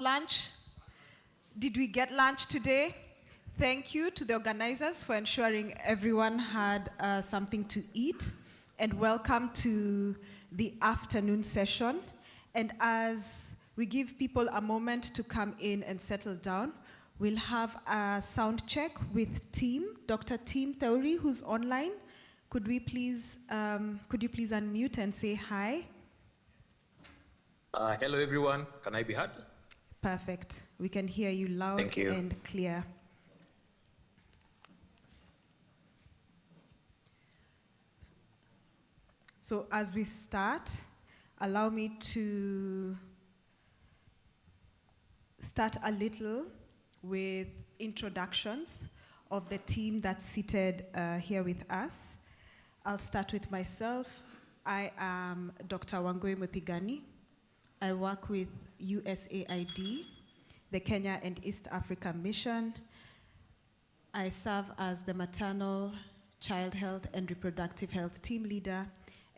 Lunch. Did we get lunch today? Thank you to the organizers for ensuring everyone had something to eat. And welcome to the afternoon session. And as we give people a moment to come in and settle down, we'll have a sound check with Dr. Team Theory, who's online. Could you please unmute and say hi? Hello, everyone. Can I be heard? Perfect. We can hear you loud and clear. So as we start, allow me to start a little with introductions of the team that's seated here with us. I'll start with myself. I am Dr. Wangui Muthigani. I work with USAID, the Kenya and East Africa Mission. I serve as the maternal, child health, and reproductive health team leader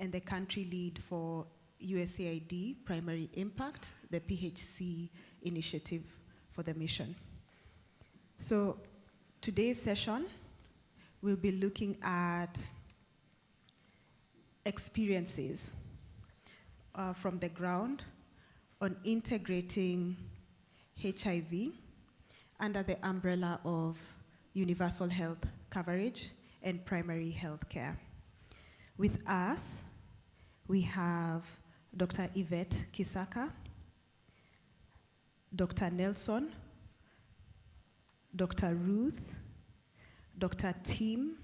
and the country lead for USAID Primary Impact, the PHC initiative for the mission. So today's session, we'll be looking at experiences from the ground on integrating HIV under the umbrella of universal health coverage and primary health care. With us, we have Dr. Yvette Kisaka, Dr. Nelson, Dr. Ruth, Dr. Tim.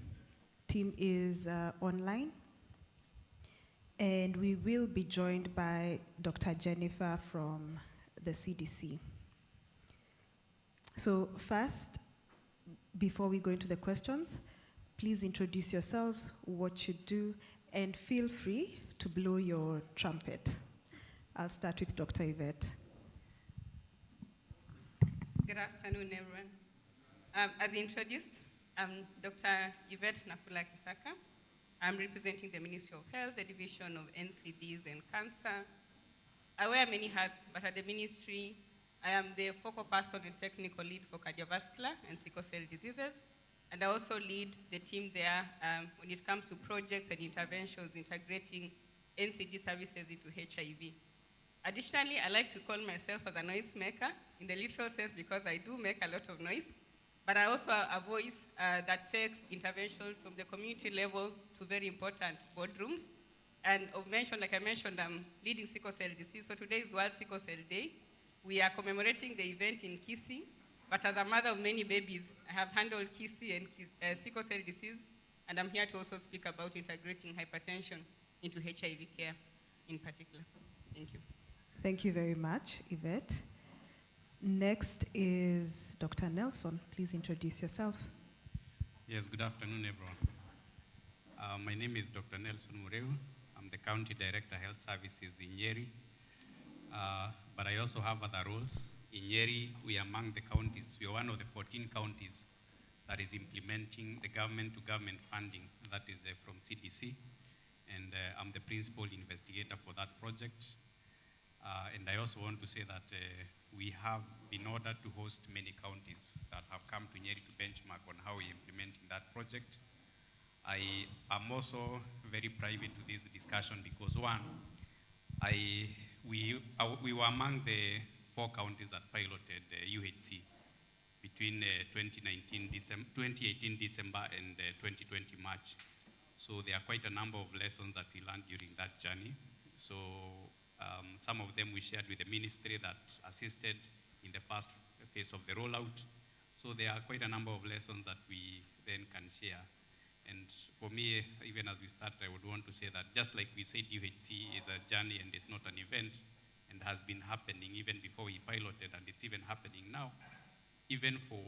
Tim is online. And we will be joined by Dr. Jennifer from the CDC. So first, before we go into the questions, please introduce yourselves, what you do, and feel free to blow your trumpet. I'll start with Dr. Yvette. Good afternoon, everyone. As introduced, I'm Dr. Yvette Nafula Kisaka. I'm representing the Ministry of Health, the Division of NCDs and Cancer. I wear many hats, but at the ministry, I am the focal person and technical lead for cardiovascular and sickle cell diseases. And I also lead the team there when it comes to projects and interventions integrating NCD services into HIV. Additionally, I like to call myself as a noisemaker in the literal sense because I do make a lot of noise. But I also a voice that takes intervention from the community level to very important boardrooms. And like I mentioned, I'm leading sickle cell disease. So today is World Sickle Cell Day. We are commemorating the event in Kisii. But as a mother of many babies, I have handled Kisii and sickle cell disease. And I'm here to also speak about integrating hypertension into HIV care in particular. Thank you. Thank you very much, Yvette. Next is Dr. Nelson. Please introduce yourself. Yes, good afternoon, everyone. My name is Dr. Nelson Mureu. I'm the County Director Health Services in Nyeri. But I also have other roles. In Nyeri, we are among the counties. We are one of the 14 counties that is implementing the government-to-government funding that is from CDC. And I'm the principal investigator for that project. And I also want to say that we have been ordered to host many counties that have come to Nyeri to benchmark on how we're implementing that project. I am also very private to this discussion because one, we were among the 4 counties that piloted UHC between 2018 December and 2020 March. So there are quite a number of lessons that we learned during that journey. So some of them we shared with the ministry that assisted in the first phase of the rollout. So there are quite a number of lessons that we then can share. And for me, even as we start, I would want to say that just like we said, UHC is a journey and it's not an event, and has been happening even before we piloted, and it's even happening now. Even for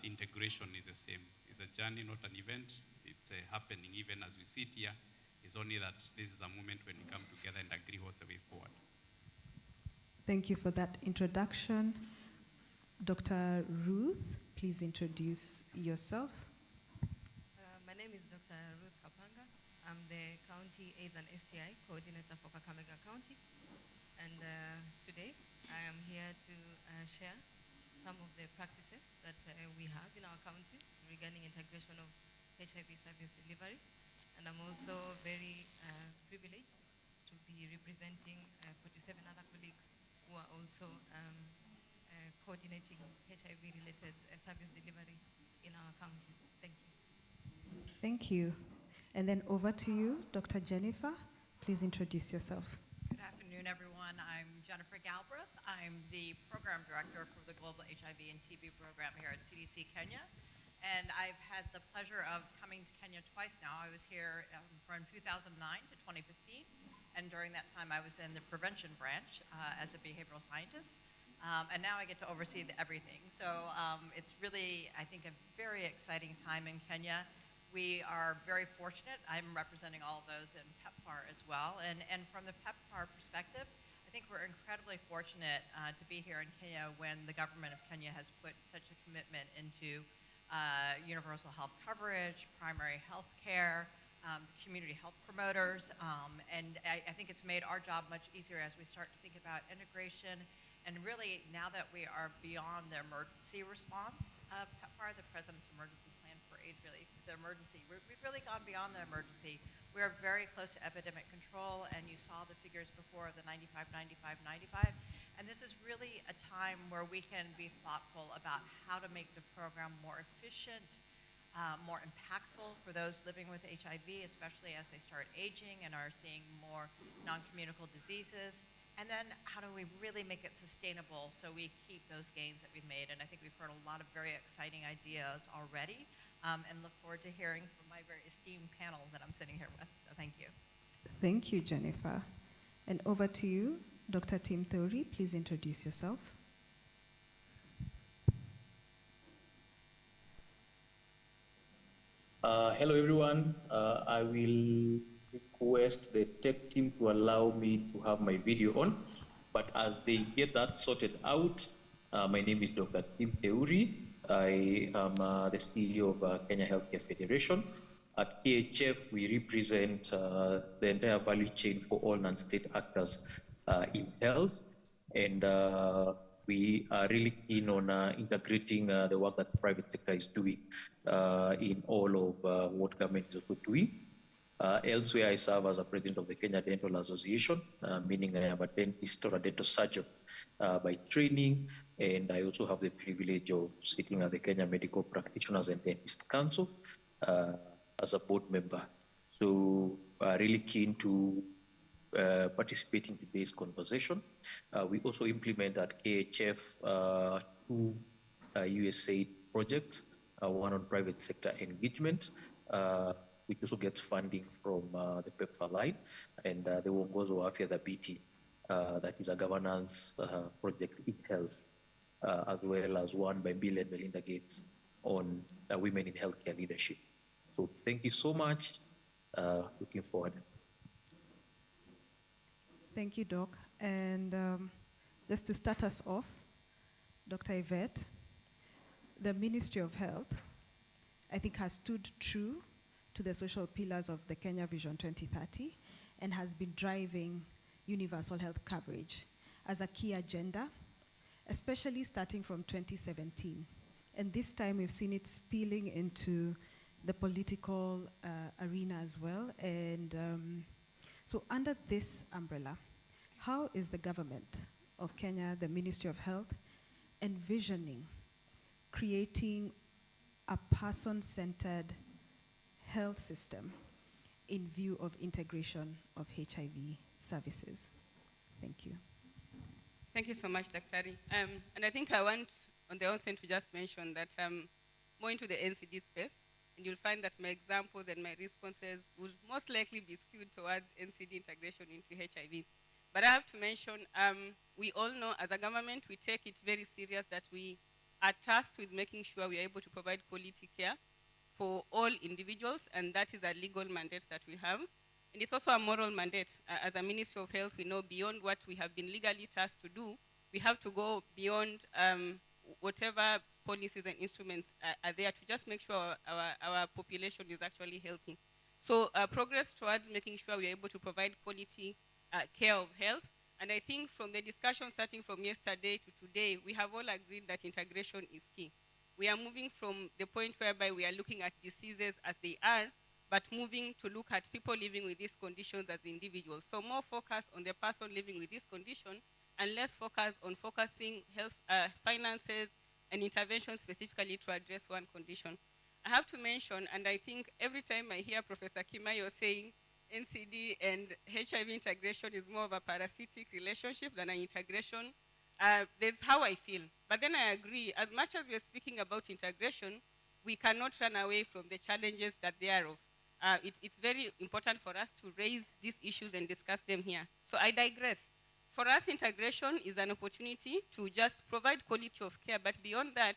integration is the same. It's a journey, not an event. It's happening even as we sit here. It's only that this is a moment when we come together and agree what's the way forward. Thank you for that introduction. Dr. Ruth, please introduce yourself. My name is Dr. Ruth Kapanga. I'm the County AIDS and STI Coordinator for Kakamega County. And today, I am here to share some of the practices that we have in our counties regarding integration of HIV service delivery. And I'm also very privileged to be representing 47 other colleagues who are also coordinating HIV-related service delivery in our counties. Thank you. Thank you. And then over to you, Dr. Jennifer. Please introduce yourself. Good afternoon, everyone. I'm Jennifer Galbraith. I'm the Program Director for the Global HIV and TB Program here at CDC Kenya. And I've had the pleasure of coming to Kenya twice now. I was here from 2009 to 2015. And during that time, I was in the prevention branch as a behavioral scientist. And now I get to oversee everything. So it's really, I think, a very exciting time in Kenya. We are very fortunate. I'm representing all of those in PEPFAR as well. And from the PEPFAR perspective, I think we're incredibly fortunate to be here in Kenya when the government of Kenya has put such a commitment into universal health coverage, primary health care, community health promoters. And I think it's made our job much easier as we start to think about integration. And really, now that we are beyond the emergency response of PEPFAR, the President's Emergency Plan for AIDS Relief, the emergency, we've really gone beyond the emergency. We are very close to epidemic control, and you saw the figures before, the 95, 95, 95. And this is really a time where we can be thoughtful about how to make the program more efficient, more impactful for those living with HIV, especially as they start aging and are seeing more non-communicable diseases. And then how do we really make it sustainable so we keep those gains that we've made? And I think we've heard a lot of very exciting ideas already, and look forward to hearing from my very esteemed panel that I'm sitting here with. So thank you. Thank you, Jennifer. And over to you, Dr. Tim Theory. Please introduce yourself. Hello, everyone. I will request the tech team to allow me to have my video on. But as they get that sorted out, my name is Dr. Tim Theory. I am the CEO of Kenya Healthcare Federation. At KHF, we represent the entire value chain for all non-state actors in health. And we are really keen on integrating the work that the private sector is doing in all of what government is also doing. Elsewhere, I serve as a president of the Kenya Dental Association, meaning I am a dentist or a dental surgeon by training, and I also have the privilege of sitting at the Kenya Medical Practitioners and Dentist Council as a board member. So really keen to participate in today's conversation. We also implement at KHF 2 USAID projects, one on private sector engagement, which also gets funding from the PEPFAR line, and the Uongozi wa Afya Thabiti, that is a governance project in health, as well as one by Bill and Melinda Gates on women in healthcare leadership. So thank you so much. Looking forward. Thank you, Doc. And just to start us off, Dr. Yvette, the Ministry of Health, I think, has stood true to the social pillars of the Kenya Vision 2030 and has been driving universal health coverage as a key agenda, especially starting from 2017. And this time we've seen it spilling into the political arena as well. And so under this umbrella, how is the government of Kenya, the Ministry of Health, envisioning creating a person-centered health system in view of integration of HIV services? Thank you. Thank you so much, Dr. And I think I want, on the onset, to just mention that more into the NCD space, and you'll find that my examples and my responses will most likely be skewed towards NCD integration into HIV. But I have to mention, we all know as a government, we take it very serious that we are tasked with making sure we are able to provide quality care for all individuals, and that is a legal mandate that we have. And it's also a moral mandate. As a Ministry of Health, we know beyond what we have been legally tasked to do, we have to go beyond whatever policies and instruments are there to just make sure our population is actually healthy. So progress towards making sure we're able to provide quality care of health And I think from the discussion starting from yesterday to today, we have all agreed that integration is key. We are moving from the point whereby we are looking at diseases as they are, but moving to look at people living with these conditions as individuals. So more focus on the person living with this condition and less focus on focusing health, finances, and intervention specifically to address one condition. I have to mention, and I think every time I hear Professor Kimayo saying NCD and HIV integration is more of a parasitic relationship than an integration, there's how I feel. But then I agree, as much as we're speaking about integration, we cannot run away from the challenges that they are of. It's very important for us to raise these issues and discuss them here. So I digress. For us, integration is an opportunity to just provide quality of care, but beyond that,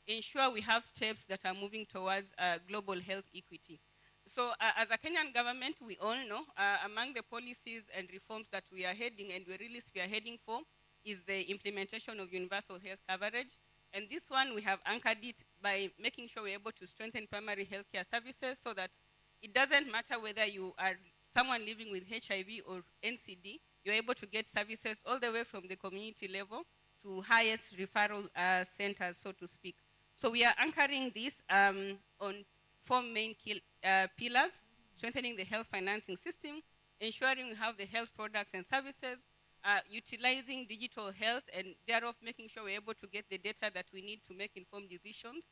ensure we have steps that are moving towards global health equity. So as a Kenyan government, we all know among the policies and reforms that we are heading and we're really spearheading for is the implementation of universal health coverage. And this one, we have anchored it by making sure we're able to strengthen primary healthcare services so that it doesn't matter whether you are someone living with HIV or NCD, you're able to get services all the way from the community level to highest referral centers, so to speak. So we are anchoring this on four main pillars: strengthening the health financing system, ensuring we have the health products and services, utilizing digital health, and thereof making sure we're able to get the data that we need to make informed decisions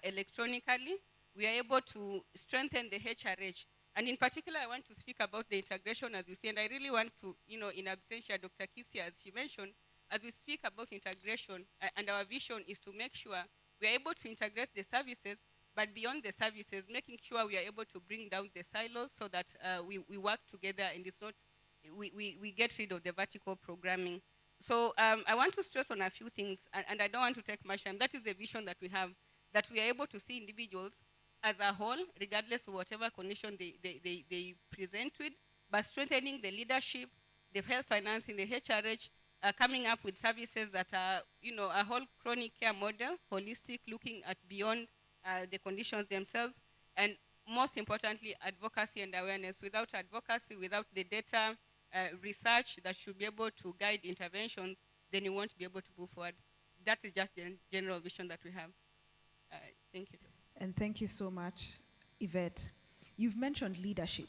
electronically. We are able to strengthen the HRH. And in particular, I want to speak about the integration, as we see, and I really want to, in absentia, Dr. Kisia, as she mentioned, as we speak about integration, and our vision is to make sure we are able to integrate the services, but beyond the services, making sure we are able to bring down the silos so that we work together and it's not, we get rid of the vertical programming. So I want to stress on a few things, and I don't want to take much time. That is the vision that we have, that we are able to see individuals as a whole, regardless of whatever condition they present with, but strengthening the leadership, the health financing, the HRH, coming up with services that are, a whole chronic care model, holistic, looking at beyond the conditions themselves, and most importantly, advocacy and awareness. Without advocacy, without the data research that should be able to guide interventions, then you won't be able to move forward. That is just the general vision that we have. Thank you. And thank you so much, Yvette. You've mentioned leadership,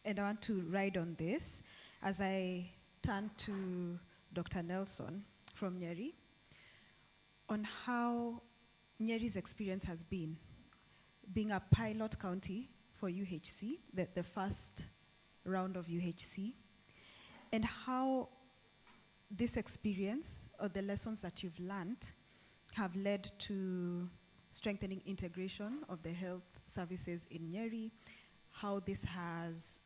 and I want to ride on this as I turn to Dr. Nelson from Nyeri on how Nyeri's experience has been being a pilot county for UHC, the first round of UHC, and how this experience or the lessons that you've learned have led to strengthening integration of the health services in Nyeri, how this has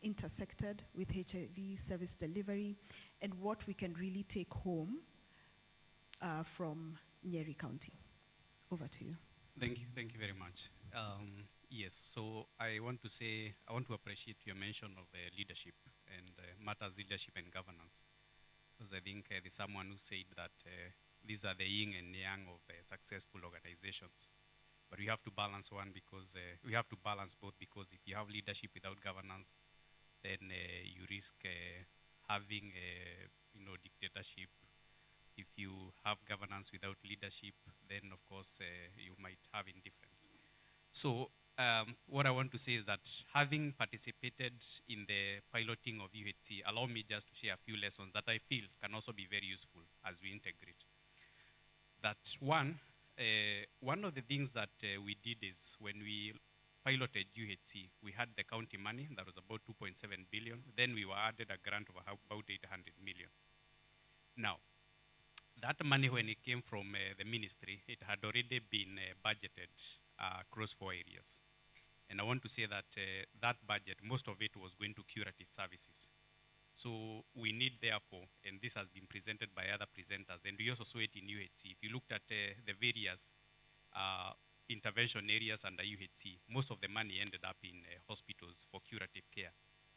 intersected with HIV service delivery, and what we can really take home from Nyeri County. Over to you. Thank you very much. Yes, so I want to appreciate your mention of leadership and matters leadership and governance, because I think there's someone who said that these are the yin and yang of successful organizations. But we have to balance one because we have to balance both, because if you have leadership without governance, then you risk having dictatorship. If you have governance without leadership, then of course you might have indifference. So what I want to say is that having participated in the piloting of UHC, allow me just to share a few lessons that I feel can also be very useful as we integrate. That one of the things that we did is when we piloted UHC, we had the county money that was about 2.7 billion. Then we were added a grant of about 800 million. Now, that money, when it came from the ministry, it had already been budgeted across 4 areas. And I want to say that that budget, most of it was going to curative services. So we need, therefore, and this has been presented by other presenters, and we also saw it in UHC. If you looked at the various intervention areas under UHC, most of the money ended up in hospitals for curative care.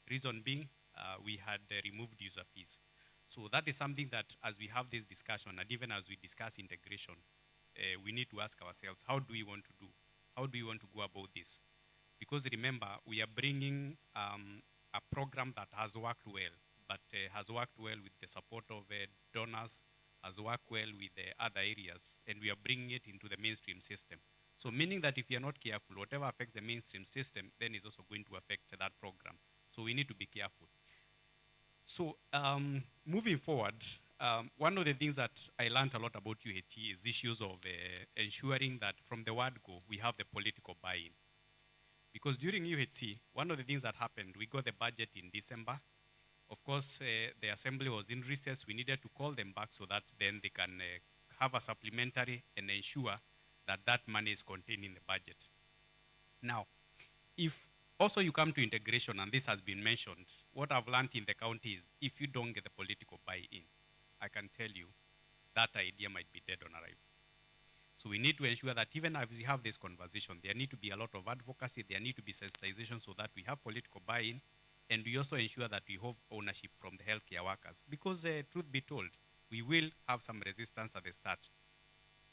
Reason being, we had removed user fees. So that is something that, as we have this discussion, and even as we discuss integration, we need to ask ourselves, how do we want to do? How do we want to go about this? Because remember, we are bringing a program that has worked well, but has worked well with the support of donors, has worked well with other areas, and we are bringing it into the mainstream system. So meaning that if you're not careful, whatever affects the mainstream system, then is also going to affect that program. So we need to be careful. So moving forward, one of the things that I learned a lot about UHE is issues of ensuring that from the word go, we have the political buy-in. Because during UHC, one of the things that happened, we got the budget in December. Of course, the assembly was in recess. We needed to call them back so that then they can have a supplementary and ensure that that money is contained in the budget. Now, if also you come to integration, and this has been mentioned, what I've learned in the county is if you don't get the political buy-in, I can tell you that idea might be dead on arrival. So we need to ensure that even as we have this conversation, there need to be a lot of advocacy, there need to be sensitization so that we have political buy-in, and we also ensure that we have ownership from the healthcare workers. Because truth be told, we will have some resistance at the start.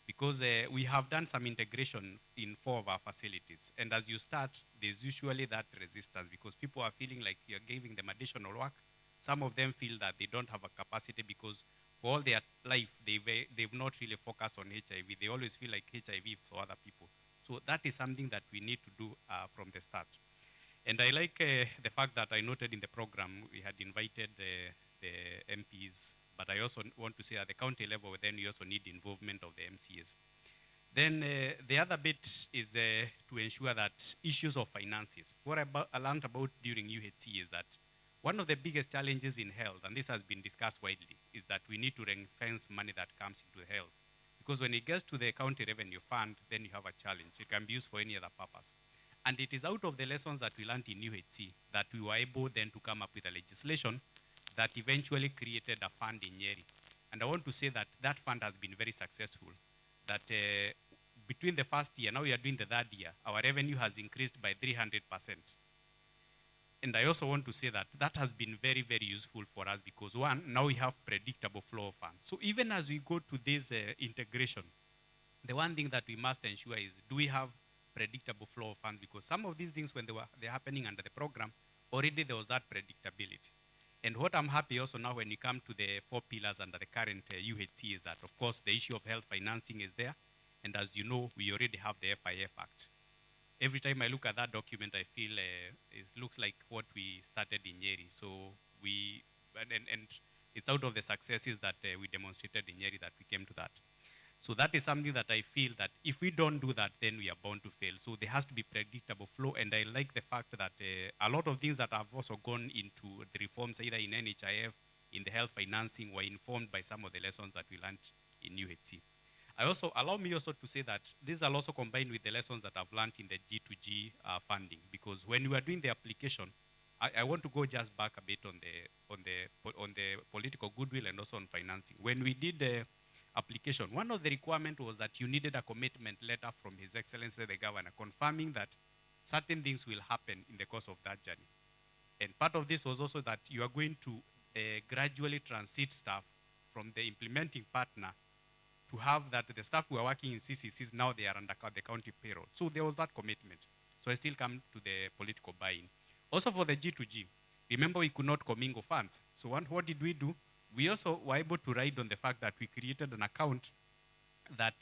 Because we have done some integration in 4 of our facilities. And as you start, there's usually that resistance because people are feeling like you're giving them additional work. Some of them feel that they don't have a capacity because for all their life, they've not really focused on HIV. They always feel like HIV is for other people. So that is something that we need to do from the start. And I like the fact that I noted in the program, we had invited the MPs, but I also want to say at the county level, then you also need involvement of the MCAs. Then the other bit is to ensure that issues of finances. What I learned about during UHC is that one of the biggest challenges in health, and this has been discussed widely, is that we need to ring-fence money that comes into health. Because when it gets to the county revenue fund, then you have a challenge. It can be used for any other purpose. And it is out of the lessons that we learned in UHC that we were able then to come up with a legislation that eventually created a fund in Nyeri. And I want to say that that fund has been very successful. That between the first year, now we are doing the third year, our revenue has increased by 300%. And I also want to say that that has been very, very useful for us because one, now we have predictable flow of funds. So even as we go to this integration, the one thing that we must ensure is, do we have predictable flow of funds? Because some of these things, when they're happening under the program, already there was that predictability. And what I'm happy also now when you come to the 4 pillars under the current UHC is that, of course, the issue of health financing is there. And as you know, we already have the FIF Act. Every time I look at that document, I feel it looks like what we started in Nyeri. So and it's out of the successes that we demonstrated in Nyeri that we came to that. So that is something that I feel that if we don't do that, then we are bound to fail. So there has to be predictable flow. And I like the fact that a lot of things that have also gone into the reforms, either in NHIF, in the health financing, were informed by some of the lessons that we learned in UHC. Allow me also to say that these are also combined with the lessons that I've learned in the G2G funding, because when we were doing the application, I want to go just back a bit on the political goodwill and also on financing. When we did the application, one of the requirements was that you needed a commitment letter from His Excellency the Governor confirming that certain things will happen in the course of that journey. And part of this was also that you are going to gradually transit staff from the implementing partner to have that the staff who are working in CCCs, now they are under the county payroll. So there was that commitment. So I still come to the political buy-in. Also for the G2G, remember we could not commingle funds. So what did we do? We also were able to ride on the fact that we created an account that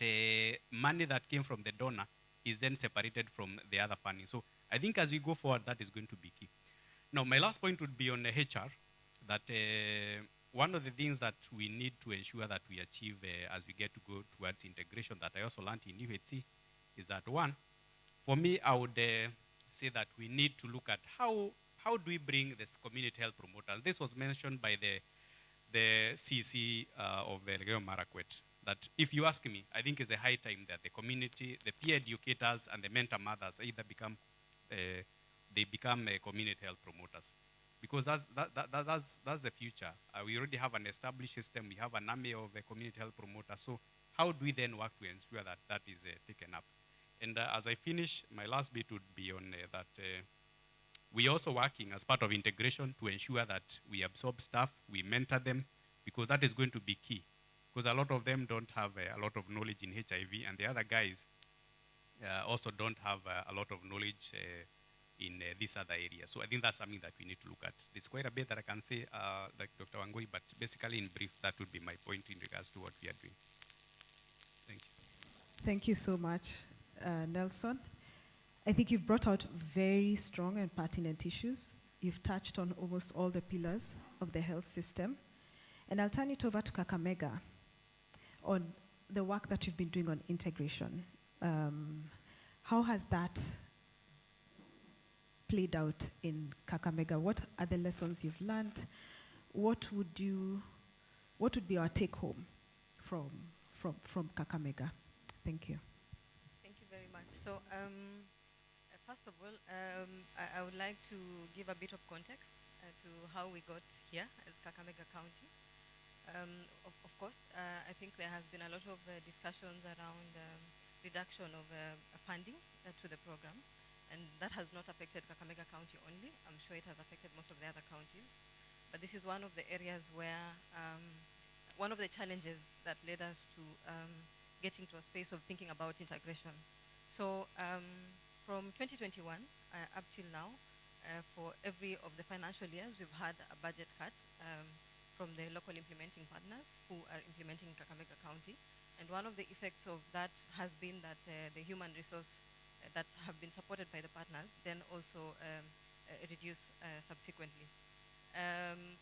money that came from the donor is then separated from the other funding. So I think as we go forward, that is going to be key. Now, my last point would be on the HR, that one of the things that we need to ensure that we achieve as we get to go towards integration that I also learned in UHC is that one, for me, I would say that we need to look at how do we bring this community health promoters. This was mentioned by the CC of Elgeyo Marakwet, that if you ask me, I think it's a high time that the community, the peer educators and the mentor mothers either become, they become community health promoters. Because that's the future. We already have an established system. We have an army of community health promoters. So how do we then work to ensure that that is taken up? And as I finish, my last bit would be on that we're also working as part of integration to ensure that we absorb staff, we mentor them, because that is going to be key. Because a lot of them don't have a lot of knowledge in HIV, and the other guys also don't have a lot of knowledge in this other area. So I think that's something that we need to look at. There's quite a bit that I can say, like Dr. Wangui, but basically in brief, that would be my point in regards to what we are doing. Thank you. Thank you so much, Nelson. I think you've brought out very strong and pertinent issues. You've touched on almost all the pillars of the health system. And I'll turn it over to Kakamega on the work that you've been doing on integration. How has that played out in Kakamega? What are the lessons you've learned? What would be our take home from Kakamega? Thank you. Thank you very much. So, first of all, I would like to give a bit of context to how we got here as Kakamega County. Of course, I think there has been a lot of discussions around reduction of funding to the program, and that has not affected Kakamega County only. I'm sure it has affected most of the other counties, but this is one of the areas where one of the challenges that led us to getting to a space of thinking about integration. So from 2021 up till now, for every of the financial years, we've had a budget cut from the local implementing partners who are implementing Kakamega County. And one of the effects of that has been that the human resource that have been supported by the partners then also reduce subsequently.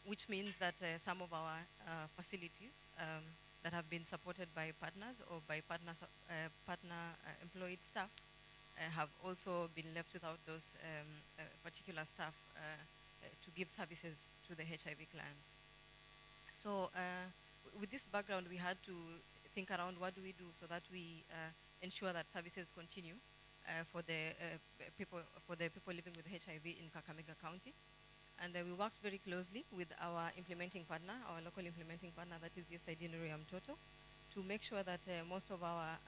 Which means that some of our facilities that have been supported by partners or by partner employed staff have also been left without those particular staff to give services to the HIV clients. So with this background, we had to think around what do we do so that we ensure that services continue for the people living with HIV in Kakamega County. And we worked very closely with our implementing partner, our local implementing partner, that is USAID Nuriam Toto, to make sure that most of our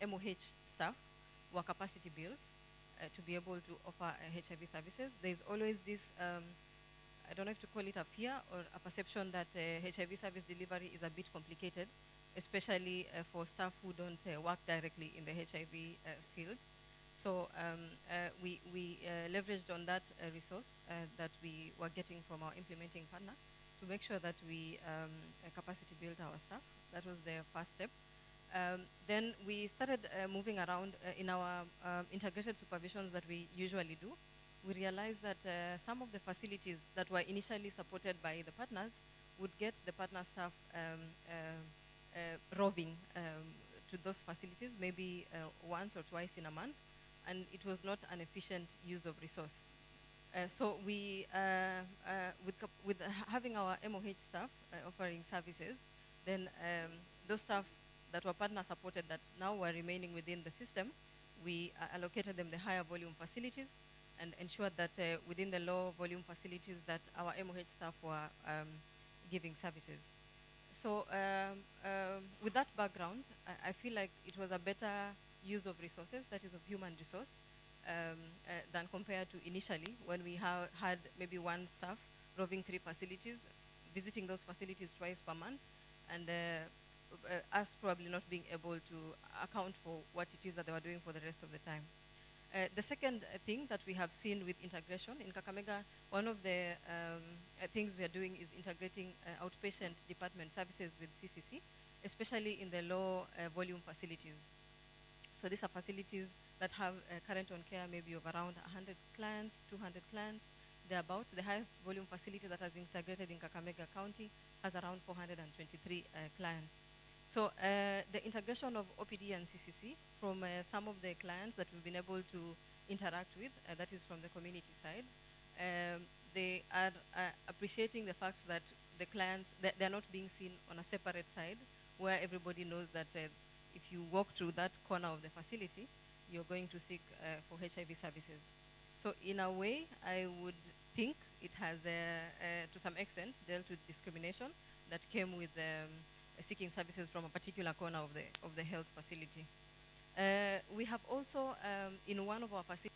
MOH staff were capacity built to be able to offer HIV services. There's always this I don't know if to call it a fear or a perception that HIV service delivery is a bit complicated, especially for staff who don't work directly in the HIV field. So we leveraged on that resource that we were getting from our implementing partner to make sure that we capacity built our staff. That was the first step. Then we started moving around in our integrated supervisions that we usually do. We realized that some of the facilities that were initially supported by the partners would get the partner staff roving to those facilities maybe once or twice in a month, and it was not an efficient use of resource. So we, with having our MOH staff offering services, then those staff that were partner supported that now were remaining within the system, we allocated them the higher volume facilities and ensured that within the low volume facilities that our MOH staff were giving services. So with that background, I feel like it was a better use of resources, that is of human resource, than compared to initially when we had maybe one staff roving 3 facilities, visiting those facilities twice per month, and us probably not being able to account for what it is that they were doing for the rest of the time. The second thing that we have seen with integration in Kakamega, one of the things we are doing is integrating outpatient department services with CCC, especially in the low volume facilities. So these are facilities that have current on care maybe of around 100 clients, 200 clients, thereabouts. The highest volume facility that has integrated in Kakamega County has around 423 clients. So the integration of OPD and CCC from some of the clients that we've been able to interact with, that is from the community side, they are appreciating the fact that the clients, they're not being seen on a separate side where everybody knows that if you walk through that corner of the facility, you're going to seek for HIV services. So in a way, I would think it has, to some extent, dealt with discrimination that came with seeking services from a particular corner of the health facility. We have also, in one of our facilities,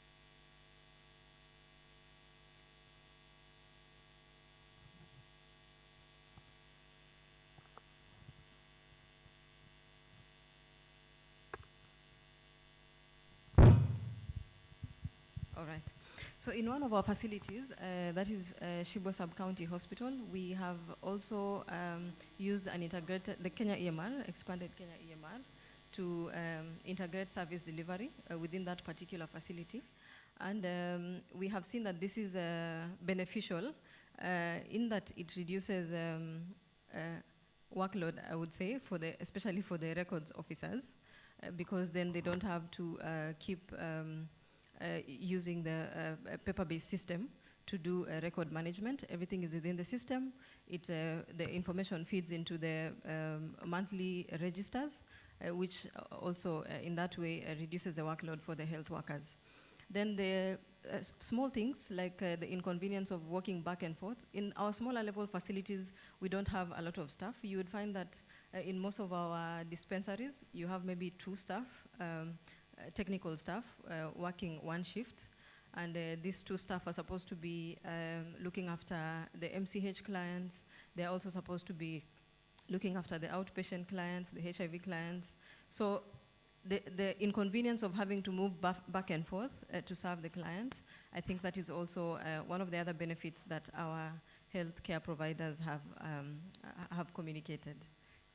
all right. So in one of our facilities, that is Shibwe Sub-County Hospital, we have also used an integrated, the Kenya EMR, expanded Kenya EMR, to integrate service delivery within that particular facility. And we have seen that this is beneficial in that it reduces workload, I would say, especially for the records officers, because then they don't have to keep using the paper-based system to do record management. Everything is within the system. The information feeds into the monthly registers, which also in that way reduces the workload for the health workers. Then the small things like the inconvenience of walking back and forth. In our smaller level facilities, we don't have a lot of staff. You would find that in most of our dispensaries, you have maybe 2 staff, technical staff working one shift, and these 2 staff are supposed to be looking after the MCH clients. They're also supposed to be looking after the outpatient clients, the HIV clients. So the inconvenience of having to move back and forth to serve the clients, I think that is also one of the other benefits that our healthcare providers have communicated.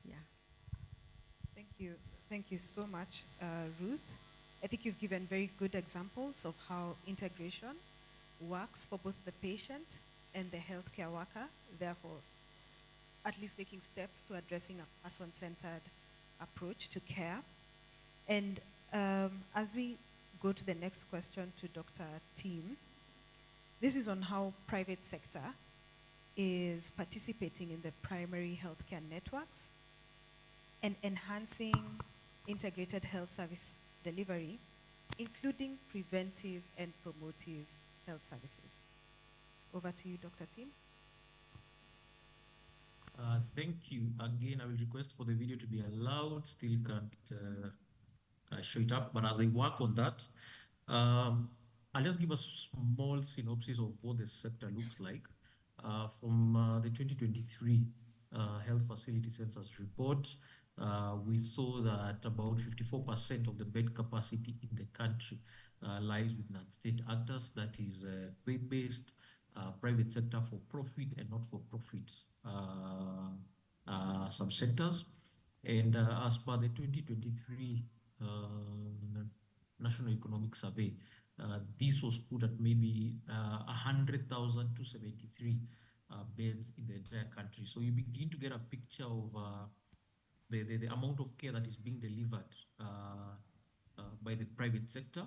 Yeah. Thank you so much, Ruth. I think you've given very good examples of how integration works for both the patient and the healthcare worker, therefore at least making steps to addressing a person-centered approach to care. And as we go to the next question to Dr. Tim, this is on how private sector is participating in the primary healthcare networks and enhancing integrated health service delivery, including preventive and promotive health services. Over to you, Dr. Tim. Thank you. Again, I will request for the video to be allowed. Still can't show it up, but as I work on that, I'll just give a small synopsis of what the sector looks like. From the 2023 Health Facility Census report, we saw that about 54% of the bed capacity in the country lies with non-state actors, that is faith-based, private sector for profit and not for profit subsectors. And as per the 2023 National Economic Survey, this was put at maybe 100,000 to 73 beds in the entire country. So you begin to get a picture of the amount of care that is being delivered by the private sector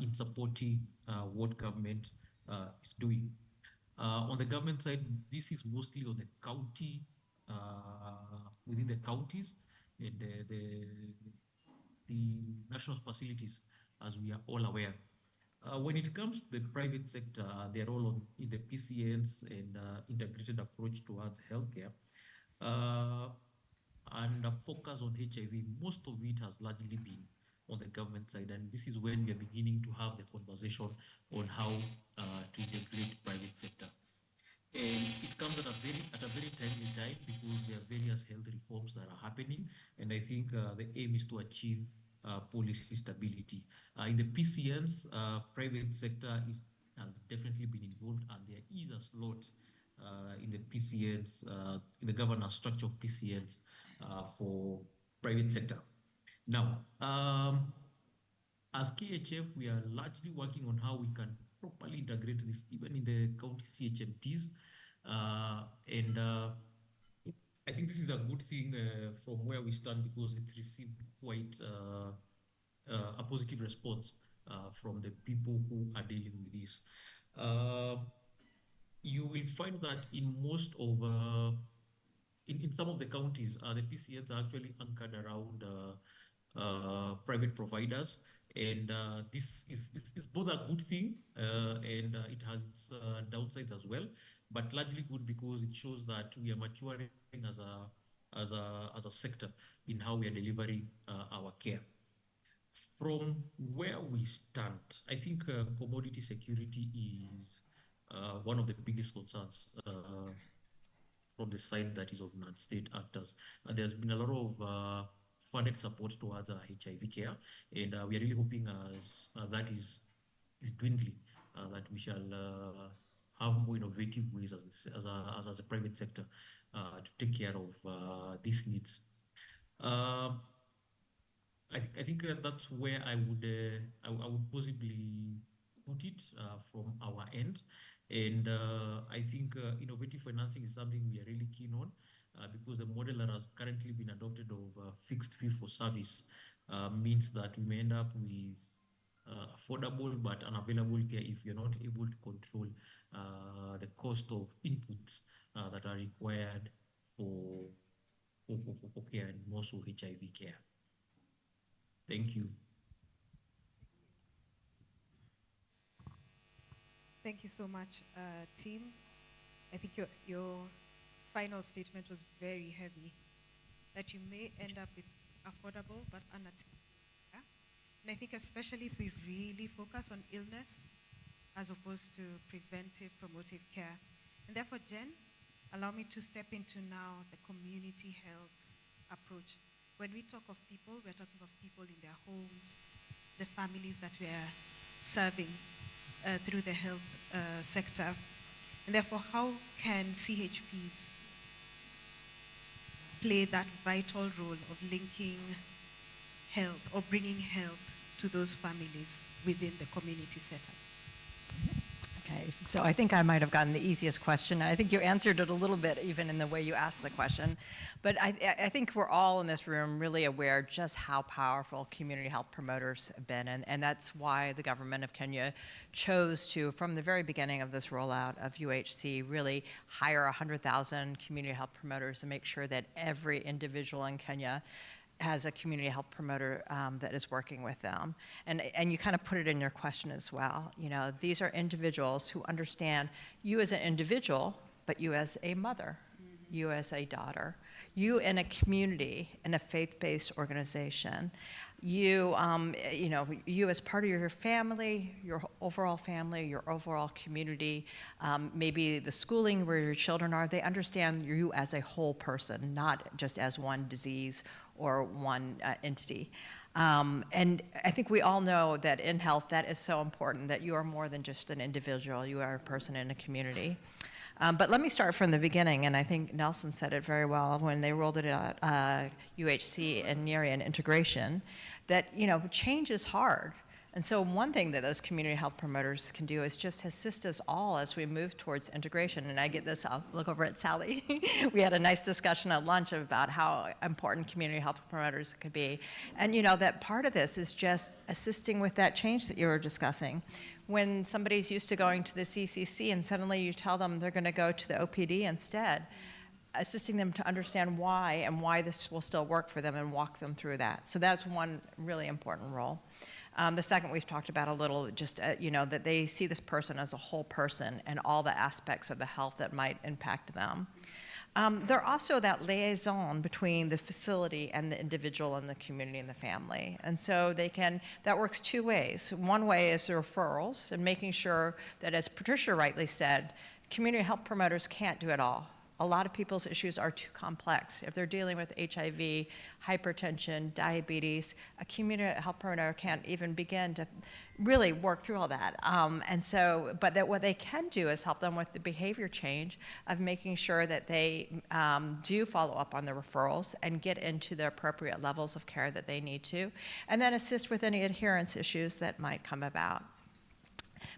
in supporting what government is doing. On the government side, this is mostly on the county, within the counties, and the national facilities, as we are all aware. When it comes to the private sector, they are all in the PCNs and integrated approach towards healthcare. And a focus on HIV, most of it has largely been on the government side, and this is when we are beginning to have the conversation on how to integrate private sector. And it comes at a very timely time because there are various health reforms that are happening, and I think the aim is to achieve policy stability. In the PCNs, private sector has definitely been involved, and there is a slot in the PCNs, in the governance structure of PCNs for private sector. Now, as KHF, we are largely working on how we can properly integrate this even in the county CHMTs. And I think this is a good thing from where we stand because it received quite a positive response from the people who are dealing with this. You will find that in most of, in some of the counties, the PCNs are actually anchored around private providers. And this is both a good thing and it has its downsides as well, but largely good because it shows that we are maturing as a sector in how we are delivering our care. From where we stand, I think commodity security is one of the biggest concerns from the side that is of non-state actors. There's been a lot of funded support towards HIV care, and we are really hoping as that is dwindling that we shall have more innovative ways as a private sector to take care of these needs. Um, I think that's where I would possibly put it from our end, and I think innovative financing is something we are really keen on because the model that has currently been adopted of fixed fee for service means that we may end up with affordable but unavailable care if you're not able to control the cost of inputs that are required for for care and more so HIV care. Thank you. Thank you so much, team. I think your final statement was very heavy, that you may end up with affordable but unattainable care. And I think especially if we really focus on illness as opposed to preventive, promotive care. And therefore, Jen, allow me to step into now the community health approach. When we talk of people, we're talking of people in their homes, the families that we are serving through the health sector. And therefore, how can CHPs play that vital role of linking health or bringing health to those families within the community setup? Okay, so I think I might have gotten the easiest question. I think you answered it a little bit even in the way you asked the question. But I think we're all in this room really aware just how powerful community health promoters have been. And that's why the government of Kenya chose to, from the very beginning of this rollout of UHC, really hire 100,000 community health promoters to make sure that every individual in Kenya has a community health promoter that is working with them. And you kind of put it in your question as well. You know, these are individuals who understand you as an individual, but you as a mother, you as a daughter, you in a community, in a faith-based organization, you as part of your family, your overall community, maybe the schooling where your children are, they understand you as a whole person, not just as one disease or one entity. And I think we all know that in health, that is so important, that you are more than just an individual, you are a person in a community. But let me start from the beginning, and I think Nelson said it very well when they rolled it out, UHC and Nyeri and integration, that change is hard. And so one thing that those community health promoters can do is just assist us all as we move towards integration. And I get this, I'll look over at Sally. We had a nice discussion at lunch about how important community health promoters could be. And that part of this is just assisting with that change that you were discussing. When somebody's used to going to the CCC and suddenly you tell them they're gonna go to the OPD instead, assisting them to understand why and why this will still work for them and walk them through that. So that's one really important role. The second we've talked about a little, just that they see this person as a whole person and all the aspects of the health that might impact them. They're also that liaison between the facility and the individual and the community and the family. And so that works two ways. One way is the referrals and making sure that, as Patricia rightly said, community health promoters can't do it all. A lot of people's issues are too complex. If they're dealing with HIV, hypertension, diabetes, a community health promoter can't even begin to really work through all that. But what they can do is help them with the behavior change of making sure that they do follow up on the referrals and get into the appropriate levels of care that they need to, and then assist with any adherence issues that might come about.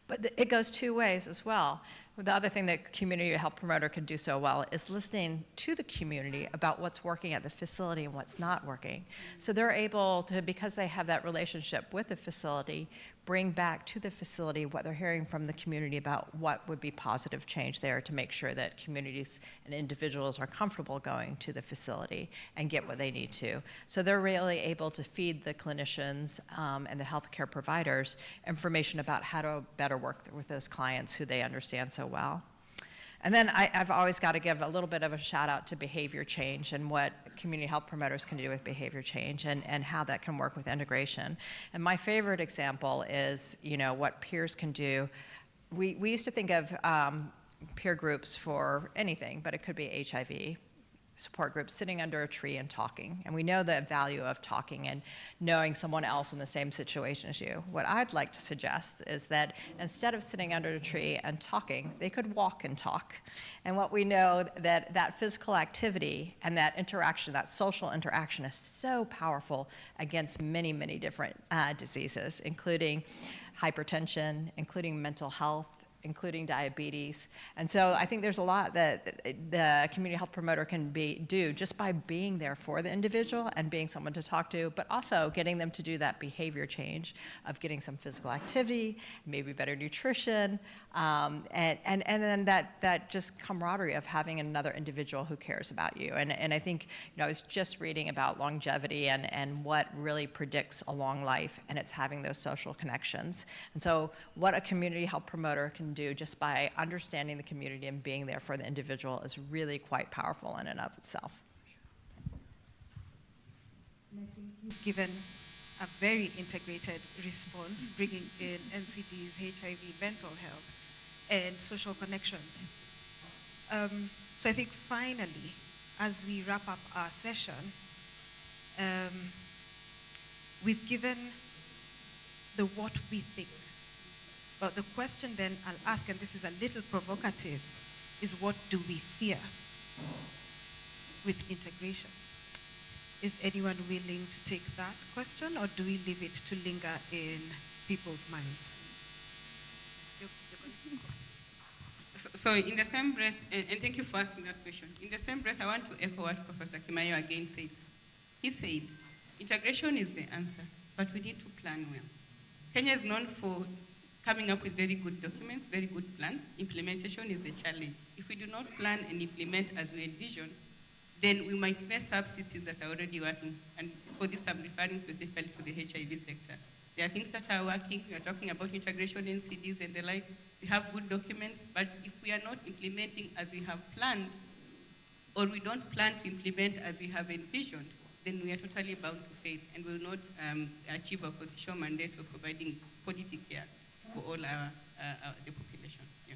But it goes two ways as well. The other thing that community health promoter can do so well is listening to the community about what's working at the facility and what's not working. So they're able to, because they have that relationship with the facility, bring back to the facility what they're hearing from the community about what would be positive change there to make sure that communities and individuals are comfortable going to the facility and get what they need to. So they're really able to feed the clinicians and the healthcare providers information about how to better work with those clients who they understand so well. And then I've always got to give a little bit of a shout out to behavior change and what community health promoters can do with behavior change and how that can work with integration. And my favorite example is, what peers can do. We used to think of peer groups for anything, but it could be HIV. support group sitting under a tree and talking. And we know the value of talking and knowing someone else in the same situation as you. What I'd like to suggest is that instead of sitting under a tree and talking, they could walk and talk. And what we know that physical activity and that interaction, that social interaction is so powerful against many, many different diseases, including hypertension, including mental health, including diabetes. And so I think there's a lot that the community health promoter can do just by being there for the individual and being someone to talk to, but also getting them to do that behavior change of getting some physical activity, maybe better nutrition, and then that just camaraderie of having another individual who cares about you. And I think, I was just reading about longevity and what really predicts a long life, and it's having those social connections. And so what a community health promoter can do just by understanding the community and being there for the individual is really quite powerful in and of itself. And I think you've given a very integrated response, bringing in NCDs, HIV, mental health, and social connections. So I think finally, as we wrap up our session, we've given the what we think. But the question then I'll ask, and this is a little provocative, is what do we fear with integration? Is anyone willing to take that question, or do we leave it to linger in people's minds? So in the same breath, and thank you for asking that question. In the same breath, I want to echo what Professor Kimayo again said. He said, integration is the answer, but we need to plan well. Kenya is known for coming up with very good documents, very good plans. Implementation is the challenge. If we do not plan and implement as we envision, then we might mess up cities that are already working. And for this, I'm referring specifically to the HIV sector. There are things that are working. We are talking about integration in CDs and the likes. We have good documents, but if we are not implementing as we have planned, or we don't plan to implement as we have envisioned, then we are totally bound to fail and will not achieve our constitutional mandate of providing quality care for all the population. Yeah.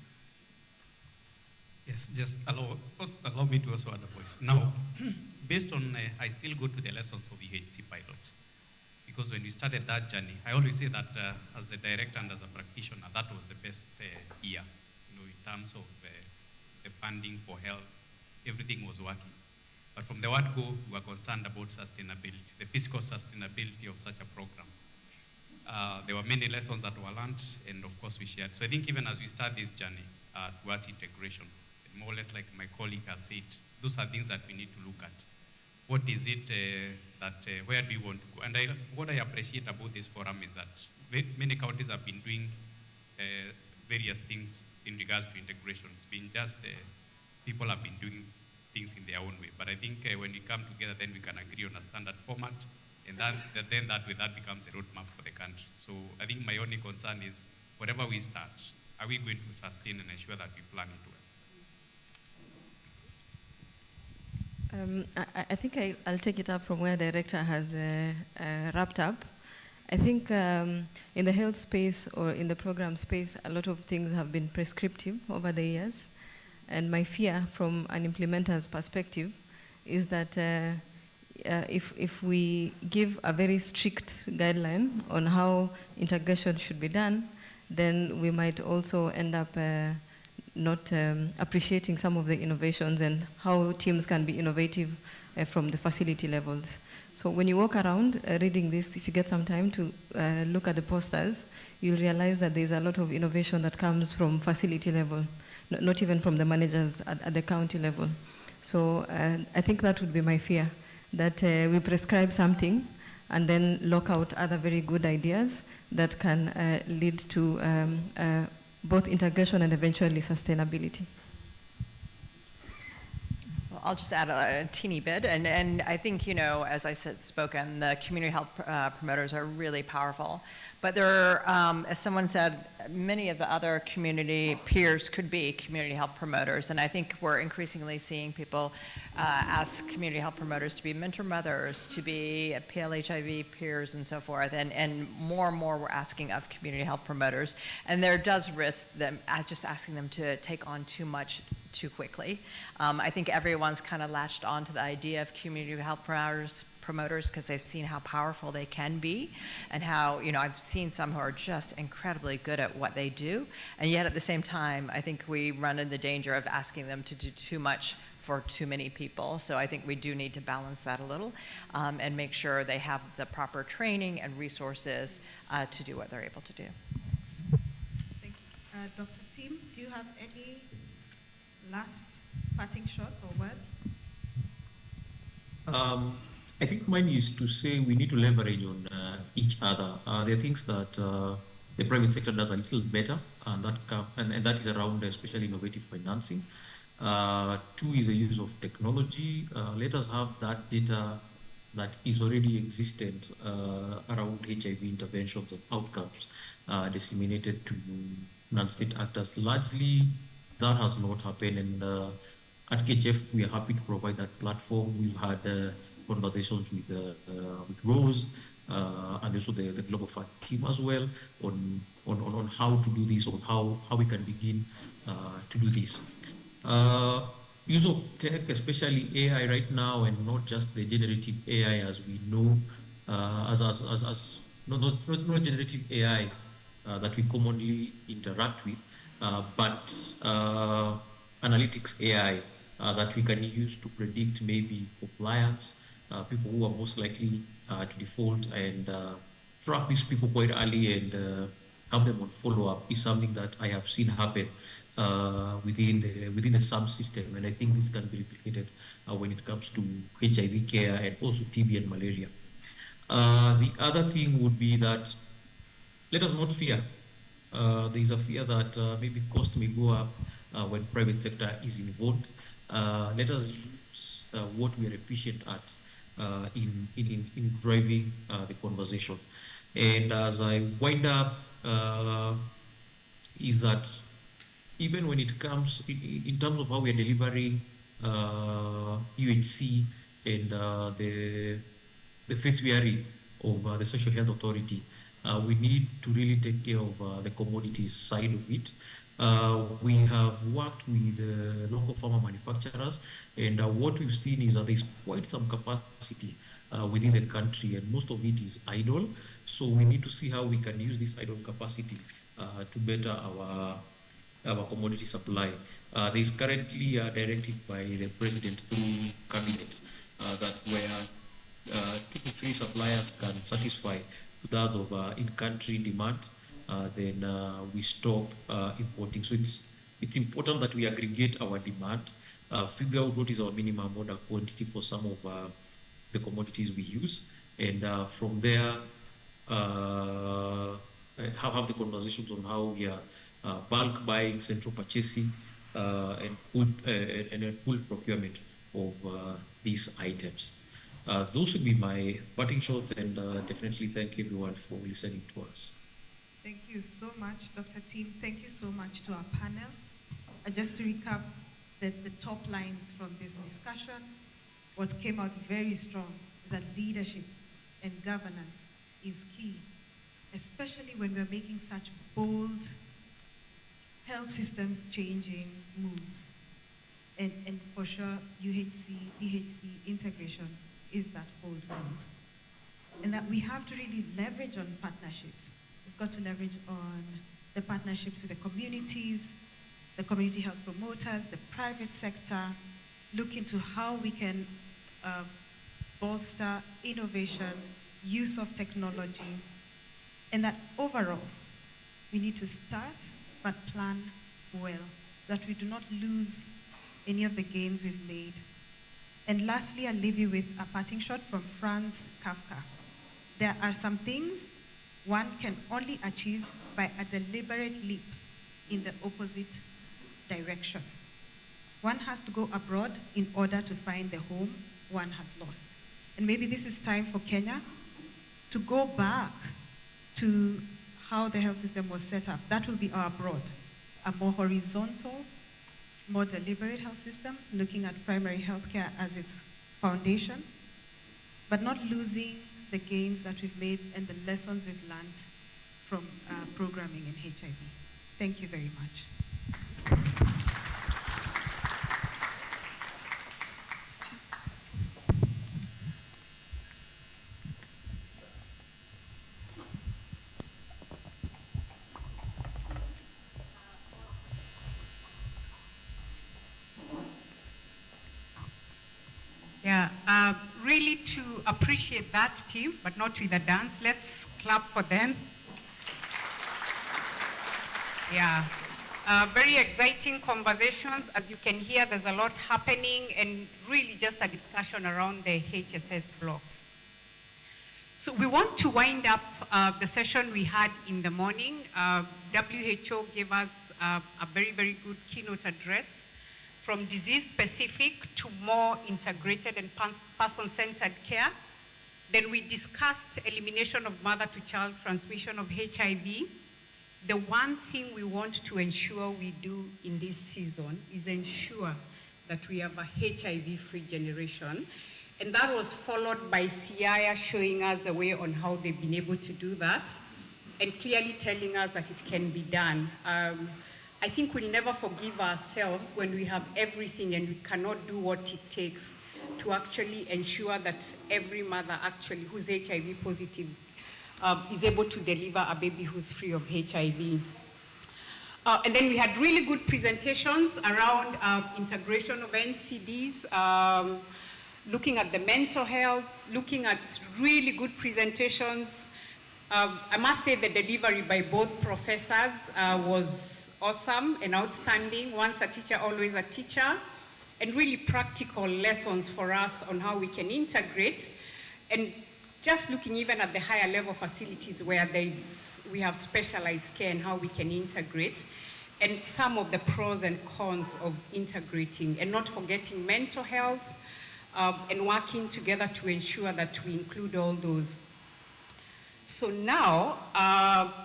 Yes, just allow me to also add a voice. Now, based on, I still go to the lessons of UHC pilot. Because when we started that journey, I always say that as a director and as a practitioner, that was the best year, in terms of the funding for health, everything was working. But from the word go, we were concerned about sustainability, the fiscal sustainability of such a program. There were many lessons that were learned, and of course we shared. So I think even as we start this journey towards integration, more or less like my colleague has said, those are things that we need to look at. What is it where do we want to go? And what I appreciate about this forum is that many counties have been doing various things in regards to integration. It's been just people have been doing things in their own way. But I think when we come together, then we can agree on a standard format, and that becomes a roadmap for the country. So I think my only concern is whatever we start, are we going to sustain and ensure that we plan it well? I think I'll take it up from where the director has wrapped up. I think in the health space or in the program space, a lot of things have been prescriptive over the years. And my fear from an implementer's perspective is that if we give a very strict guideline on how integration should be done, then we might also end up not appreciating some of the innovations and how teams can be innovative from the facility levels. So when you walk around reading this, if you get some time to look at the posters, you'll realize that there's a lot of innovation that comes from facility level, not even from the managers at the county level. So I think that would be my fear, that we prescribe something and then lock out other very good ideas that can lead to both integration and eventually sustainability. Well, I'll just add a teeny bit, and I think, as I said, spoken, the community health promoters are really powerful. But there are, as someone said, many of the other community peers could be community health promoters, and I think we're increasingly seeing people ask community health promoters to be mentor mothers, to be PLHIV peers and so forth, and more we're asking of community health promoters. And there does risk them just asking them to take on too much too quickly. I think everyone's kind of latched on to the idea of community health promoters because they've seen how powerful they can be and how, I've seen some who are just incredibly good at what they do. And yet at the same time, I think we run in the danger of asking them to do too much for too many people. So I think we do need to balance that a little and make sure they have the proper training and resources to do what they're able to do. Thank you. Dr. Tim, do you have any last parting shots or words? I think mine is to say we need to leverage on each other. There are things that the private sector does a little better, and that is around especially innovative financing. Two is the use of technology. Let us have that data that is already existent around HIV interventions and outcomes disseminated to non-state actors. Largely, that has not happened, and at KHF, we are happy to provide that platform. We've had conversations with Rose and also the Global Fund team as well on how to do this, on how we can begin to do this. Use of tech, especially AI right now, and not just the generative AI as we know, not generative AI that we commonly interact with, but analytics AI that we can use to predict maybe compliance, people who are most likely to default, and track these people quite early and have them on follow-up is something that I have seen happen within the SAM system, and I think this can be replicated when it comes to HIV care and also TB and malaria. The other thing would be that let us not fear. There is a fear that maybe cost may go up when private sector is involved. Let us use what we are efficient at in driving the conversation. And as I wind up, is that even when it comes in terms of how we are delivering UHC and the face wearing of the Social Health Authority, we need to really take care of the commodities side of it. We have worked with local pharma manufacturers, and what we've seen is that there's quite some capacity within the country, and most of it is idle. So we need to see how we can use this idle capacity to better our commodity supply. There is currently a directive by the president through cabinet that where 2 to 3 suppliers can satisfy that of in-country demand, then we stop importing. So it's important that we aggregate our demand, figure out what is our minimum order quantity for some of the commodities we use, and from there have the conversations on how we are bulk buying, central purchasing, and full procurement of these items. Those would be my parting shots, and definitely thank everyone for listening to us. Thank you so much, Dr. Tim. Thank you so much to our panel. Just to recap the top lines from this discussion, what came out very strong is that leadership and governance is key, especially when we're making such bold health systems changing moves. And for sure, UHC, DHC integration is that bold move. And that we have to really leverage on partnerships. We've got to leverage on the partnerships with the communities, the community health promoters, the private sector, look into how we can bolster innovation, use of technology, and that overall, we need to start but plan well, so that we do not lose any of the gains we've made. And lastly, I'll leave you with a parting shot from Franz Kafka. There are some things one can only achieve by a deliberate leap in the opposite direction. One has to go abroad in order to find the home one has lost. And maybe this is time for Kenya to go back to how the health system was set up. That will be our abroad, a more horizontal, more deliberate health system, looking at primary health care as its foundation, but not losing the gains that we've made and the lessons we've learned from programming in HIV. Thank you very much. appreciate that team, but not with a dance. Let's clap for them. Yeah. Very exciting conversations. As you can hear, there's a lot happening and really just a discussion around the HSS blocks. So we want to wind up the session we had in the morning. WHO gave us a very, very good keynote address, from disease-specific to more integrated and person-centered care. Then we discussed elimination of mother-to-child transmission of HIV. The one thing we want to ensure we do in this season is ensure that we have a HIV-free generation. And that was followed by CIA showing us the way on how they've been able to do that, and clearly telling us that it can be done. I think we'll never forgive ourselves when we have everything and we cannot do what it takes to actually ensure that every mother actually who's HIV positive is able to deliver a baby who's free of HIV. And then we had really good presentations around integration of NCDs, looking at the mental health, looking at really good presentations. I must say the delivery by both professors was awesome and outstanding. Once a teacher, always a teacher, and really practical lessons for us on how we can integrate, and just looking even at the higher level facilities where we have specialized care and how we can integrate, and some of the pros and cons of integrating, and not forgetting mental health, and working together to ensure that we include all those. So now,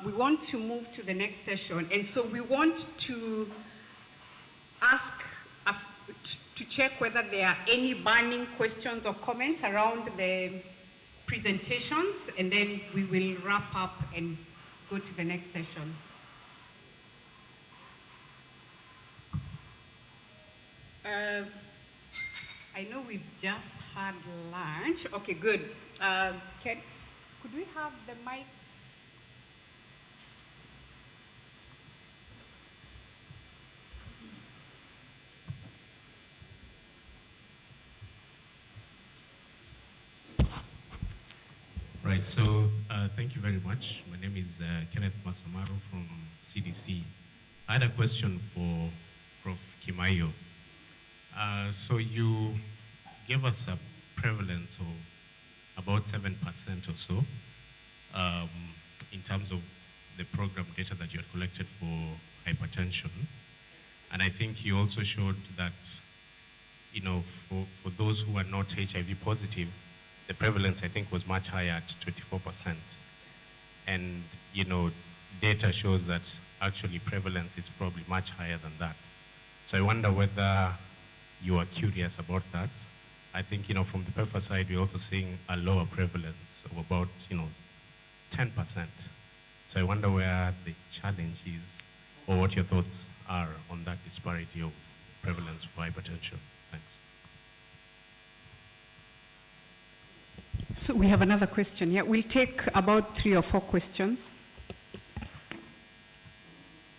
we want to move to the next session. And so we want to ask, to check whether there are any burning questions or comments around the presentations, and then we will wrap up and go to the next session. I know we've just had lunch. Okay, good. Could we have the mics? Right, so thank you very much. My name is Kenneth Masamaro from CDC. I had a question for Prof. Kimayo. So you gave us a prevalence of about 7% or so in terms of the program data that you had collected for hypertension. And I think you also showed that, you know, for those who are not HIV positive, the prevalence, I think, was much higher at 24%. And, you know, data shows that actually prevalence is probably much higher than that. So I wonder whether you are curious about that. I think, you know, from the PEPFAR side, we're also seeing a lower prevalence of about, you know, 10%. So I wonder where the challenge is, or what your thoughts are on that disparity of prevalence for hypertension. Thanks. So we have another question. Yeah, we'll take about 3 or 4 questions.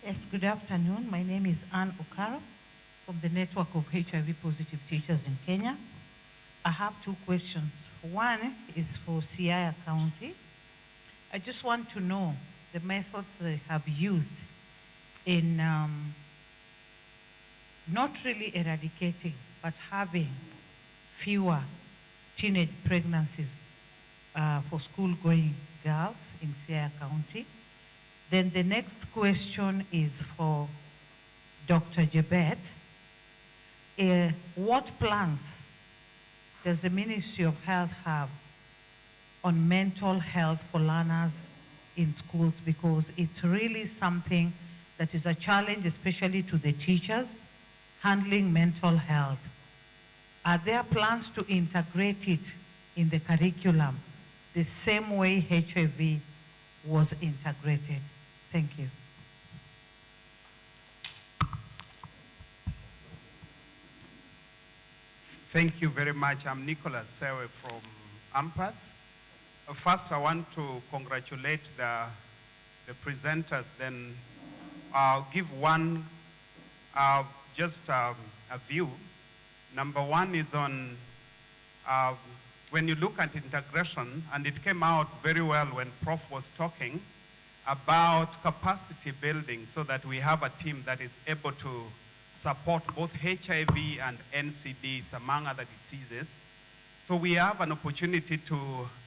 Yes, good afternoon. My name is Anne Okaro from the Network of HIV Positive Teachers in Kenya. I have 2 questions. One is for Siaya County. I just want to know the methods they have used in not really eradicating, but having fewer teenage pregnancies for school-going girls in Siaya County. Then the next question is for Dr. Jebet. What plans does the Ministry of Health have on mental health for learners in schools? Because it's really something that is a challenge, especially to the teachers, handling mental health. Are there plans to integrate it in the curriculum the same way HIV was integrated? Thank you. Thank you very much. I'm Nicholas Sewe from AMPATH. First, I want to congratulate the presenters. Then I'll give one, just a view. Number one is on when you look at integration, and it came out very well when Prof was talking about capacity building so that we have a team that is able to support both HIV and NCDs, among other diseases. So we have an opportunity to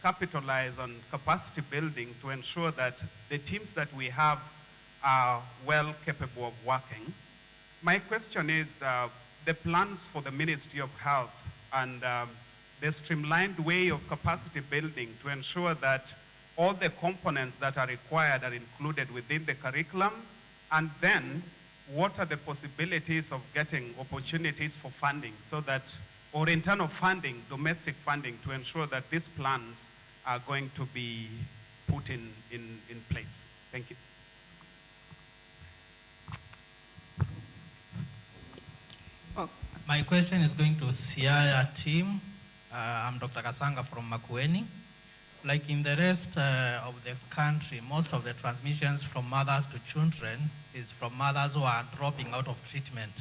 capitalize on capacity building to ensure that the teams that we have are well capable of working. My question is the plans for the Ministry of Health and the streamlined way of capacity building to ensure that all the components that are required are included within the curriculum, and then what are the possibilities of getting opportunities for funding so that, or internal funding, domestic funding, to ensure that these plans are going to be put in place. Thank you. Oh, my question is going to Siaya team. I'm Dr. Kasanga from Makueni. Like in the rest of the country, most of the transmissions from mothers to children is from mothers who are dropping out of treatment.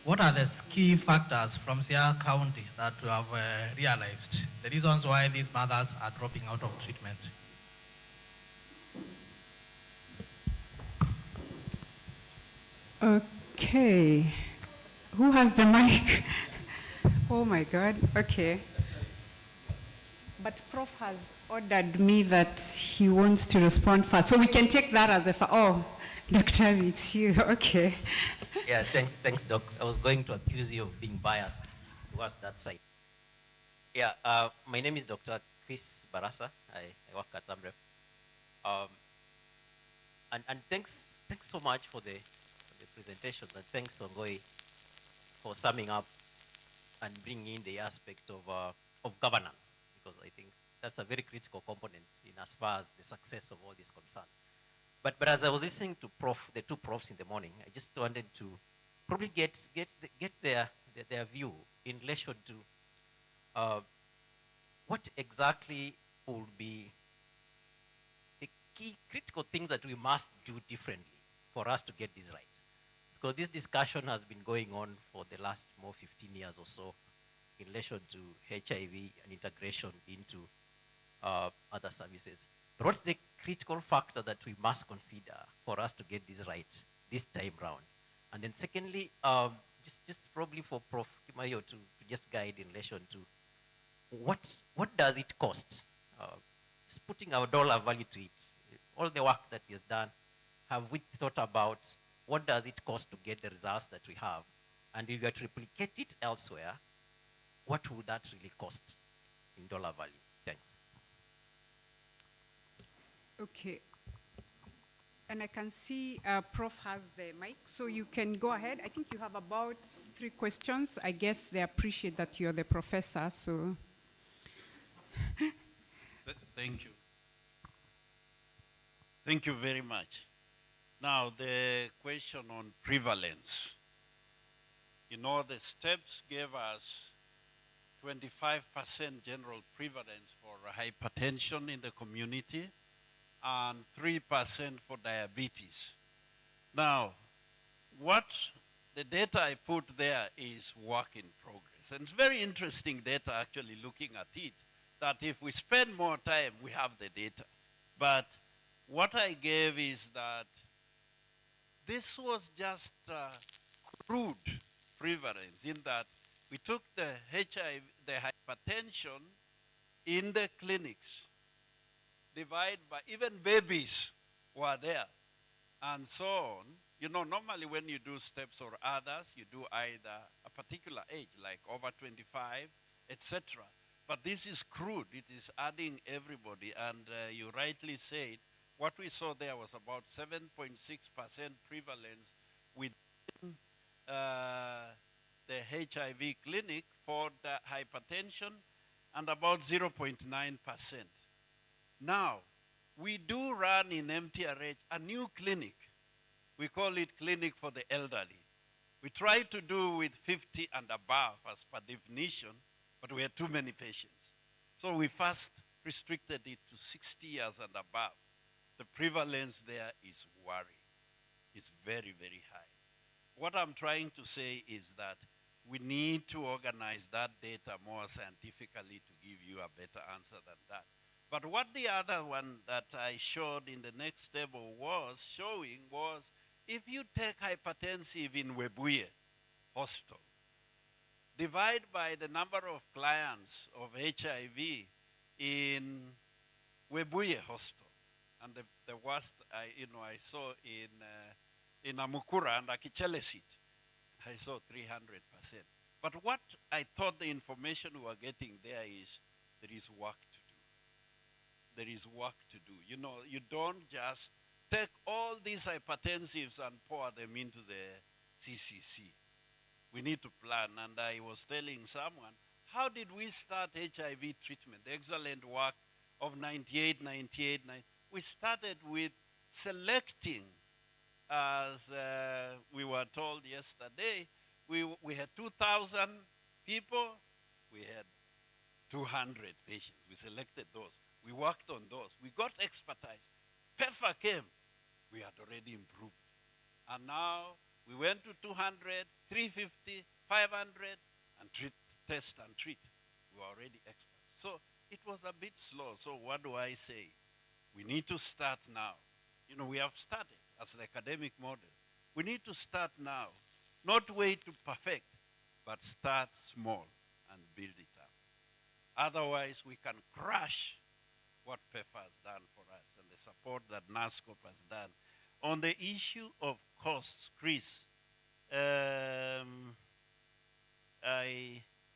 What are the key factors from Siaya County that you have realized, the reasons why these mothers are dropping out of treatment? Okay. Who has the mic? Oh my God, okay. But Prof has ordered me that he wants to respond first. So we can take that as a, oh, Dr. it's you, okay. Yeah, thanks, Doc. I was going to accuse you of being biased towards that side. Yeah, my name is Dr. Chris Barasa. I work at AMREF. And thanks so much for the presentations, and thanks, Ongoi, for summing up and bringing in the aspect of governance, because I think that's a very critical component in as far as the success of all this concerned. But as I was listening to the two profs in the morning, I just wanted to probably get their view in relation to what exactly would be the key critical things that we must do differently for us to get this right. Because this discussion has been going on for the last 15 years or so in relation to HIV and integration into other services. But what's the critical factor that we must consider for us to get this right this time round? And then secondly, just probably for Prof. Kimayo to just guide in relation to what does it cost? Just putting our dollar value to it. All the work that he has done, have we thought about what does it cost to get the results that we have? And if we are to replicate it elsewhere, what would that really cost in dollar value? Thanks. Okay. And I can see Prof has the mic, so you can go ahead. I think you have about 3 questions. I guess they appreciate that you're the professor, so. Thank you. Thank you very much. Now, the question on prevalence. You know, the steps gave us 25% general prevalence for hypertension in the community and 3% for diabetes. Now, what the data I put there is work in progress. And it's very interesting data actually looking at it, that if we spend more time, we have the data. But what I gave is that this was just crude prevalence in that we took the HIV, the hypertension in the clinics, divide by, even babies were there, and so on. You know, normally when you do steps or others, you do either a particular age, like over 25, etc. But this is crude. It is adding everybody, and you rightly said, what we saw there was about 7.6% prevalence within the HIV clinic for the hypertension and about 0.9%. Now, we do run in MTRH a new clinic. We call it Clinic for the Elderly. We try to do with 50 and above as per definition, but we had too many patients. So we first restricted it to 60 years and above. The prevalence there is worrying. It's very, very high. What I'm trying to say is that We need to organize that data more scientifically to give you a better answer than that. But what the other one that I showed in the next table was showing was, if you take hypertensive in Webuye Hospital, divide by the number of clients of HIV in Webuye Hospital, and the worst I saw in Amukura and Akichelesit, I saw 300%. But what I thought the information we were getting there is there is work to do. There is work to do. You know, you don't just take all these hypertensives and pour them into the CCC. We need to plan. And I was telling someone, how did we start HIV treatment? The excellent work of 98. We started with selecting, as we were told yesterday, we had 2,000 people, we had 200 patients. We selected those. We worked on those. We got expertise. PEPFAR came. We had already improved. And now we went to 200, 350, 500, and test and treat. We were already experts. So it was a bit slow. So what do I say? We need to start now. You know, we have started as the academic model. We need to start now. Not wait to perfect, but start small and build it up. Otherwise, we can crush what PEPFAR has done for us and the support that NASCOP has done. On the issue of costs, Chris,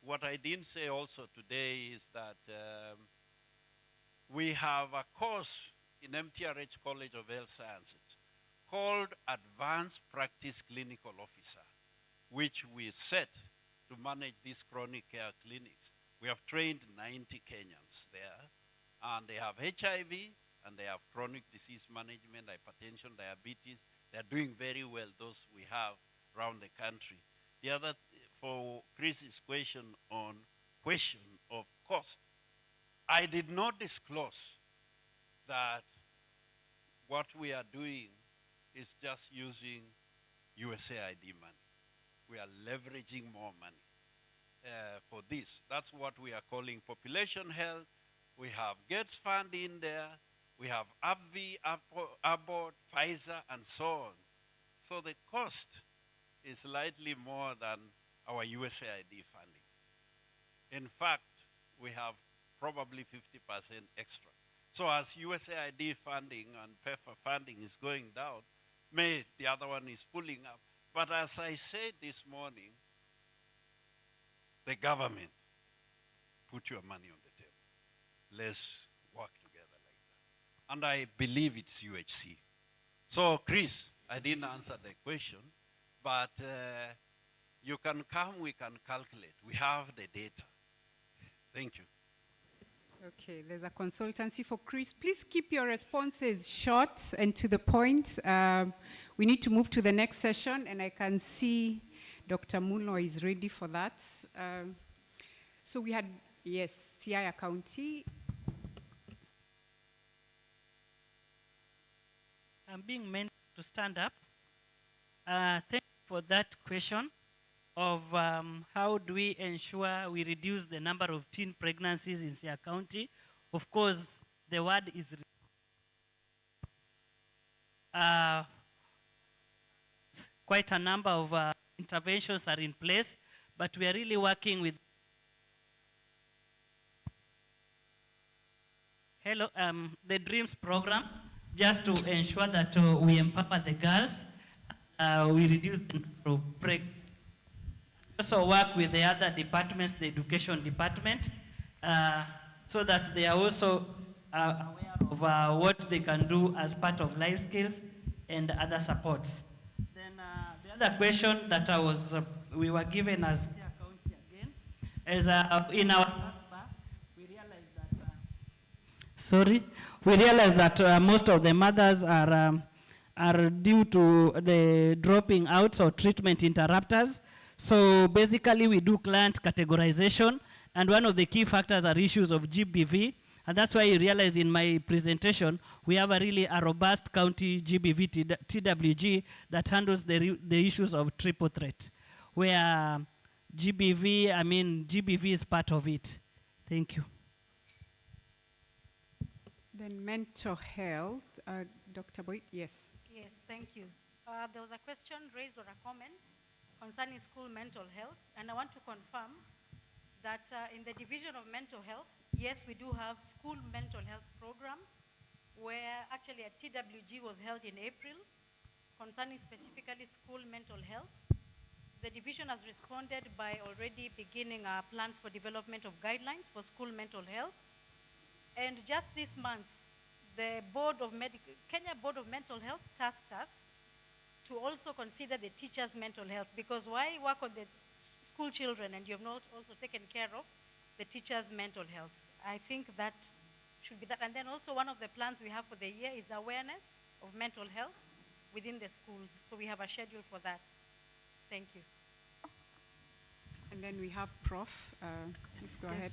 what I didn't say also today is that we have a course in MTRH College of Health Sciences called Advanced Practice Clinical Officer, which we set to manage these chronic care clinics. We have trained 90 Kenyans there, and they have HIV, and they have chronic disease management, hypertension, diabetes. They're doing very well, those we have around the country. The other, for Chris's question of cost, I did not disclose that what we are doing is just using USAID money. We are leveraging more money for this. That's what we are calling population health. We have Gates Fund in there. We have AbbVie, Abbott, Pfizer, and so on. So the cost is slightly more than our USAID funding. In fact, we have probably 50% extra. So as USAID funding and PEPFAR funding is going down, the other one is pulling up. But as I said this morning, the government, put your money on the table. Let's work together like that. And I believe it's UHC. So Chris, I didn't answer the question, but you can come, we can calculate. We have the data. Thank you. Okay, there's a consultancy for Chris. Please keep your responses short and to the point. We need to move to the next session, and I can see Dr. Mulo is ready for that. So we had, yes, Siaya County. I'm being meant to stand up. Thank you for that question of how do we ensure we reduce the number of teen pregnancies in Siaya County. Of course, the word is quite a number of interventions are in place, but we are really working with the DREAMS program, just to ensure that we empower the girls, we reduce the number of pregnancies. Also work with the other departments, the education department, so that they are also aware of what they can do as part of life skills and other supports. Then the other question that we were given as Siaya County again is in our taskbar, we realized that most of the mothers are due to the dropping out or treatment interrupters. So basically we do client categorization, and one of the key factors are issues of GBV, and that's why you realize in my presentation we have a robust county GBV TWG that handles the issues of triple threat, where GBV, I mean, GBV is part of it. Thank you. Then mental health, Dr. Boyd, yes. Yes, thank you. There was a question raised or a comment concerning school mental health, and I want to confirm that in the Division of Mental Health, yes, we do have school mental health program, where actually a TWG was held in April concerning specifically school mental health. The division has responded by already beginning our plans for development of guidelines for school mental health. And just this month, the Kenya Board of Mental Health tasked us to also consider the teachers' mental health, because why work on the school children and you have not also taken care of the teachers' mental health? I think that should be that. And then also one of the plans we have for the year is awareness of mental health within the schools. So we have a schedule for that. Thank you. And then we have Prof. Please go ahead.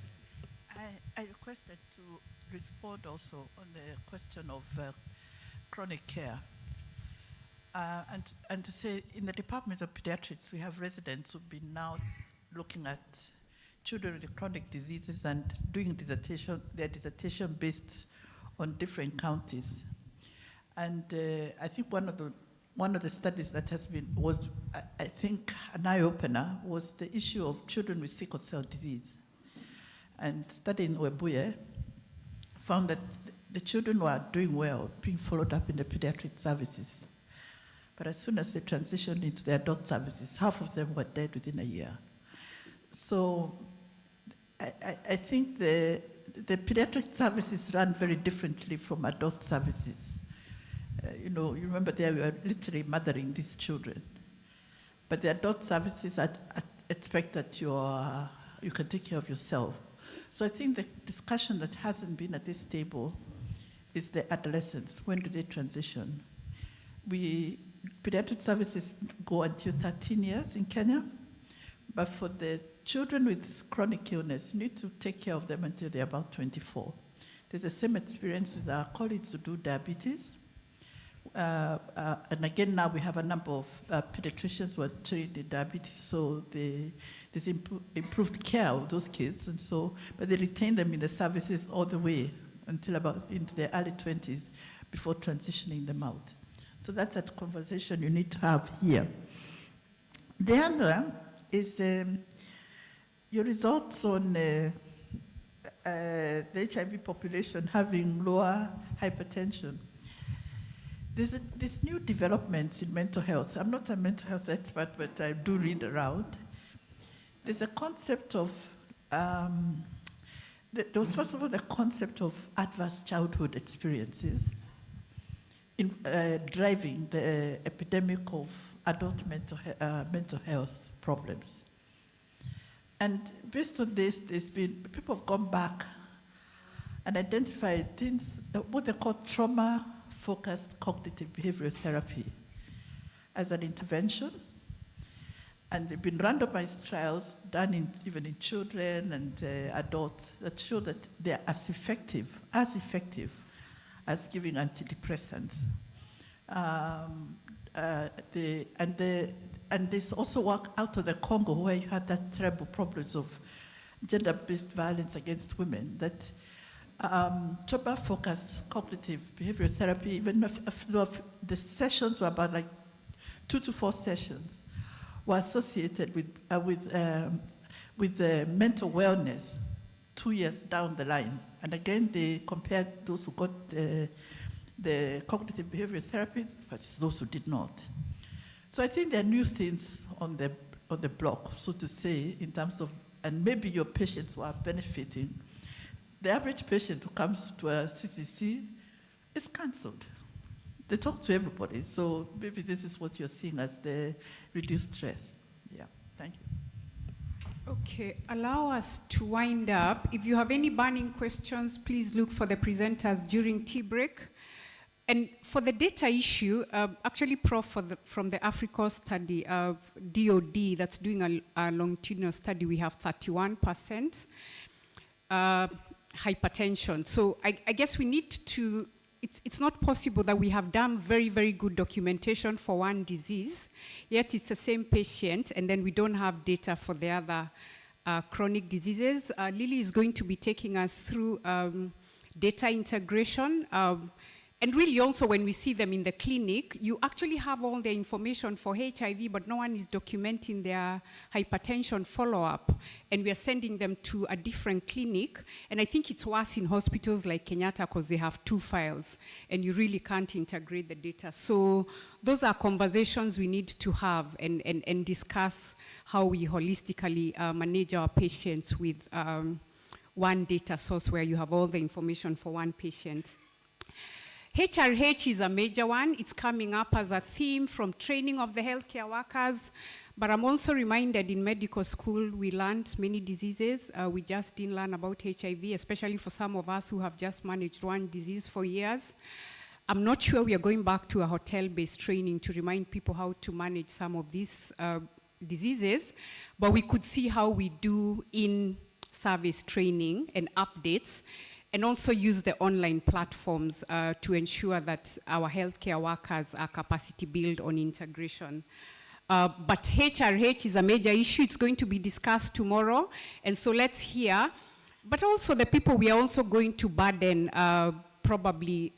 I requested to respond also on the question of chronic care. And to say in the Department of Pediatrics, we have residents who've been now looking at children with chronic diseases and doing their dissertation based on different counties. And I think one of the studies that was I think an eye-opener was the issue of children with sickle cell disease. And study in Webuye found that the children were doing well, being followed up in the pediatric services. But as soon as they transitioned into the adult services, half of them were dead within a year. So I think the pediatric services run very differently from adult services. You remember there we were literally mothering these children. But the adult services expect that you can take care of yourself. So I think the discussion that hasn't been at this table is the adolescents. When do they transition? Pediatric services go until 13 years in Kenya, but for the children with chronic illness, you need to take care of them until they're about 24. There's the same experience with our colleagues who do diabetes. And again, now we have a number of pediatricians who are trained in diabetes, so there's improved care of those kids, but they retain them in the services all the way until about into their early 20s before transitioning them out. So that's a conversation you need to have here. The other is your results on the HIV population having lower hypertension. There's new developments in mental health. I'm not a mental health expert, but I do read around. There's a concept of, there was first of all the concept of adverse childhood experiences in driving the epidemic of adult mental health problems. And based on this, people have gone back and identified things, what they call trauma-focused cognitive behavioral therapy as an intervention. And there have been randomized trials done even in children and adults that show that they're as effective as giving antidepressants. And this also work out of the Congo, where you had that terrible problems of gender-based violence against women, that trauma-focused cognitive behavioral therapy, even if the sessions were about like 2 to 4 sessions, were associated with mental wellness 2 years down the line. And again, they compared those who got the cognitive behavioral therapy versus those who did not. So I think there are new things on the block, so to say, in terms of, and maybe your patients who are benefiting. The average patient who comes to a CCC is cancelled. They talk to everybody, so maybe this is what you're seeing as the reduced stress. Yeah, thank you. Okay, allow us to wind up. If you have any burning questions, please look for the presenters during tea break. And for the data issue, actually Prof from the Africa study of DOD that's doing a longitudinal study, we have 31% hypertension. So I guess we need to it's not possible that we have done very, very good documentation for one disease, yet it's the same patient, and then we don't have data for the other chronic diseases. Lily is going to be taking us through data integration. And really also when we see them in the clinic, you actually have all the information for HIV, but no one is documenting their hypertension follow-up. And we are sending them to a different clinic. And I think it's worse in hospitals like Kenyatta because they have 2 files and you really can't integrate the data. So those are conversations we need to have and discuss how we holistically manage our patients with one data source where you have all the information for one patient. HRH is a major one. It's coming up as a theme from training of the healthcare workers. But I'm also reminded in medical school, we learned many diseases. We just didn't learn about HIV, especially for some of us who have just managed one disease for years. I'm not sure we are going back to a hotel-based training to remind people how to manage some of these diseases, but we could see how we do in service training and updates, and also use the online platforms to ensure that our healthcare workers are capacity build on integration. But HRH is a major issue. It's going to be discussed tomorrow. And so let's hear. But also the people we are also going to burden probably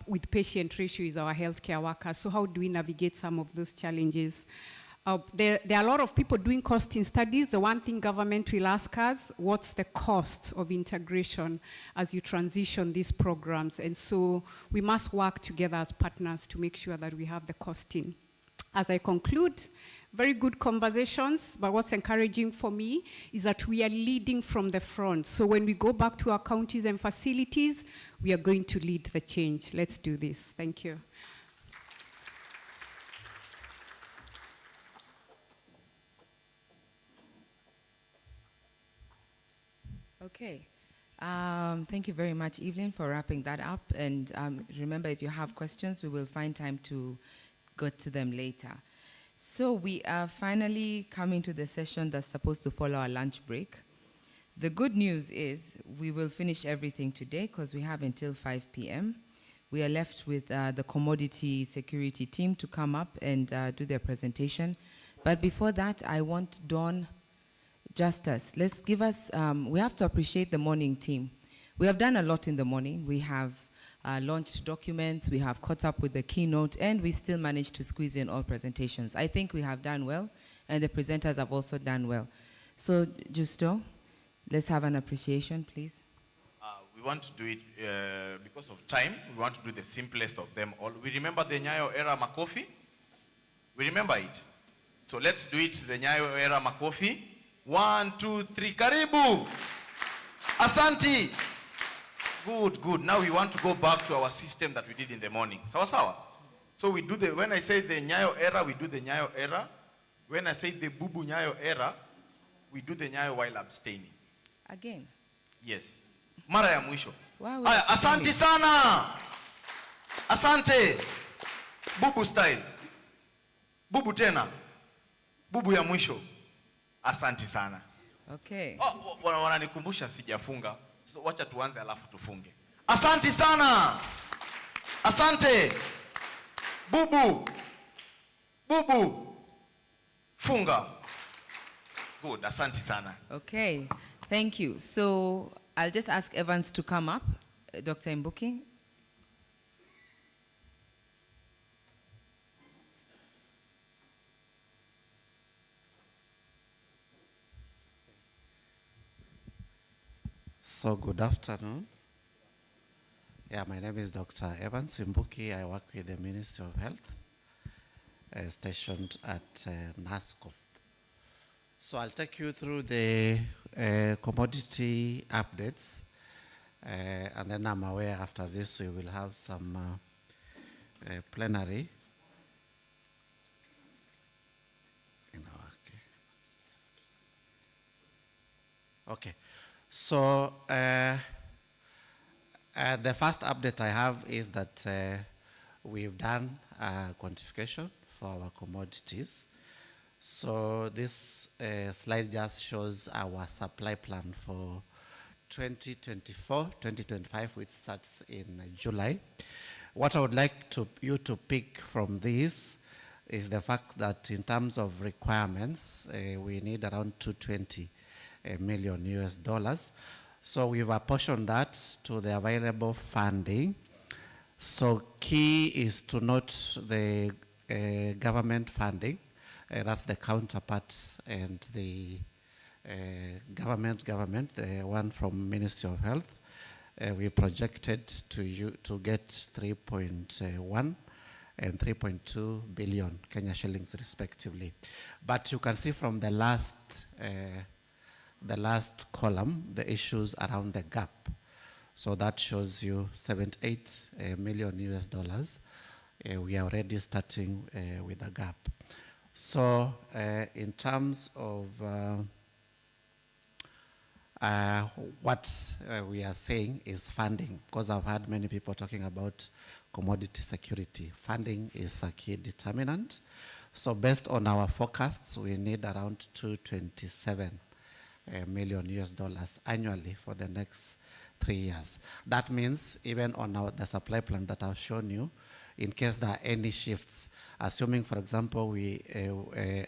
with patient ratio is our healthcare workers. So how do we navigate some of those challenges? There are a lot of people doing costing studies. The one thing government will ask us, what's the cost of integration as you transition these programs? And so we must work together as partners to make sure that we have the costing. As I conclude, very good conversations, but what's encouraging for me is that we are leading from the front. So when we go back to our counties and facilities, we are going to lead the change. Let's do this. Thank you. Okay. Thank you very much, Evelyn, for wrapping that up. And remember, if you have questions, we will find time to go to them later. So we are finally coming to the session that's supposed to follow our lunch break. The good news is we will finish everything today because we have until 5 p.m. We are left with the commodity security team to come up and do their presentation. But before that, I want Dawn Justice. Let's give us, we have to appreciate the morning team. We have done a lot in the morning. We have launched documents, we have caught up with the keynote, and we still managed to squeeze in all presentations. I think we have done well, and the presenters have also done well. So, Justo, let's have an appreciation, please. We want to do it because of time. We want to do the simplest of them all. We remember the Nyayo era Makofi? We remember it. So let's do it the Nyayo era Makofi. 1, 2, 3, karibu. Asanti. Good, good. Now we want to go back to our system that we did in the morning. Sawa sawa. So we do the, when I say the Nyayo era, we do the Nyayo era. When I say the Bubu Nyayo era, we do the Nyayo while abstaining. Again? Yes. Mara ya mwisho. Wow, Aya, asante sana. Asante. Bubu style. Bubu tena. Bubu ya mwisho. Asante sana. Okay. Oh, wananikumbusha sijafunga. So wacha tuanze alafu tufunge. Asante sana. Asante. Bubu. Bubu. Funga. Good. Asante sana. Okay. Thank you. So I'll just ask Evans to come up. Dr. Mbuki. So good afternoon. Yeah, my name is Dr. Evans Mbuki. I work with the Ministry of Health, stationed at NASCO. So I'll take you through the commodity updates, and then I'm aware after this we will have some plenary. Okay. So the first update I have is that we've done quantification for our commodities. So this slide just shows our supply plan for 2024-2025, which starts in July. What I would like you to pick from this is the fact that in terms of requirements, we need around 220 million US dollars. So we've apportioned that to the available funding. So key is to note the government funding. That's the counterpart, and the government, the one from Ministry of Health. We projected to get 3.1 and 3.2 billion Kenya shillings respectively. But you can see from the last column, the issues around the gap. So that shows you 78 million US dollars. We are already starting with a gap. So in terms of what we are saying is funding, because I've had many people talking about commodity security. Funding is a key determinant. So based on our forecasts, we need around 227 million US dollars annually for the next 3 years. That means even on the supply plan that I've shown you, in case there are any shifts, assuming, for example, we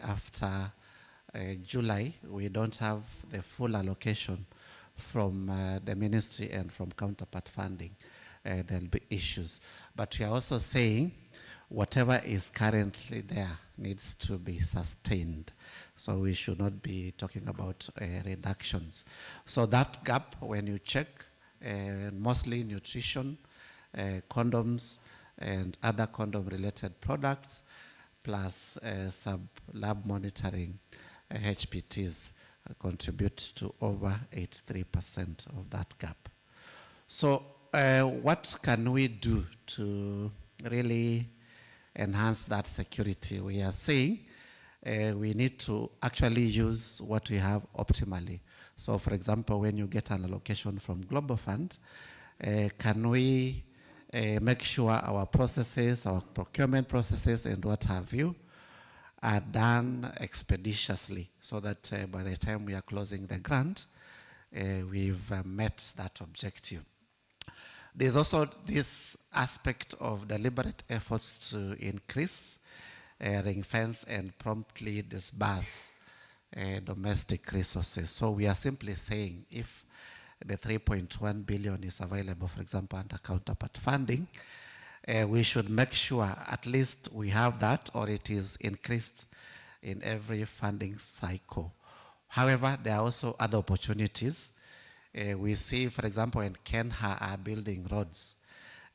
after July, we don't have the full allocation from the ministry and from counterpart funding, there'll be issues. But we are also saying whatever is currently there needs to be sustained. So we should not be talking about reductions. So that gap, when you check, mostly nutrition, condoms, and other condom-related products, plus sub-lab monitoring, HPTs contribute to over 83% of that gap. So what can we do to really enhance that security? We are saying we need to actually use what we have optimally. So for example, when you get an allocation from Global Fund, can we make sure our processes, our procurement processes and what have you, are done expeditiously, so that by the time we are closing the grant, we've met that objective. There's also this aspect of deliberate efforts to increase, ring-fence and promptly disburse domestic resources. So we are simply saying if the 3.1 billion is available, for example, under counterpart funding, we should make sure at least we have that, or it is increased in every funding cycle. However, there are also other opportunities. We see, for example, when Kenha are building roads,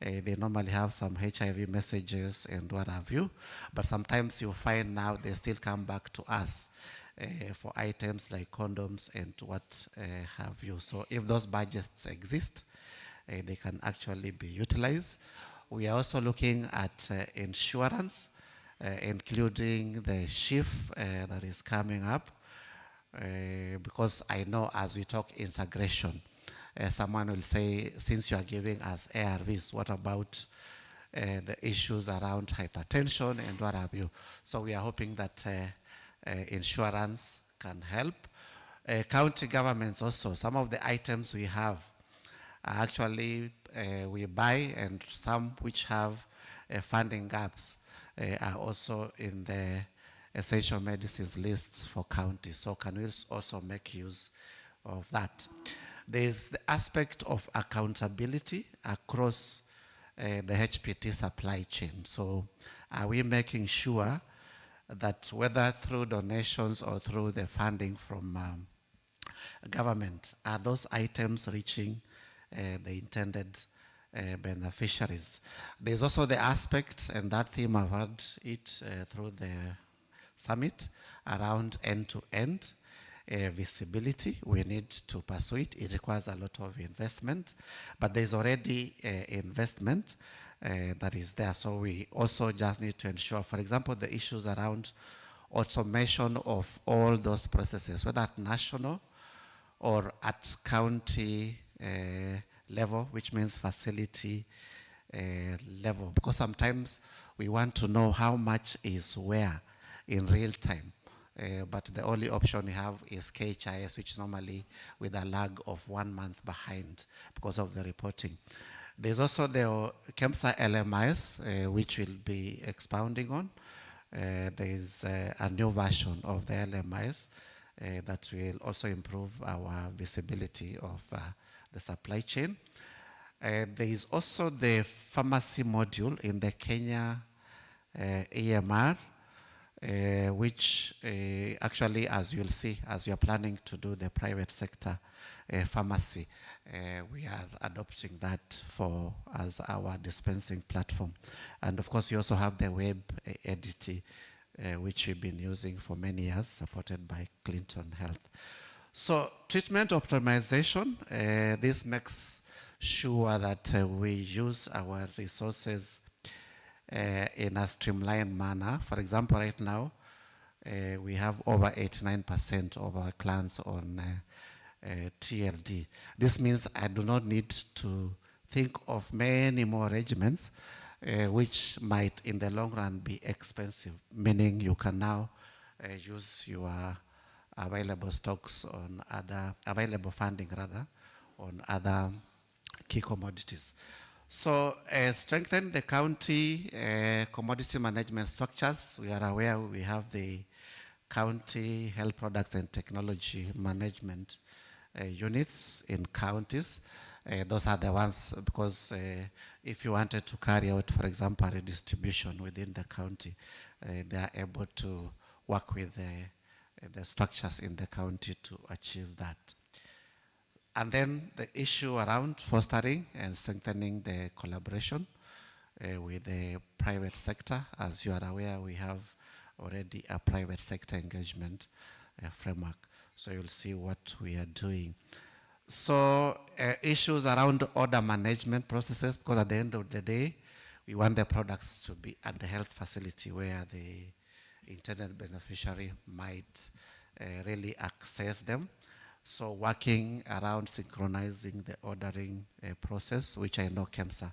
they normally have some HIV messages and what have you, but sometimes you find now they still come back to us for items like condoms and what have you. So if those budgets exist, they can actually be utilized. We are also looking at insurance, including the shift that is coming up, because I know as we talk integration, someone will say, since you are giving us ARVs, what about the issues around hypertension and what have you? So we are hoping that insurance can help. County governments also, some of the items we have are actually we buy, and some which have funding gaps are also in the essential medicines lists for counties. So can we also make use of that? There's the aspect of accountability across the HPT supply chain. So are we making sure that whether through donations or through the funding from government, are those items reaching the intended beneficiaries? There's also the aspects, and that theme I've had it through the summit, around end-to-end visibility. We need to pursue it. It requires a lot of investment, but there's already investment that is there. So we also just need to ensure, for example, the issues around automation of all those processes, whether at national or at county level, which means facility level, because sometimes we want to know how much is where in real time. But the only option we have is KHIS, which is normally with a lag of 1 month behind because of the reporting. There's also the KEMSA LMIS, which we'll be expounding on. There is a new version of the LMIS that will also improve our visibility of the supply chain. There is also the pharmacy module in the Kenya EMR, which actually, as you'll see, as you're planning to do the private sector pharmacy, we are adopting that as our dispensing platform. And of course, you also have the web editing, which we've been using for many years, supported by Clinton Health. So treatment optimization, this makes sure that we use our resources in a streamlined manner. For example, right now, we have over 89% of our clients on TLD. This means I do not need to think of many more regimens, which might in the long run be expensive, meaning you can now use your available stocks on available funding on other key commodities. So strengthen the county commodity management structures. We are aware we have the county health products and technology management units in counties. Those are the ones, because if you wanted to carry out, for example, a redistribution within the county, they are able to work with the structures in the county to achieve that. And then the issue around fostering and strengthening the collaboration with the private sector. As you are aware, we have already a private sector engagement framework. So you'll see what we are doing. So issues around order management processes, because at the end of the day, we want the products to be at the health facility where the intended beneficiary might really access them. So working around synchronizing the ordering process, which I know KEMSA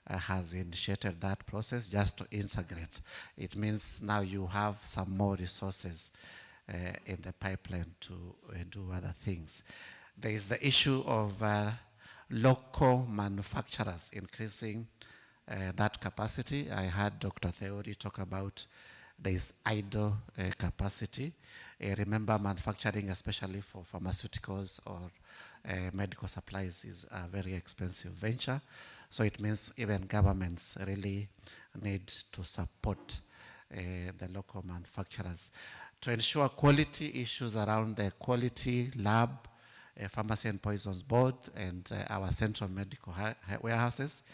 has initiated that process just to integrate. It means now you have some more resources in the pipeline to do other things. There is the issue of local manufacturers increasing that capacity. I heard Dr. Theory talk about there is idle capacity. Remember, manufacturing, especially for pharmaceuticals or medical supplies, is a very expensive venture. So it means even governments really need to support the local manufacturers to ensure quality issues around the quality lab, Pharmacy and Poisons Board, and our central medical warehouses,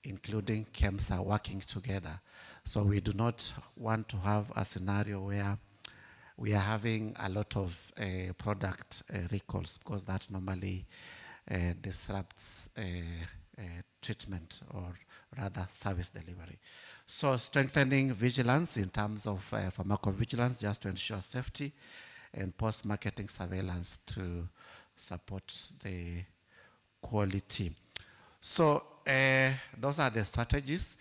including KEMSA, working together. So we do not want to have a scenario where we are having a lot of product recalls, because that normally disrupts treatment, or rather service delivery. So strengthening vigilance in terms of pharmacovigilance, just to ensure safety, and post-marketing surveillance to support the quality. So those are the strategies.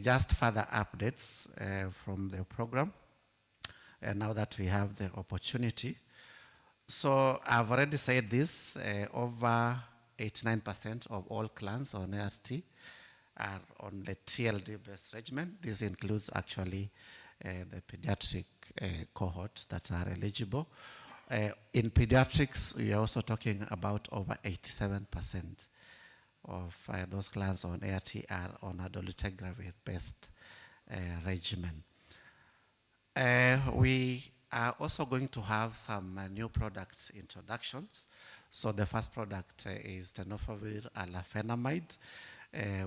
Just further updates from the program. And now that we have the opportunity. So I've already said this, over 89% of all clans on ART are on the TLD-based regimen. This includes actually the pediatric cohorts that are eligible. In pediatrics, we are also talking about over 87% of those clans on ART are on a dolutegravir-based regimen. We are also going to have some new products introductions. So the first product is tenofovir alafenamide,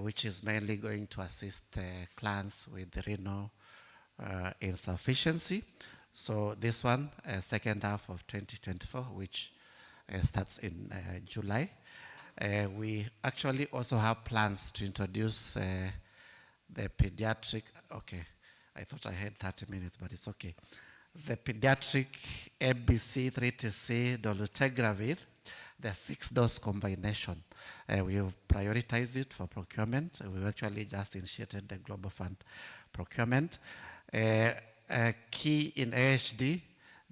which is mainly going to assist clans with renal insufficiency. So this one, second half of 2024, which starts in July. We actually also have plans to introduce the pediatric, okay, I thought I had 30 minutes, but it's okay. The pediatric ABC 3TC dolutegravir, the fixed dose combination. We've prioritized it for procurement. We've actually just initiated the Global Fund procurement. Key in AHD,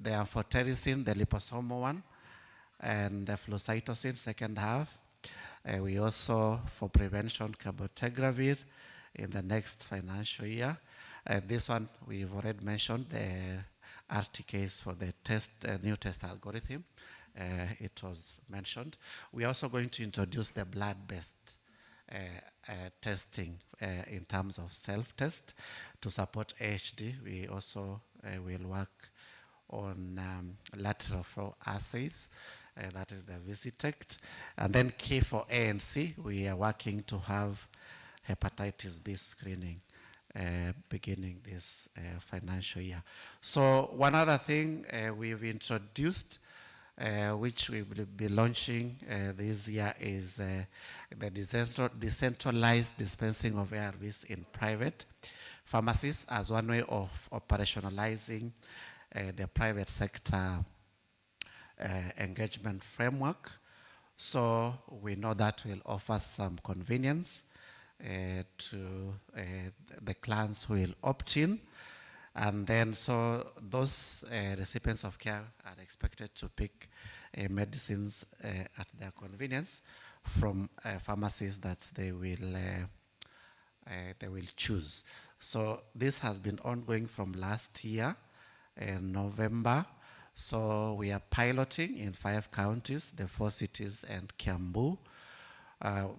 the amphotericin, the liposomal one, and the flucytosine, second half. We also, for prevention, cabotegravir in the next financial year. This one, we've already mentioned the RTKs for the new test algorithm. It was mentioned. We're also going to introduce the blood-based testing in terms of self-test to support AHD. We also will work on lateral flow assays. That is the Visitect. And then key for ANC, we are working to have hepatitis B screening beginning this financial year. So one other thing we've introduced, which we will be launching this year, is the decentralized dispensing of ARVs in private pharmacies as one way of operationalizing the private sector engagement framework. So we know that will offer some convenience to the clients who will opt in. And then so those recipients of care are expected to pick medicines at their convenience from pharmacies that they will choose. So this has been ongoing from last year in November. So we are piloting in 5 counties, the 4 cities and Kiambu.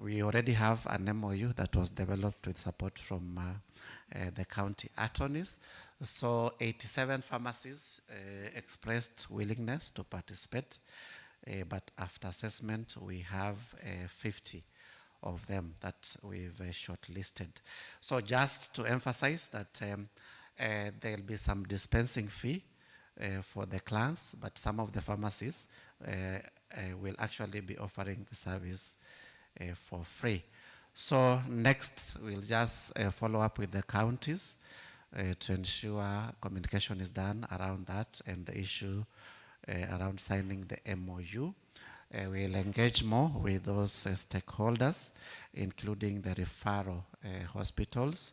We already have an MOU that was developed with support from the county attorneys. So 87 pharmacies expressed willingness to participate, but after assessment, we have 50 of them that we've shortlisted. So just to emphasize that there'll be some dispensing fee for the clients, but some of the pharmacies will actually be offering the service for free. So next, we'll just follow up with the counties to ensure communication is done around that and the issue around signing the MOU. We'll engage more with those stakeholders, including the referral hospitals.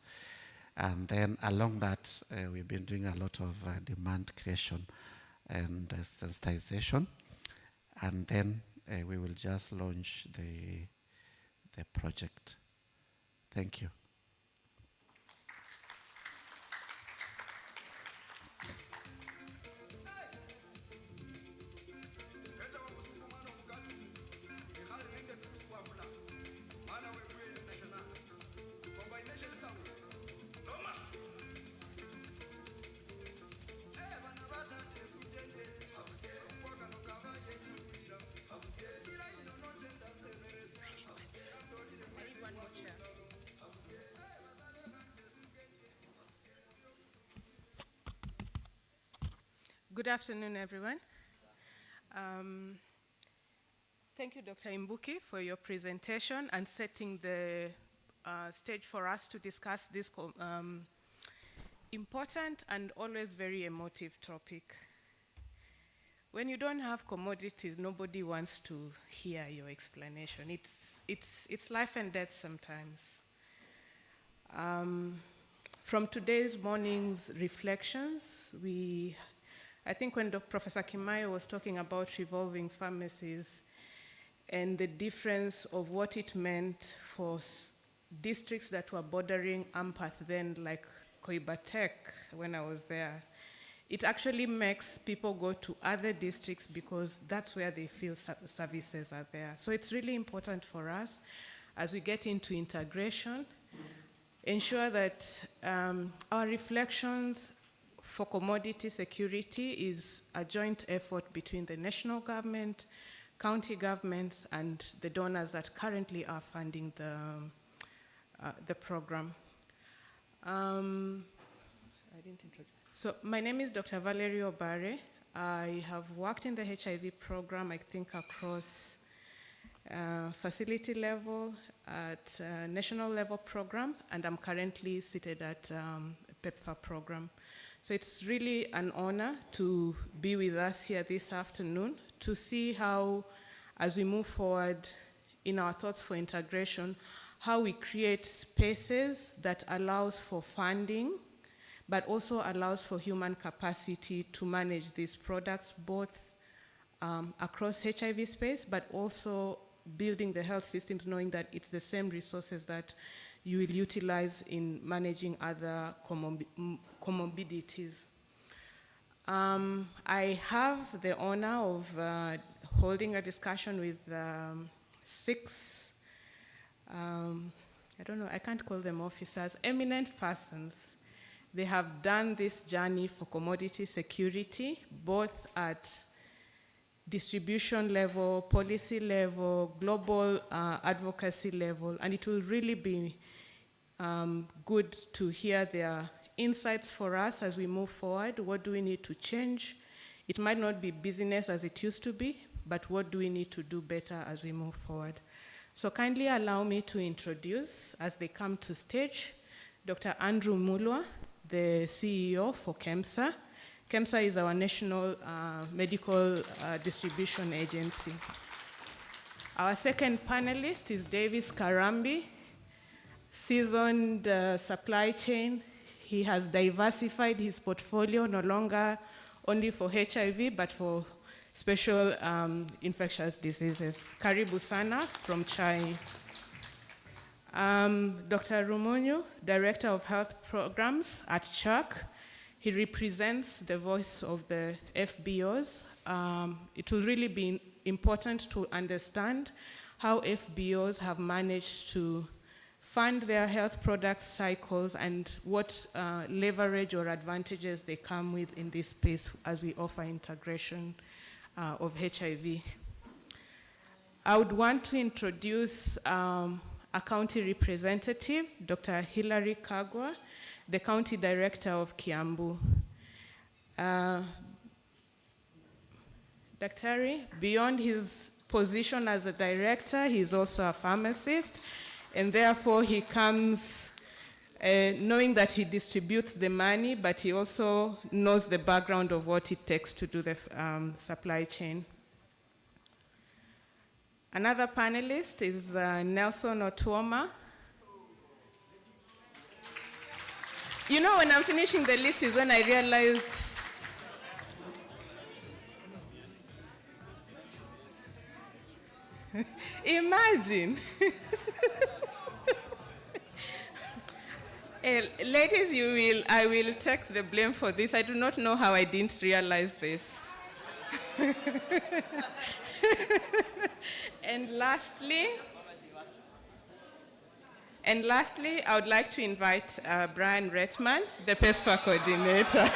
And then along that, we've been doing a lot of demand creation and sensitization. And then we will just launch the project. Thank you. Good afternoon, everyone. Thank you, Dr. Imbuki, for your presentation and setting the stage for us to discuss this important and always very emotive topic. When you don't have commodities, nobody wants to hear your explanation. It's life and death sometimes. From today's morning's reflections, I think when Professor Kimayo was talking about revolving pharmacies and the difference of what it meant for districts that were bordering Ampath then, like Koibatek when I was there, it actually makes people go to other districts because that's where they feel services are there. So it's really important for us as we get into integration, ensure that our reflections for commodity security is a joint effort between the national government, county governments, and the donors that currently are funding the program. I didn't introduce. So my name is Dr. Valerio Bare. I have worked in the HIV program, I think, across facility level, at national level program, and I'm currently seated at PEPFAR program. So it's really an honor to be with us here this afternoon to see how, as we move forward in our thoughts for integration, how we create spaces that allows for funding, but also allows for human capacity to manage these products, both across HIV space, but also building the health systems, knowing that it's the same resources that you will utilize in managing other comorbidities. I have the honor of holding a discussion with 6, I don't know, I can't call them officers, eminent persons. They have done this journey for commodity security, both at distribution level, policy level, global advocacy level, and it will really be good to hear their insights for us as we move forward. What do we need to change? It might not be business as it used to be, but what do we need to do better as we move forward? So kindly allow me to introduce, as they come to stage, Dr. Andrew Mulwa, the CEO for KEMSA. KEMSA is our national medical distribution agency. Our second panelist is Davis Karambi, seasoned supply chain. He has diversified his portfolio, no longer only for HIV, but for special infectious diseases. Karibu sana from Chai. Dr. Rumunyu, Director of Health Programs at CHAC. He represents the voice of the FBOs. It will really be important to understand how FBOs have managed to fund their health product cycles and what leverage or advantages they come with in this space as we offer integration of HIV. I would want to introduce a county representative, Dr. Hilary Kagwa, the county director of Kiambu. Daktari, beyond his position as a director, he's also a pharmacist, and therefore he comes knowing that he distributes the money, but he also knows the background of what it takes to do the supply chain. Another panelist is Nelson Otuoma. You know, when I'm finishing the list is when I realized imagine. Ladies, I will take the blame for this. I do not know how I didn't realize this. And lastly, I would like to invite Brian Retman, the PEPFAR coordinator.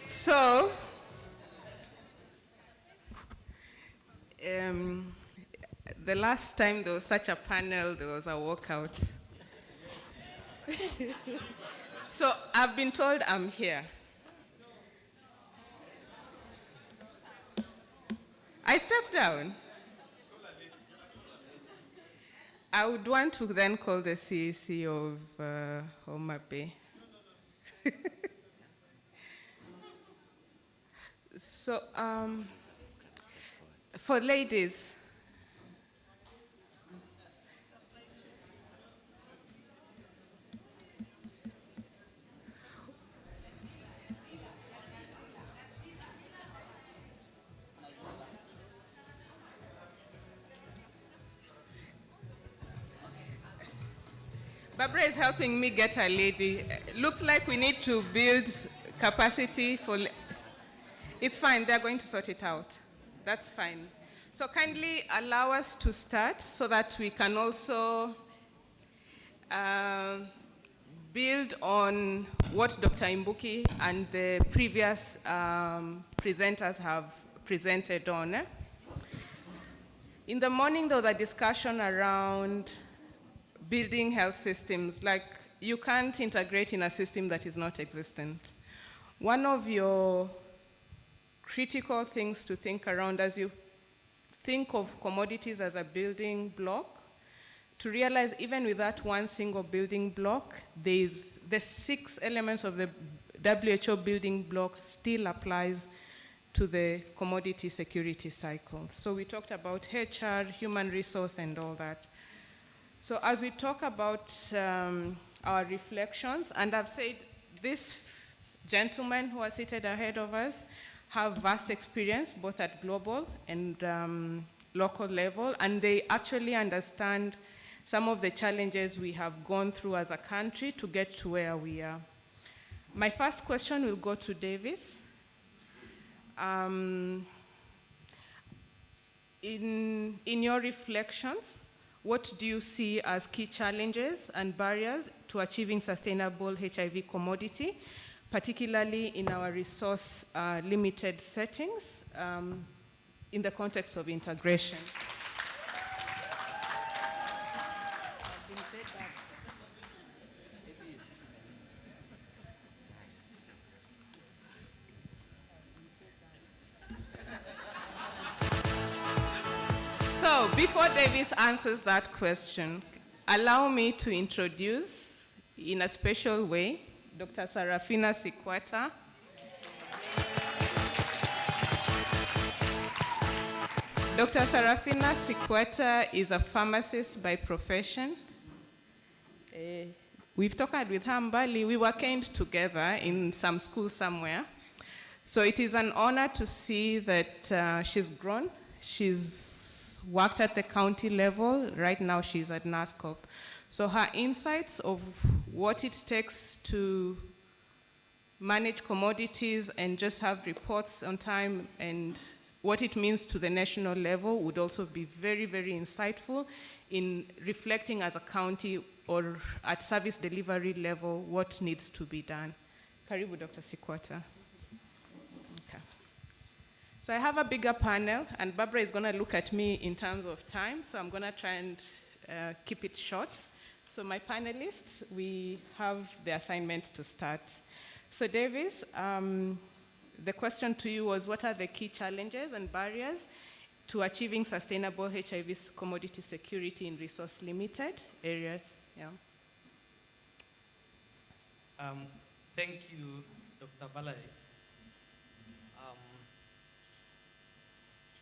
So, the last time there was such a panel, there was a walkout. So I've been told I'm here. I stepped down. I would want to then call the CEC of Homa Bay. So, for ladies, Barbara is helping me get a lady. Looks like we need to build capacity for. It's fine, they're going to sort it out. That's fine. So kindly allow us to start so that we can also build on what Dr. Imbuki and the previous presenters have presented on. In the morning, there was a discussion around building health systems. Like, you can't integrate in a system that is not existent. One of your critical things to think around as you think of commodities as a building block, to realize even with that one single building block, the 6 elements of the WHO building block still applies to the commodity security cycle. So we talked about HR, human resource, and all that. So as we talk about our reflections, and I've said these gentlemen who are seated ahead of us have vast experience both at global and local level, and they actually understand some of the challenges we have gone through as a country to get to where we are. My first question will go to Davis. In your reflections, what do you see as key challenges and barriers to achieving sustainable HIV commodity, particularly in our resource limited settings in the context of integration? So before Davis answers that question, allow me to introduce, in a special way, Dr. Sarafina Sikwata. Dr. Sarafina Sikwata is a pharmacist by profession. We've talked with her, Mbali. We were trained together in some school somewhere. So it is an honor to see that she's grown. She's worked at the county level. Right now she's at NASCOP. So her insights of what it takes to manage commodities and just have reports on time and what it means to the national level would also be very, very insightful in reflecting as a county or at service delivery level what needs to be done. Karibu, Dr. Sikwata. Okay. So I have a bigger panel, and Barbara is going to look at me in terms of time, so I'm going to try and keep it short. So my panelists, we have the assignment to start. So Davis, the question to you was, what are the key challenges and barriers to achieving sustainable HIV commodity security in resource-limited areas? Yeah. Thank you, Dr. Valerie.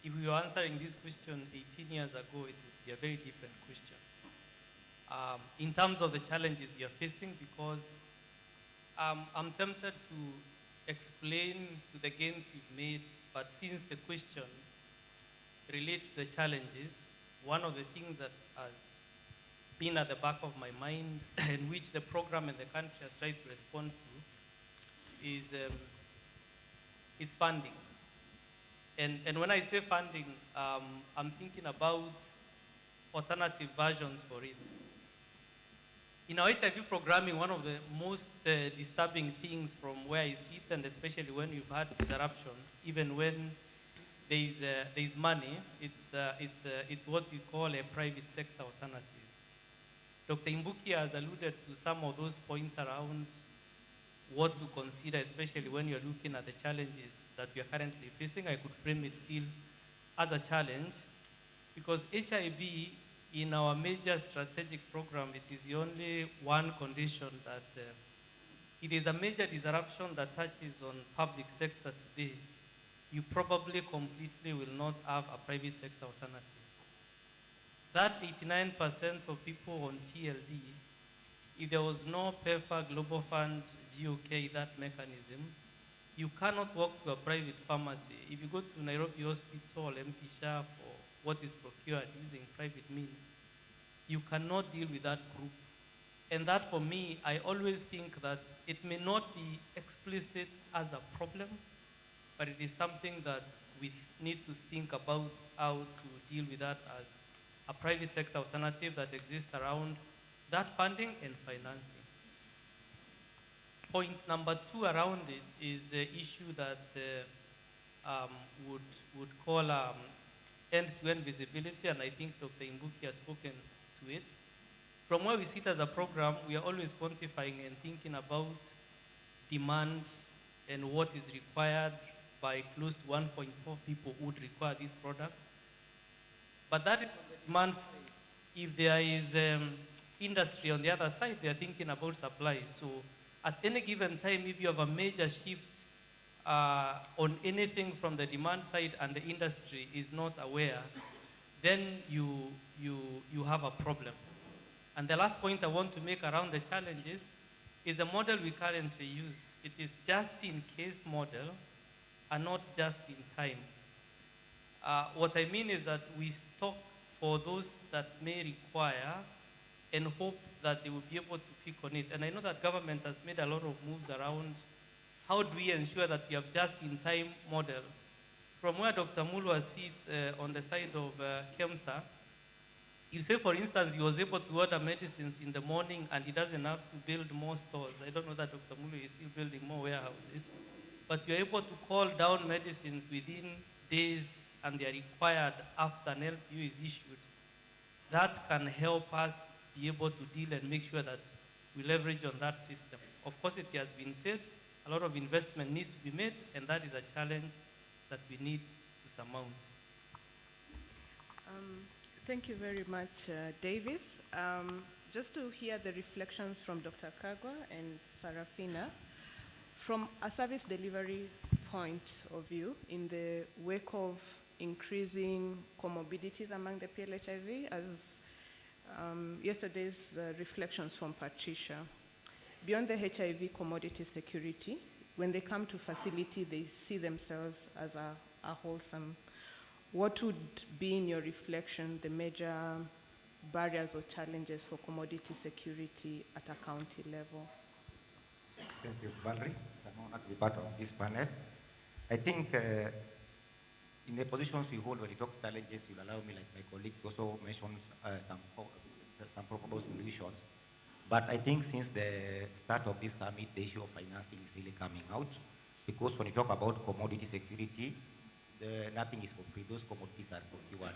If we were answering this question 18 years ago, it would be a very different question. In terms of the challenges you're facing, because I'm tempted to explain to the gains we've made, but since the question relates to the challenges, one of the things that has been at the back of my mind and which the program and the country has tried to respond to is funding. And when I say funding, I'm thinking about alternative versions for it. In our HIV programming, one of the most disturbing things from where I sit, and especially when you've had disruptions, even when there is money, it's what we call a private sector alternative. Dr. Imbuki has alluded to some of those points around what to consider, especially when you're looking at the challenges that we are currently facing. I could frame it still as a challenge, because HIV, in our major strategic program, it is the only one condition that it is a major disruption that touches on public sector today. You probably completely will not have a private sector alternative. That 89% of people on TLD, if there was no PEPFAR, Global Fund, GOK, that mechanism, you cannot walk to a private pharmacy. If you go to Nairobi Hospital, MP Shah, for what is procured using private means, you cannot deal with that group. And that, for me, I always think that it may not be explicit as a problem, but it is something that we need to think about how to deal with that as a private sector alternative that exists around that funding and financing. Point number 2 around it is the issue that would call end-to-end visibility, and I think Dr. Imbuki has spoken to it. From where we sit as a program, we are always quantifying and thinking about demand and what is required by close to 1.4 people would require these products. But that is on the demand side. if there is industry on the other side, they are thinking about supply. So at any given time, if you have a major shift on anything from the demand side and the industry is not aware, then you have a problem. And the last point I want to make around the challenges is the model we currently use. It is just in case model and not just in time. What I mean is that we stock for those that may require and hope that they will be able to pick on it. And I know that government has made a lot of moves around how do we ensure that we have just-in-time model. From where Dr. Mulu has sit on the side of KEMSA, you say, for instance, he was able to order medicines in the morning and he doesn't have to build more stores. I don't know that Dr. Mulu is still building more warehouses. But you're able to call down medicines within days and they are required after an LPU is issued. That can help us be able to deal and make sure that we leverage on that system. Of course, it has been said, a lot of investment needs to be made, and that is a challenge that we need to surmount. Thank you very much, Davis. Just to hear the reflections from Dr. Kagwa and Sarafina, from a service delivery point of view, in the wake of increasing comorbidities among the PLHIV, as yesterday's reflections from Patricia, beyond the HIV commodity security, when they come to facility, they see themselves as a wholesome. What would be, in your reflection, the major barriers or challenges for commodity security at a county level? Thank you, Valerie. I'm honored to be part of this panel. I think in the positions we hold when we talk challenges, you'll allow me, like my colleague, to also mention some probable solutions. But I think since the start of this summit, the issue of financing is really coming out. Because when you talk about commodity security, nothing is for free. Those commodities are procured.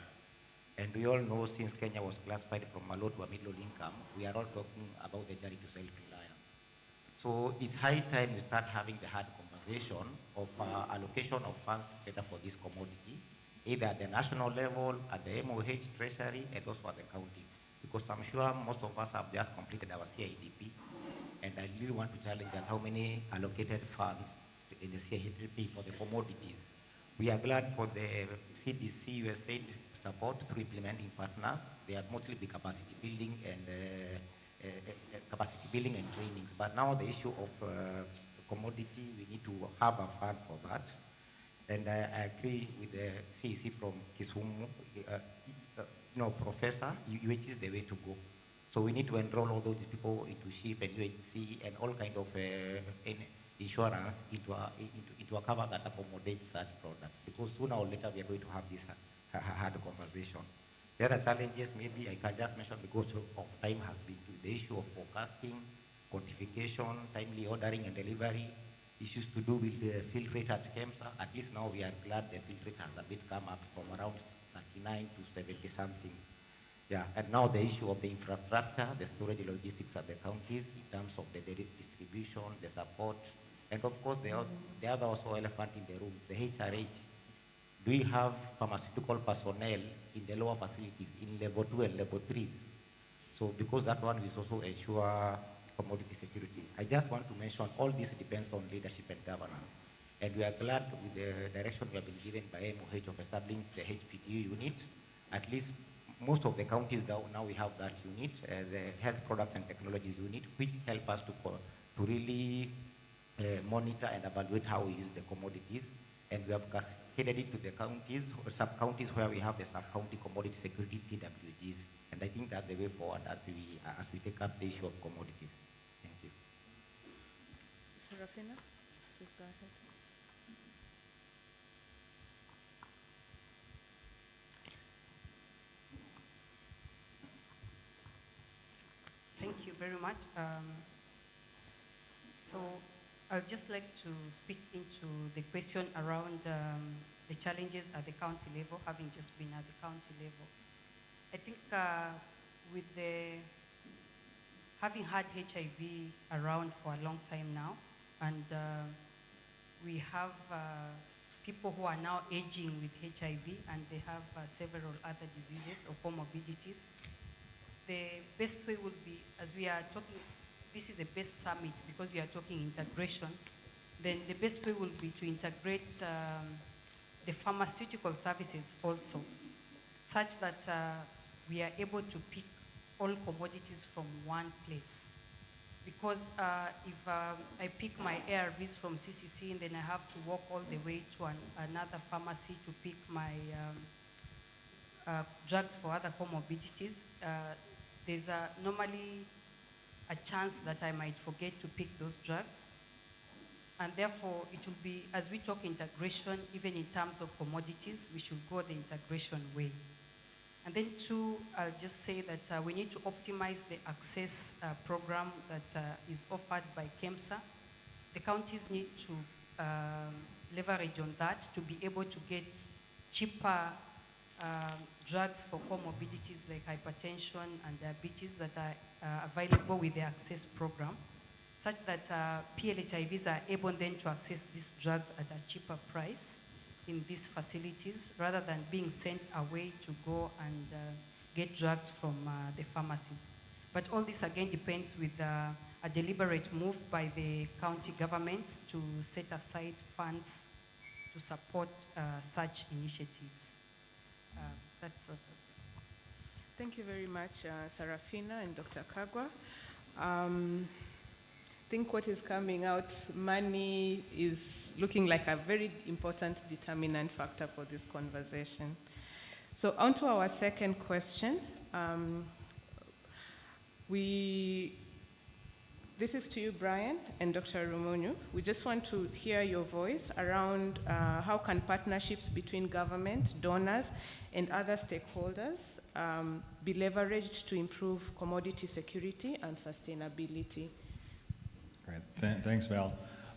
And we all know since Kenya was classified from a low to a middle income, we are all talking about the journey to self-reliance. So it's high time we start having the hard conversation of allocation of funds together for this commodity, either at the national level, at the MOH, Treasury, and also at the county. Because I'm sure most of us have just completed our CIDP, and I really want to challenge us how many allocated funds in the CIDP for the commodities. We are glad for the CDC USAID support through implementing partners. They are mostly the capacity building and trainings. But now the issue of commodity, we need to have a fund for that. And I agree with the CEC from Kisumu. Professor, UH is the way to go. So we need to enroll all those people into SHIP and UHC and all kind of insurance into a cover that accommodates such products. Because sooner or later we are going to have this hard conversation. The other challenges, maybe I can just mention because of time has been to the issue of forecasting, quantification, timely ordering and delivery, issues to do with the field rate at KEMSA. At least now we are glad the field rate has a bit come up from around 39 to 70 something. Yeah, and now the issue of the infrastructure, the storage logistics at the counties in terms of the distribution, the support, and of course the other also elephant in the room, the HRH. Do we have pharmaceutical personnel in the lower facilities in level 2 and level 3s? So because that one will also ensure commodity security. I just want to mention all this depends on leadership and governance. And we are glad with the direction we have been given by MOH of establishing the HPTU unit. At least most of the counties now we have that unit, the Health Products and Technologies unit, which help us to really monitor and evaluate how we use the commodities. And we have cascaded it to the counties or sub-counties where we have the sub-county commodity security TWGs. And I think that's the way forward as we take up the issue of commodities. Thank you. Serafina, please go ahead. Thank you very much. So I'd just like to speak into the question around the challenges at the county level, having just been at the county level. I think with having had HIV around for a long time now, and we have people who are now aging with HIV, and they have several other diseases or comorbidities. the best way would be, as we are talking, this is a best summit because we are talking integration, then the best way will be to integrate the pharmaceutical services also, such that we are able to pick all commodities from one place. Because if I pick my ARVs from CCC and then I have to walk all the way to another pharmacy to pick my drugs for other comorbidities, there's normally a chance that I might forget to pick those drugs. And therefore, it will be, as we talk integration, even in terms of commodities, we should go the integration way. And then two, I'll just say that we need to optimize the access program that is offered by KEMSA. The counties need to leverage on that to be able to get cheaper drugs for comorbidities like hypertension and diabetes that are available with the access program, such that PLHIVs are able then to access these drugs at a cheaper price in these facilities rather than being sent away to go and get drugs from the pharmacies. But all this again depends with a deliberate move by the county governments to set aside funds to support such initiatives. That's what I'd say. Thank you very much, Sarafina and Dr. Kagwa. I think what is coming out, money is looking like a very important determinant factor for this conversation. So on to our second question. This is to you, Brian and Dr. Rumunyu. We just want to hear your voice around how can partnerships between government, donors, and other stakeholders be leveraged to improve commodity security and sustainability. Great, thanks, Val.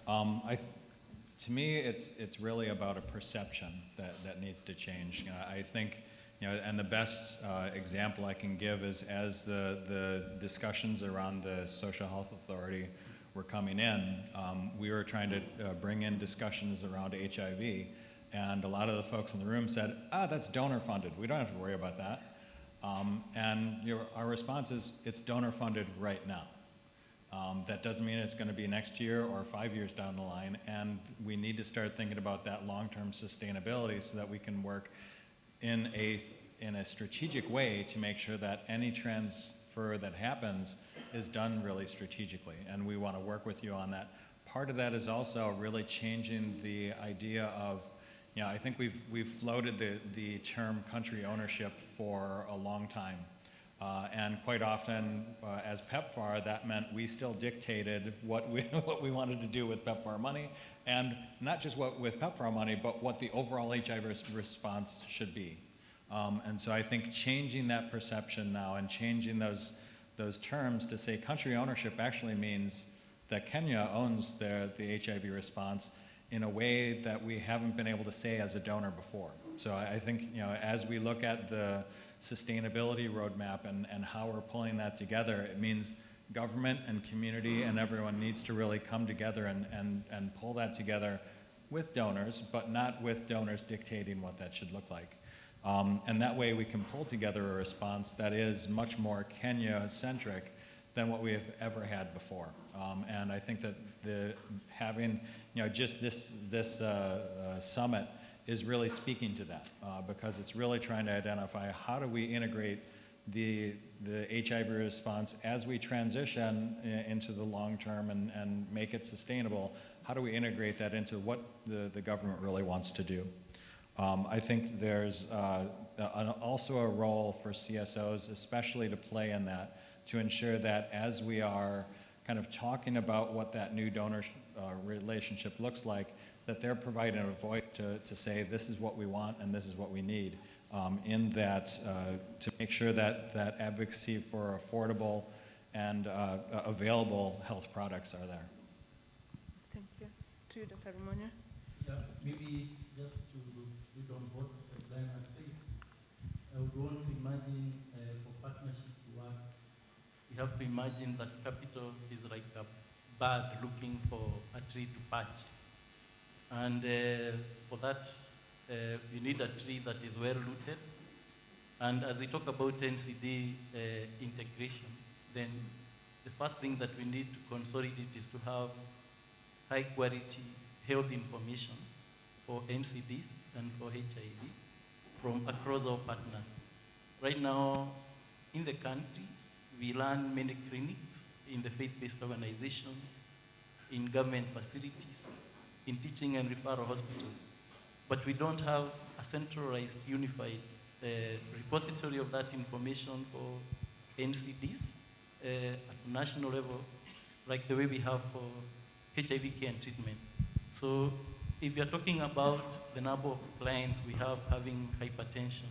To me, it's really about a perception that needs to change. I think, and the best example I can give is as the discussions around the Social Health Authority were coming in, we were trying to bring in discussions around HIV, and a lot of the folks in the room said, that's donor funded. We don't have to worry about that. And our response is, it's donor funded right now. That doesn't mean it's going to be next year or 5 years down the line, and we need to start thinking about that long-term sustainability so that we can work in a strategic way to make sure that any transfer that happens is done really strategically, and we want to work with you on that. Part of that is also really changing the idea of, I think we've floated the term country ownership for a long time. And quite often, as PEPFAR, that meant we still dictated what we wanted to do with PEPFAR money, and not just with PEPFAR money, but what the overall HIV response should be. And so I think changing that perception now and changing those terms to say country ownership actually means that Kenya owns the HIV response in a way that we haven't been able to say as a donor before. So I think, as we look at the sustainability roadmap and how we're pulling that together, it means government and community and everyone needs to really come together and pull that together with donors, but not with donors dictating what that should look like. And that way we can pull together a response that is much more Kenya-centric than what we have ever had before. And I think that having just this summit is really speaking to that, because it's really trying to identify how do we integrate the HIV response as we transition into the long term and make it sustainable. How do we integrate that into what the government really wants to do? I think there's also a role for CSOs, especially to play in that, to ensure that as we are kind of talking about what that new donor relationship looks like, that they're providing a voice to say this is what we want and this is what we need, in that to make sure that advocacy for affordable and available health products are there. Thank you. To you, Dr. Rumunyu. Yeah, maybe just to build on what Brian has said, I would want to imagine for partnership to work, we have to imagine that capital is like a bird looking for a tree to perch. And for that, you need a tree that is well rooted, And as we talk about NCD integration, then the first thing that we need to consolidate is to have high quality health information for NCDs and for HIV from across our partners. Right now, in the country, we run many clinics in the faith-based organizations, in government facilities, in teaching and referral hospitals. But we don't have a centralized, unified repository of that information for NCDs at national level, like the way we have for HIV care and treatment. So if you're talking about the number of clients we have having hypertension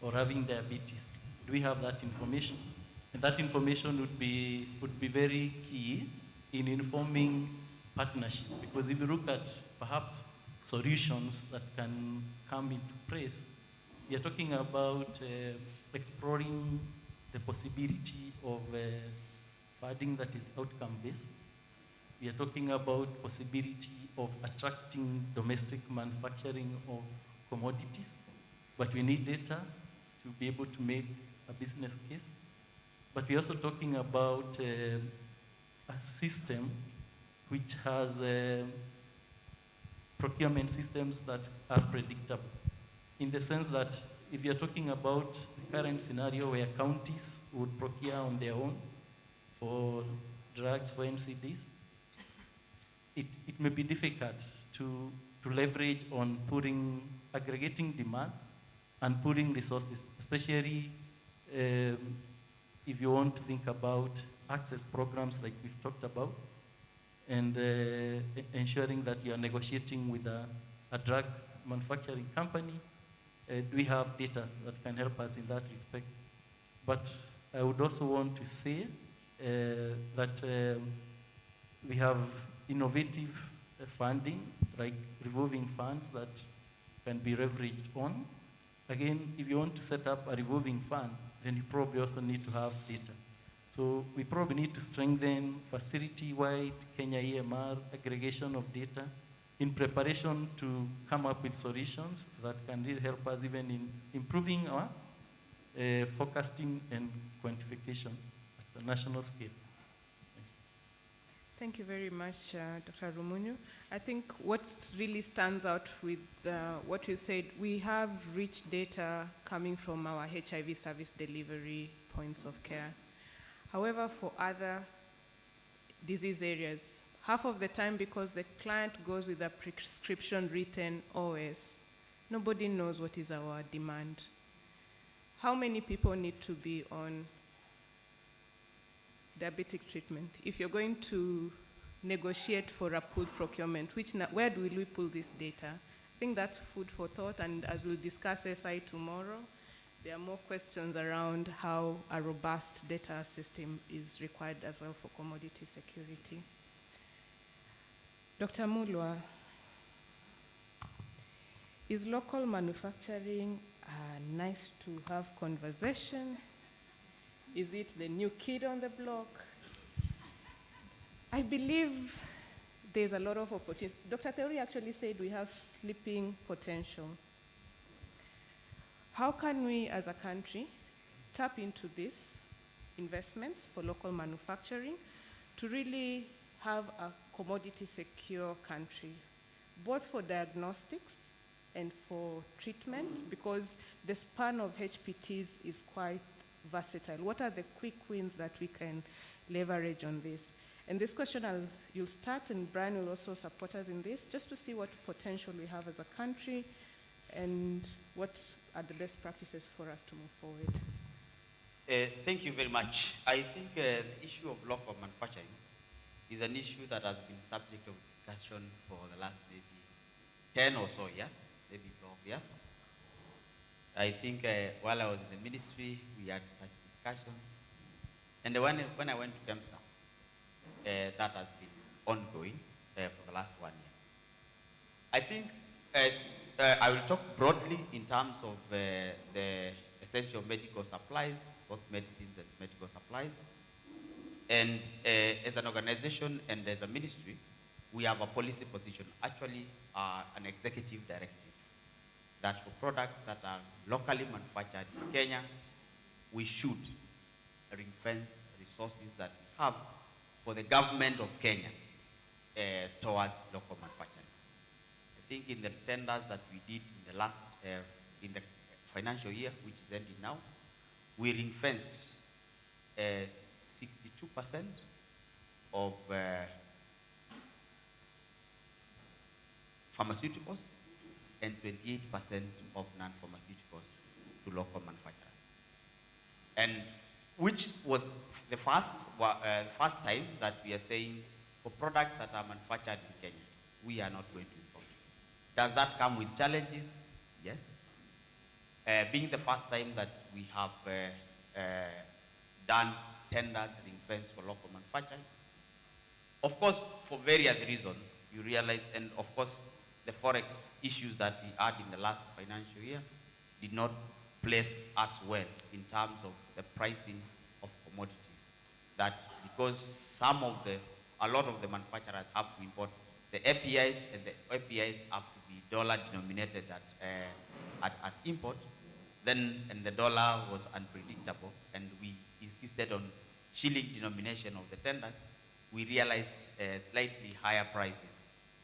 or having diabetes, do we have that information? And that information would be very key in informing partnership, because if you look at perhaps solutions that can come into place, we are talking about exploring the possibility of funding that is outcome-based. We are talking about possibility of attracting domestic manufacturing of commodities, but we need data to be able to make a business case. But we're also talking about a system which has procurement systems that are predictable, in the sense that if you're talking about the current scenario where counties would procure on their own for drugs for NCDs, it may be difficult to leverage on aggregating demand and putting resources, especially if you want to think about access programs like we've talked about, and ensuring that you are negotiating with a drug manufacturing company. Do we have data that can help us in that respect? But I would also want to say that we have innovative funding, like revolving funds that can be leveraged on. Again, if you want to set up a revolving fund, then you probably also need to have data. So we probably need to strengthen facility-wide Kenya EMR aggregation of data in preparation to come up with solutions that can really help us even in improving our forecasting and quantification at the national scale. Thank you very much, Dr. Rumunyu. I think what really stands out with what you said, we have rich data coming from our HIV service delivery points of care. However, for other disease areas, half of the time, because the client goes with a prescription written OS, nobody knows what is our demand. How many people need to be on diabetic treatment? If you're going to negotiate for a pooled procurement, where will we pull this data? I think that's food for thought, and as we'll discuss SI tomorrow, there are more questions around how a robust data system is required as well for commodity security. Dr. Mulwa, is local manufacturing a nice to have conversation? Is it the new kid on the block? I believe there's a lot of opportunities. Dr. Theory actually said we have sleeping potential. How can we as a country tap into these investments for local manufacturing to really have a commodity secure country, both for diagnostics and for treatment, because the span of HPTs is quite versatile? What are the quick wins that we can leverage on this? And this question, you'll start, and Brian will also support us in this, just to see what potential we have as a country and what are the best practices for us to move forward. Thank you very much. I think the issue of local manufacturing is an issue that has been subject of discussion for the last maybe 10 or so years, maybe 12 years. I think while I was in the ministry, we had such discussions. And when I went to KEMSA, that has been ongoing for the last 1 year. I think I will talk broadly in terms of the essential medical supplies, both medicines and medical supplies. And as an organization and as a ministry, we have a policy position, actually an executive directive, that for products that are locally manufactured in Kenya, we should ring-fence resources that we have for the government of Kenya towards local manufacturing. I think in the tenders that we did in the last, in the financial year, which is ending now, we ring-fenced 62% of pharmaceuticals and 28% of non-pharmaceuticals to local manufacturers. And which was the first time that we are saying for products that are manufactured in Kenya, we are not going to import. Does that come with challenges? Yes. Being the first time that we have done tenders ring-fence for local manufacturing, of course, for various reasons, you realize, and of course, the forex issues that we had in the last financial year did not place us well in terms of the pricing of commodities. That because a lot of the manufacturers have to import the APIs, and the APIs have to be dollar denominated at import, and the dollar was unpredictable, and we insisted on shilling denomination of the tenders. We realized slightly higher prices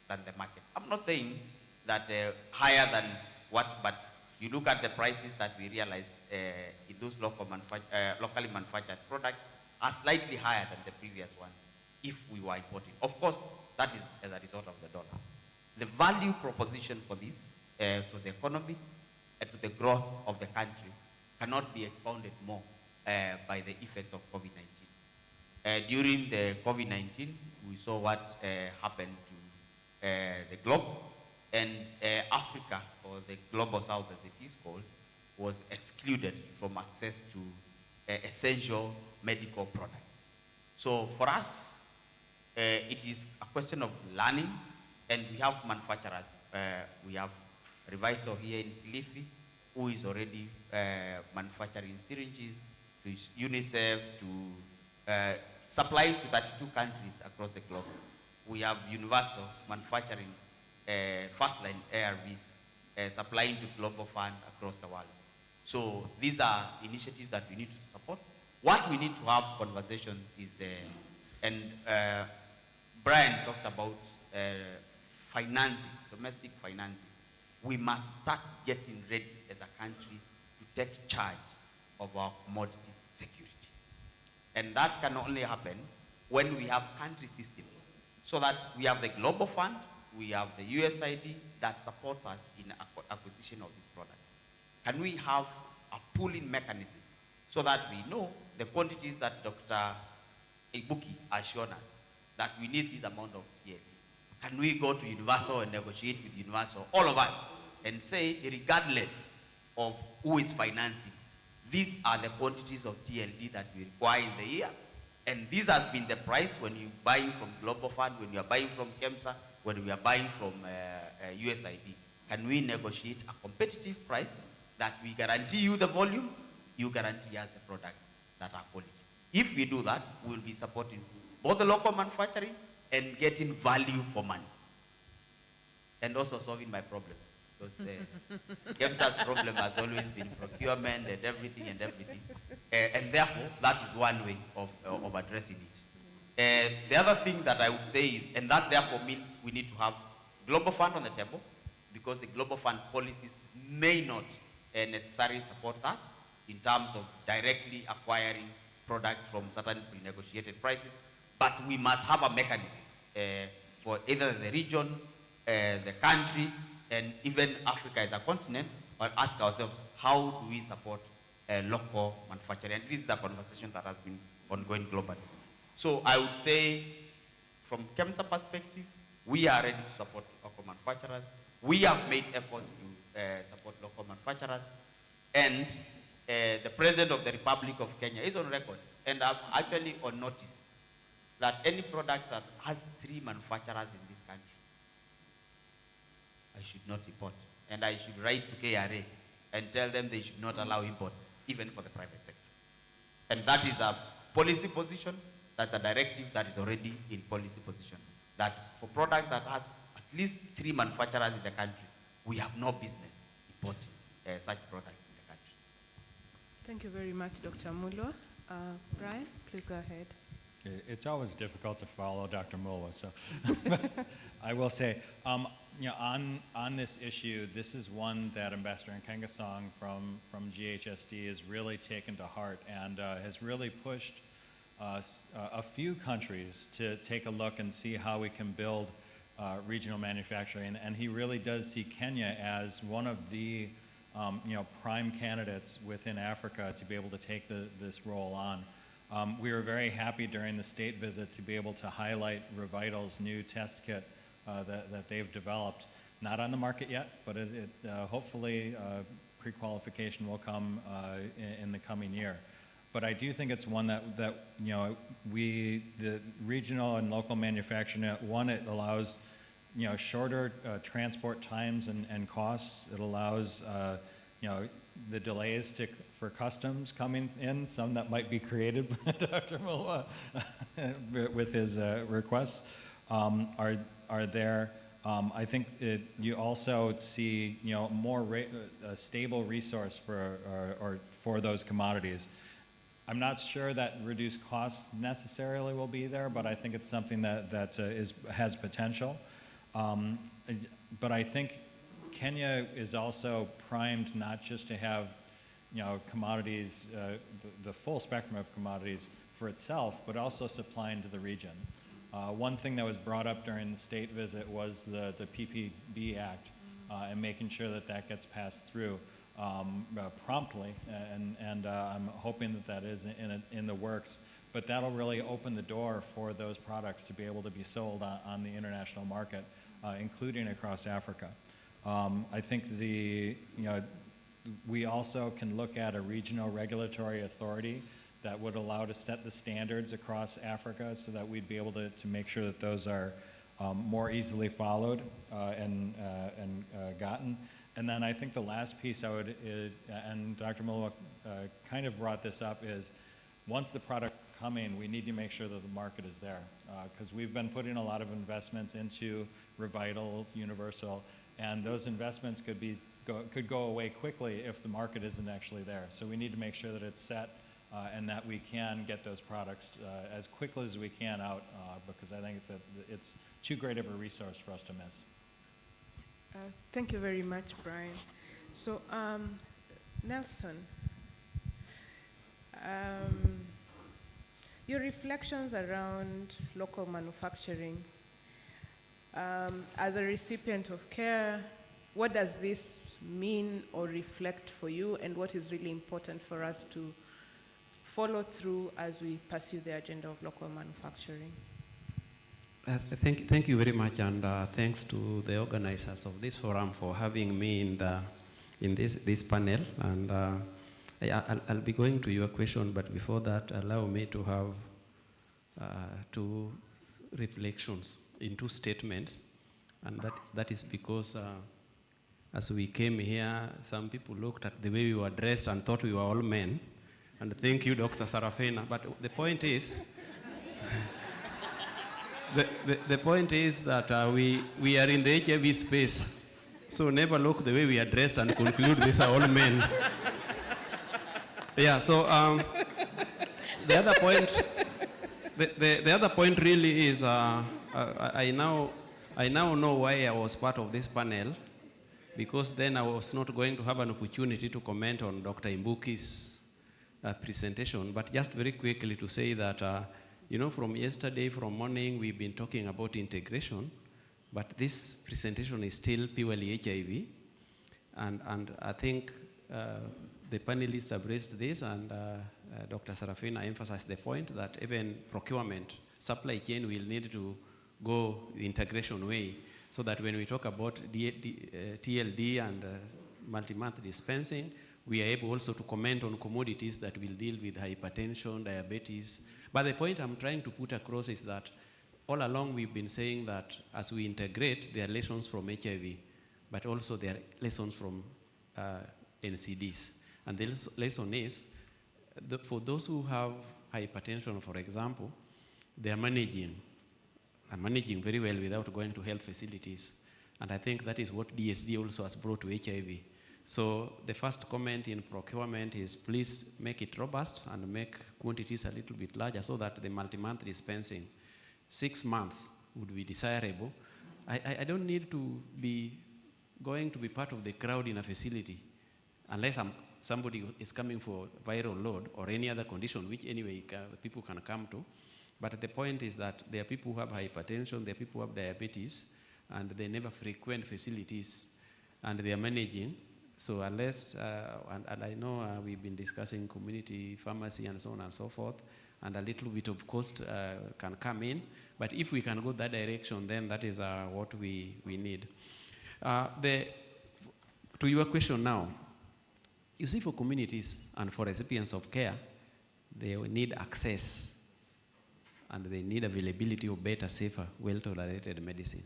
than the market. I'm not saying that higher than what, but you look at the prices that we realized in those locally manufactured products are slightly higher than the previous ones if we were importing. Of course, that is as a result of the dollar. The value proposition for this to the economy and to the growth of the country cannot be expounded more by the effect of COVID-19. During the COVID-19, we saw what happened to the globe, and Africa, or the global south as it is called, was excluded from access to essential medical products. So for us, it is a question of learning, and we have manufacturers. We have Revito here in Kilifi, who is already manufacturing syringes to UNICEF, to supplying to 32 countries across the globe. We have Universal manufacturing first-line ARVs, supplying to Global Fund across the world. So these are initiatives that we need to support. What we need to have conversation is, and Brian talked about financing, domestic financing. We must start getting ready as a country to take charge of our commodity security. And that can only happen when we have country systems, so that we have the Global Fund, we have the USAID that supports us in acquisition of this product. Can we have a pooling mechanism so that we know the quantities that Dr. Ibuki has shown us, that we need this amount of TLD? Can we go to Universal and negotiate with Universal, all of us, and say, regardless of who is financing, these are the quantities of TLD that we require in the year, and this has been the price when you're buying from Global Fund, when you're buying from KEMSA, when we are buying from USAID. Can we negotiate a competitive price that we guarantee you the volume, you guarantee us the products that are quality? If we do that, we'll be supporting both the local manufacturing and getting value for money, and also solving my problems. Because KEMSA's problem has always been procurement and everything. And therefore, that is one way of addressing it. The other thing that I would say is, and that therefore means we need to have Global Fund on the table, because the Global Fund policies may not necessarily support that in terms of directly acquiring products from certain pre-negotiated prices. But we must have a mechanism for either the region, the country, and even Africa as a continent, or ask ourselves, how do we support local manufacturing? And this is a conversation that has been ongoing globally. So I would say, from KEMSA perspective, we are ready to support local manufacturers. We have made efforts to support local manufacturers. And the President of the Republic of Kenya is on record, and actually on notice, that any product that has 3 manufacturers in this country, I should not import. And I should write to KRA and tell them they should not allow import, even for the private sector. And that is a policy position, that's a directive that is already in policy position. That for products that has at least 3 manufacturers in the country, we have no business export such products in the country. Thank you very much, Dr. Mulwa. Brian, please go ahead. It's always difficult to follow Dr. Mulwa, so I will say, on this issue, this is one that Ambassador Nkengasong from GHSD has really taken to heart and has really pushed a few countries to take a look and see how we can build regional manufacturing. And he really does see Kenya as one of the prime candidates within Africa to be able to take this role on. We were very happy during the state visit to be able to highlight Revital's new test kit that they've developed. Not on the market yet, but hopefully pre-qualification will come in the coming year. But I do think it's one that the regional and local manufacturing, one, it allows shorter transport times and costs. It allows the delays for customs coming in, some that might be created by Dr. Mulwa with his requests are there. I think you also see more a stable resource for those commodities. I'm not sure that reduced costs necessarily will be there, but I think it's something that has potential. But I think Kenya is also primed not just to have commodities, the full spectrum of commodities for itself, but also supplying to the region. One thing that was brought up during the state visit was the PPB Act and making sure that gets passed through promptly, and I'm hoping that is in the works. But that'll really open the door for those products to be able to be sold on the international market, including across Africa. I think we also can look at a regional regulatory authority that would allow to set the standards across Africa so that we'd be able to make sure that those are more easily followed and gotten. And then I think the last piece I would, and Dr. Mulwa kind of brought this up, is once the product coming, we need to make sure that the market is there. Because we've been putting a lot of investments into Revital, Universal, and those investments could go away quickly if the market isn't actually there. So we need to make sure that it's set and that we can get those products as quickly as we can out, because I think that it's too great of a resource for us to miss. Thank you very much, Brian. So, Nelson, your reflections around local manufacturing. As a recipient of CARE, what does this mean or reflect for you, and what is really important for us to follow through as we pursue the agenda of local manufacturing? Thank you very much, and thanks to the organizers of this forum for having me in this panel. And I'll be going to your question, but before that, allow me to have two reflections in two statements, and that is because as we came here, some people looked at the way we were dressed and thought we were all men. And thank you, Dr. Sarafina. But the point is, the point is that we are in the HIV space. So never look the way we are dressed and conclude these are all men. Yeah, so the other point, the other point really is, I now know why I was part of this panel, because then I was not going to have an opportunity to comment on Dr. Imbuki's presentation. But just very quickly to say that, from yesterday, from morning, we've been talking about integration, but this presentation is still purely HIV. And I think the panelists have raised this, and Dr. Sarafina emphasized the point that even procurement, supply chain will need to go the integration way, so that when we talk about TLD and multi-month dispensing, we are able also to comment on commodities that will deal with hypertension, diabetes. But the point I'm trying to put across is that all along we've been saying that as we integrate, there are lessons from HIV, but also there are lessons from NCDs. And the lesson is, for those who have hypertension, for example, they are managing very well without going to health facilities. And I think that is what DSD also has brought to HIV. So the first comment in procurement is please make it robust and make quantities a little bit larger so that the multi-month dispensing, 6 months would be desirable. I don't need to be going to be part of the crowd in a facility unless somebody is coming for viral load or any other condition, which anyway people can come to. But the point is that there are people who have hypertension, there are people who have diabetes, and they never frequent facilities, and they are managing. So unless, and I know we've been discussing community pharmacy and so on and so forth, and a little bit of cost can come in. But if we can go that direction, then that is what we need. To your question now, you see, for communities and for recipients of care, they need access and they need availability of better, safer, well-tolerated medicine.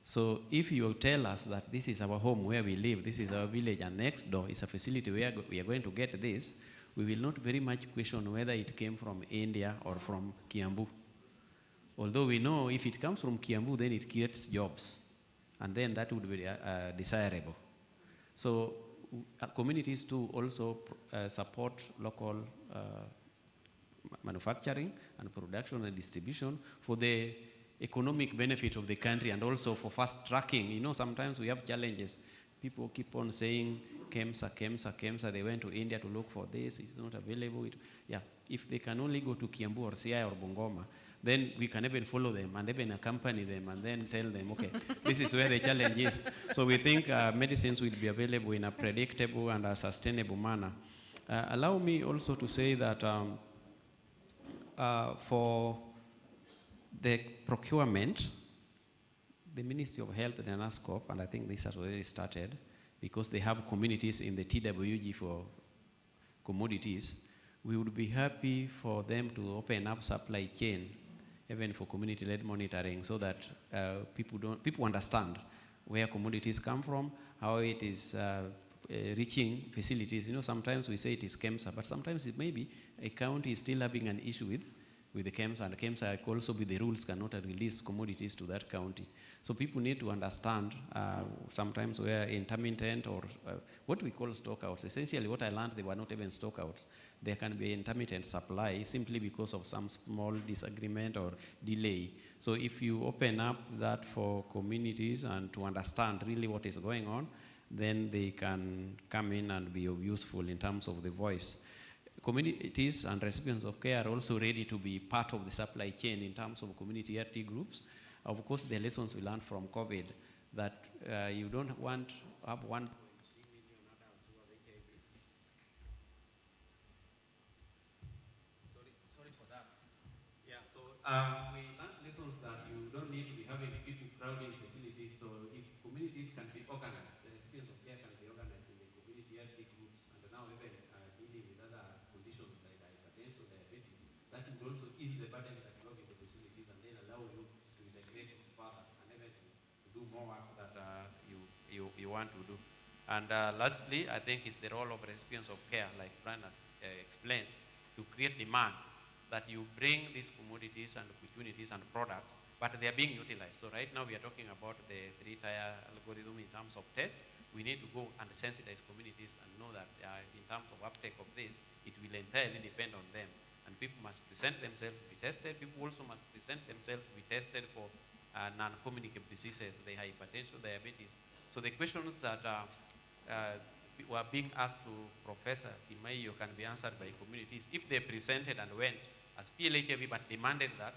So if you tell us that this is our home where we live, this is our village, and next door is a facility where we are going to get this, we will not very much question whether it came from India or from Kiambu. Although we know if it comes from Kiambu, then it creates jobs, and then that would be desirable. So communities too also support local manufacturing and production and distribution for the economic benefit of the country and also for fast tracking. You know, sometimes we have challenges. People keep on saying KEMSA, KEMSA, KEMSA. They went to India to look for this. It's not available. If they can only go to Kiambu or Siaya or Bungoma, then we can even follow them and even accompany them and then tell them, okay, this is where the challenge is. So we think medicines will be available in a predictable and a sustainable manner. Allow me also to say that for the procurement, the Ministry of Health and NASCOP, and I think this has already started, because they have communities in the TWG for commodities, we would be happy for them to open up supply chain, even for community-led monitoring, so that people understand where commodities come from, how it is reaching facilities. You know, sometimes we say it is KEMSA, but sometimes it may be a county is still having an issue with the KEMSA, and KEMSA also with the rules cannot release commodities to that county. So people need to understand sometimes where intermittent or what we call stockouts. Essentially what I learned, they were not even stockouts. There can be intermittent supply simply because of some small disagreement or delay. So if you open up that for communities and to understand really what is going on, then they can come in and be useful in terms of the voice. Communities and recipients of care are also ready to be part of the supply chain in terms of community RT groups. Of course, the lessons we learned from COVID, that you don't want to have 1.3 million adults who have HIV. Sorry for that. Yeah, so we learned lessons that you don't need to be having people crowding facilities. So if communities can be organized, the recipients of care can be organized in the community RT groups, and now even dealing with other conditions like hypertension, diabetes, that would also ease the burden that you have in the facilities and then allow you to integrate further and even to do more work that you want to do. And lastly, I think it's the role of recipients of care, like Brian has explained, to create demand, that you bring these commodities and opportunities and products, but they are being utilized. So right now we are talking about the 3-tier algorithm in terms of test. We need to go and sensitize communities and know that in terms of uptake of this, it will entirely depend on them. And people must present themselves to be tested. People also must present themselves to be tested for non-communicable diseases, the hypertension, diabetes. So the questions that were being asked to Professor Kimaio can be answered by communities. If they presented and went as PLHIV but demanded that,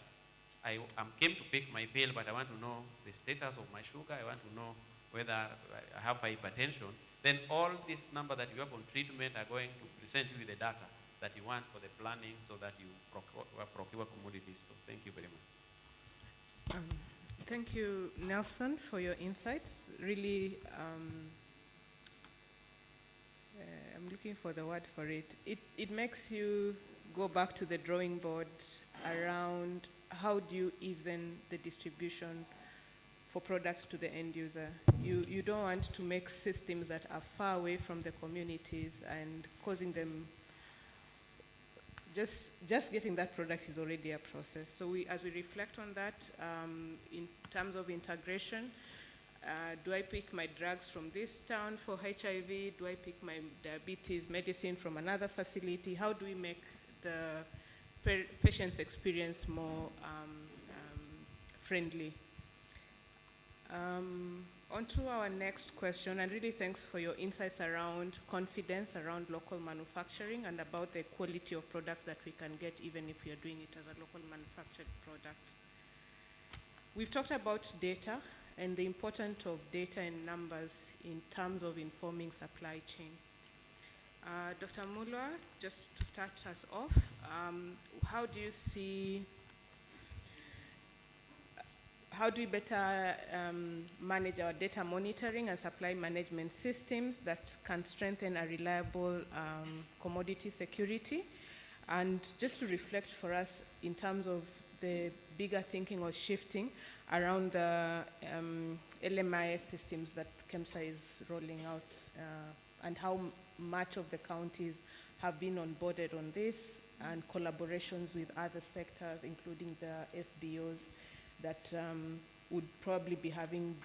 I came to pick my pill, but I want to know the status of my sugar, I want to know whether I have hypertension, then all this number that you have on treatment are going to present you with the data that you want for the planning so that you procure commodities. So thank you very much. Thank you, Nelson, for your insights. Really, I'm looking for the word for it. It makes you go back to the drawing board around how do you ease in the distribution for products to the end user. You don't want to make systems that are far away from the communities and causing them, just getting that product is already a process. So as we reflect on that, in terms of integration, Do I pick my drugs from this town for HIV? Do I pick my diabetes medicine from another facility? How do we make the patient's experience more friendly? On to our next question, and really thanks for your insights around confidence around local manufacturing and about the quality of products that we can get even if we are doing it as a local manufactured product. We've talked about data and the importance of data and numbers in terms of informing supply chain. Dr. Mulwa, just to start us off, how do you see, how do we better manage our data monitoring and supply management systems that can strengthen a reliable commodity security? And just to reflect for us in terms of the bigger thinking or shifting around the LMIS systems that KEMSA is rolling out and how much of the counties have been onboarded on this and collaborations with other sectors, including the FBOs that would probably be having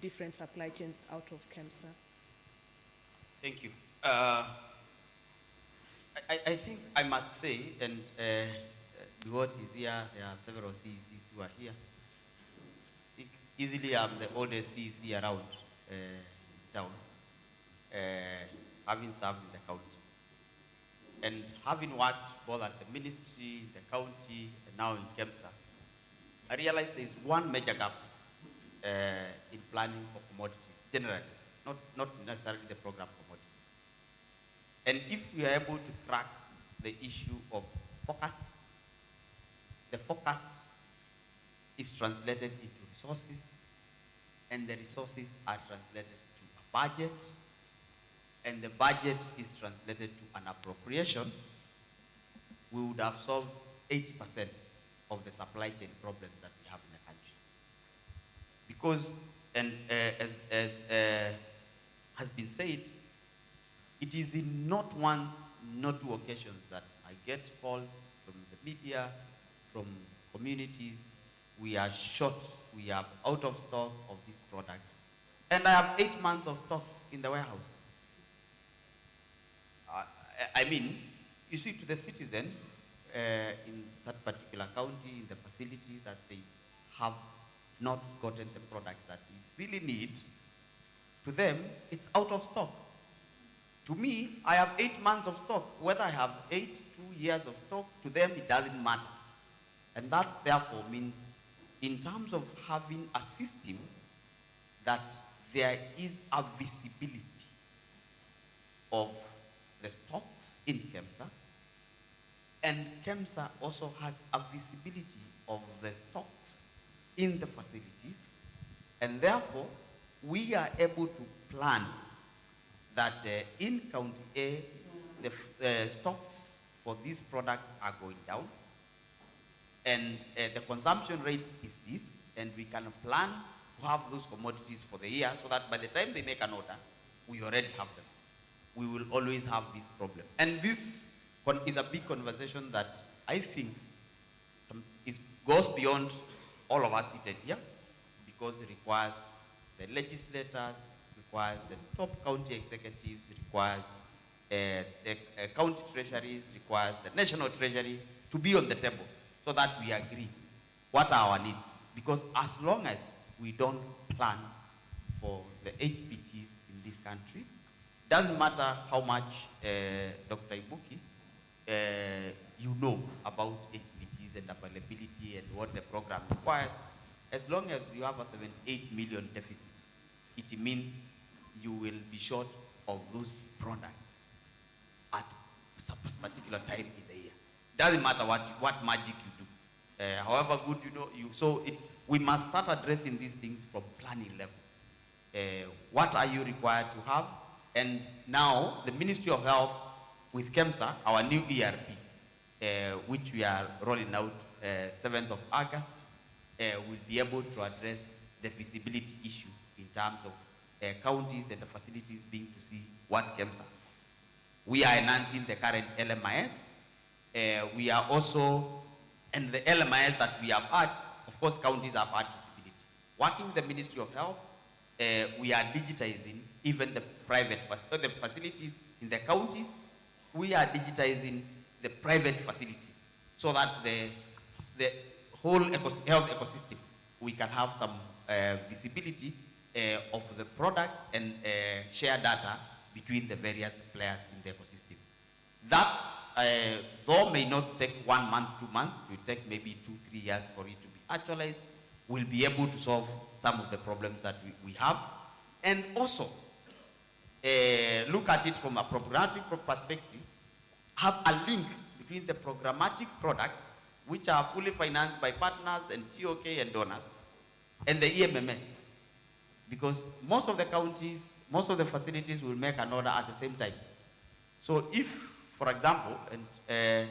different supply chains out of KEMSA. Thank you. I think I must say, and God is here, there are several CECs who are here. Easily I'm the oldest CEC around town, having served in the county. And having worked both at the ministry, the county, and now in KEMSA, I realized there is one major gap in planning for commodities, generally, not necessarily the program commodities. And if we are able to crack the issue of forecast, the forecast is translated into resources, and the resources are translated to a budget, and the budget is translated to an appropriation, we would have solved 80% of the supply chain problems that we have in the country. Because, and as has been said, it is in not once, not two occasions that I get calls from the media, from communities, we are short, we are out of stock of this product. And I have 8 months of stock in the warehouse. I mean, you see, to the citizen in that particular county, in the facility, that they have not gotten the product that they really need, to them, it's out of stock. To me, I have 8 months of stock. Whether I have 2 years of stock, to them, it doesn't matter. And that, therefore, means in terms of having a system that there is a visibility of the stocks in KEMSA, and KEMSA also has a visibility of the stocks in the facilities, and therefore, we are able to plan that in County A, the stocks for these products are going down, and the consumption rate is this, and we can plan to have those commodities for the year so that by the time they make an order, we already have them. We will always have this problem. And this is a big conversation that I think goes beyond all of us seated here, because it requires the legislators, requires the top county executives, requires the county treasuries, requires the national treasury to be on the table so that we agree what are our needs. Because as long as we don't plan for the HPTs in this country, doesn't matter how much, Dr. Ibuki, you know about HPTs and availability and what the program requires, as long as you have a 78 million deficit, it means you will be short of those products at a particular time in the year. Doesn't matter what magic you do. However good you know, we must start addressing these things from planning level. What are you required to have? And now the Ministry of Health with KEMSA, our new ERP, which we are rolling out 7th of August, will be able to address the visibility issue in terms of counties and the facilities being to see what KEMSA has. We are enhancing the current LMIS. We are also, and the LMIS that we have had, of course, counties have had visibility. Working with the Ministry of Health, we are digitizing even the private the facilities in the counties. We are digitizing the private facilities so that the whole health ecosystem, we can have some visibility of the products and share data between the various players in the ecosystem. That, though may not take 1 month, 2 months, it will take maybe 2, 3 years for it to be actualized, we'll be able to solve some of the problems that we have. And also, look at it from a programmatic perspective, have a link between the programmatic products, which are fully financed by partners and TOK and donors, and the EMMS. Because most of the counties, most of the facilities will make an order at the same time. So if, for example, a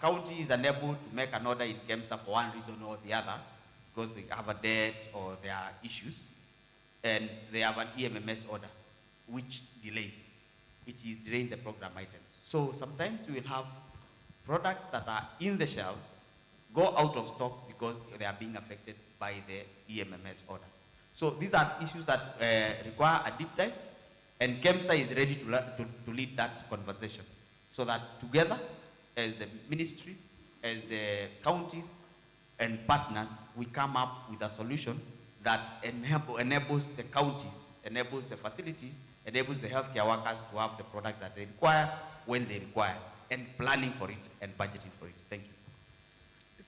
county is unable to make an order in KEMSA for one reason or the other, because they have a debt or there are issues, and they have an EMMS order, which delays. It is delaying the program items. So sometimes we will have products that are in the shelves go out of stock because they are being affected by the EMMS orders. So these are issues that require a deep dive, and KEMSA is ready to lead that conversation so that together, as the ministry, as the counties and partners, we come up with a solution that enables the counties, enables the facilities, enables the healthcare workers to have the product that they require when they require, and planning for it and budgeting for it. Thank you.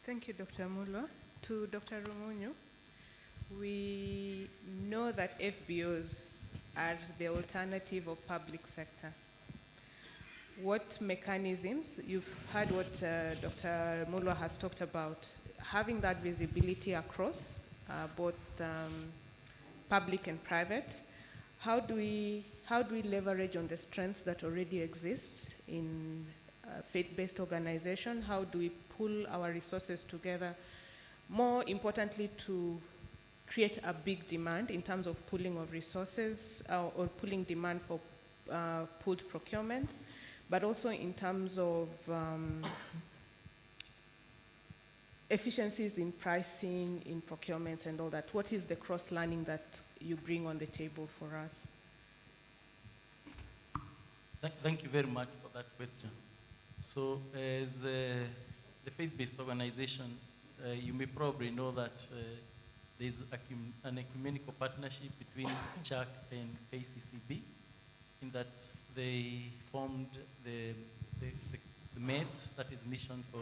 Thank you, Dr. Mulwa. To Dr. Rumunyu, we know that FBOs are the alternative of public sector. What mechanisms, you've heard what Dr. Mulwa has talked about, having that visibility across both public and private. How do we leverage on the strengths that already exist in faith-based organization? How do we pull our resources together? More importantly, to create a big demand in terms of pooling of resources or pooling demand for pooled procurements, but also in terms of efficiencies in pricing, in procurements and all that. What is the cross-learning that you bring on the table for us? Thank you very much for that question. So as the faith-based organization, you may probably know that there's an ecumenical partnership between CHAC and KCCB, in that they formed the MEDS, that is Mission for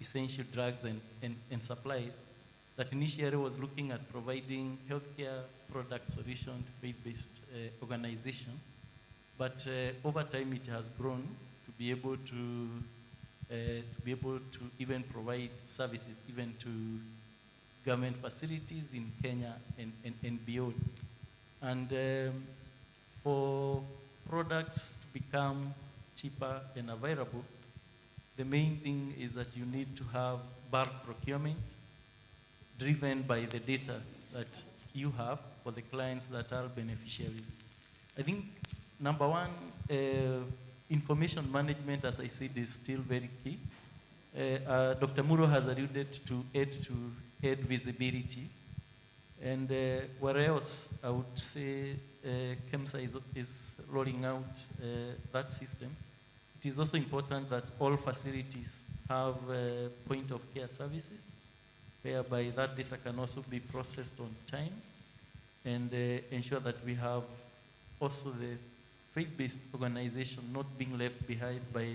Essential Drugs and Supplies, that initially was looking at providing healthcare product solution to faith-based organization. But over time it has grown to be able to even provide services even to government facilities in Kenya and beyond. And for products to become cheaper and available, the main thing is that you need to have bulk procurement driven by the data that you have for the clients that are beneficiaries. I think number one, information management, as I said, is still very key. Dr. Muro has alluded to aid visibility. And where else, I would say KEMSA is rolling out that system. It is also important that all facilities have point of care services, whereby that data can also be processed on time, and ensure that we have also the faith-based organization not being left behind by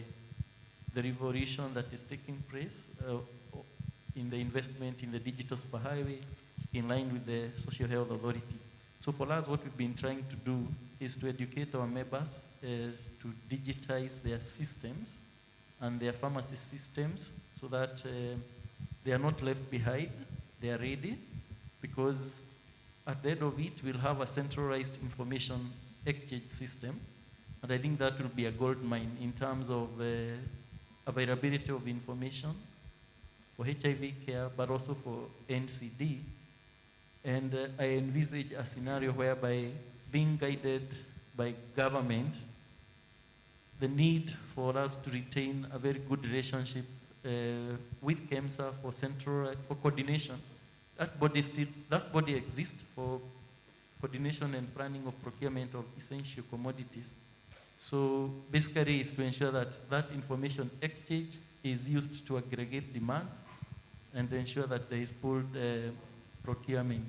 the revolution that is taking place in the investment in the digital superhighway in line with the Social Health Authority. So for us, what we've been trying to do is to educate our members to digitize their systems and their pharmacy systems so that they are not left behind, they are ready, because at the end of it, we'll have a centralized information exchange system. And I think that will be a gold mine in terms of availability of information for HIV care, but also for NCD. And I envisage a scenario whereby, being guided by government, the need for us to retain a very good relationship with KEMSA for coordination. That body exists for coordination and planning of procurement of essential commodities. So basically it's to ensure that that information exchange is used to aggregate demand and ensure that there is pooled procurement.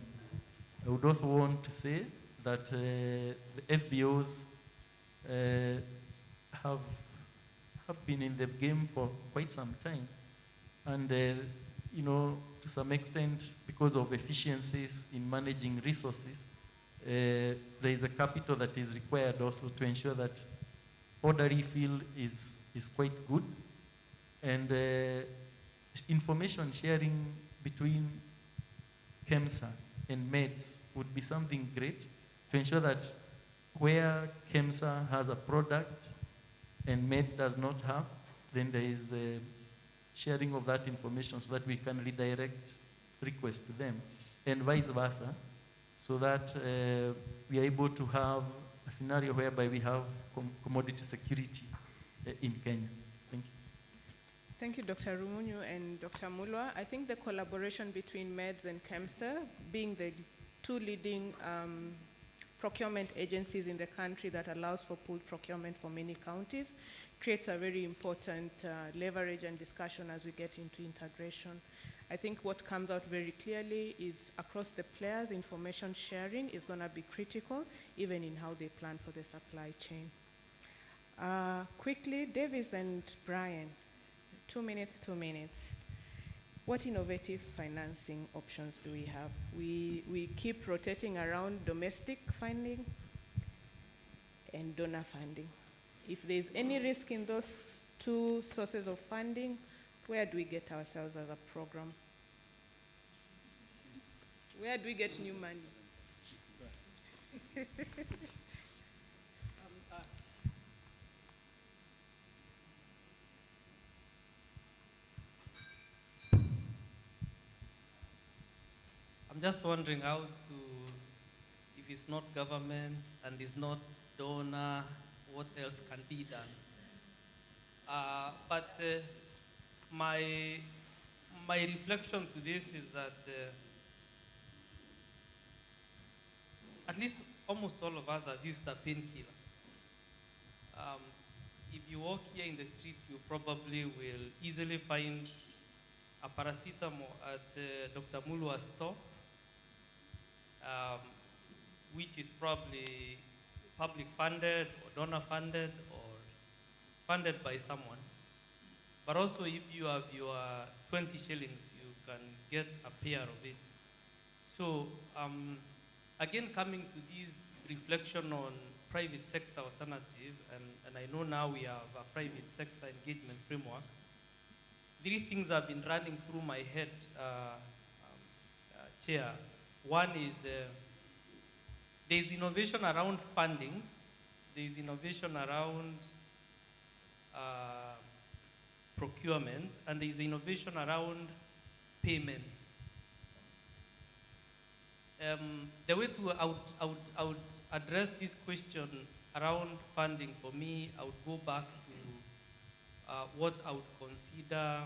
I would also want to say that the FBOs have been in the game for quite some time. And, you know, to some extent, because of efficiencies in managing resources, there is a capital that is required also to ensure that order refill is quite good. And information sharing between KEMSA and MEDS would be something great to ensure that where KEMSA has a product and MEDS does not have, then there is a sharing of that information so that we can redirect requests to them, and vice versa, so that we are able to have a scenario whereby we have commodity security in Kenya. Thank you. Thank you, Dr. Rumunyu and Dr. Mulwa. I think the collaboration between MEDS and KEMSA, being the two leading procurement agencies in the country that allows for pooled procurement for many counties, creates a very important leverage and discussion as we get into integration. I think what comes out very clearly is across the players, information sharing is going to be critical, even in how they plan for the supply chain. Quickly, Davis and Brian, 2 minutes, 2 minutes. What innovative financing options do we have? We keep rotating around domestic funding and donor funding. If there's any risk in those two sources of funding, where do we get ourselves as a program? Where do we get new money? I'm just wondering how to, if it's not government and it's not donor, what else can be done? But my reflection to this is that at least almost all of us have used a painkiller. If you walk here in the street, you probably will easily find a paracetamol at Dr. Mulwa's store, which is probably public funded or donor funded or funded by someone. But also if you have your 20 shillings, you can get a pair of it. So again, coming to this reflection on private sector alternative, and I know now we have a private sector engagement framework, 3 things have been running through my head, Chair. One is there's innovation around funding, there's innovation around procurement, and there's innovation around payment. The way I would address this question around funding, for me, I would go back to what I would consider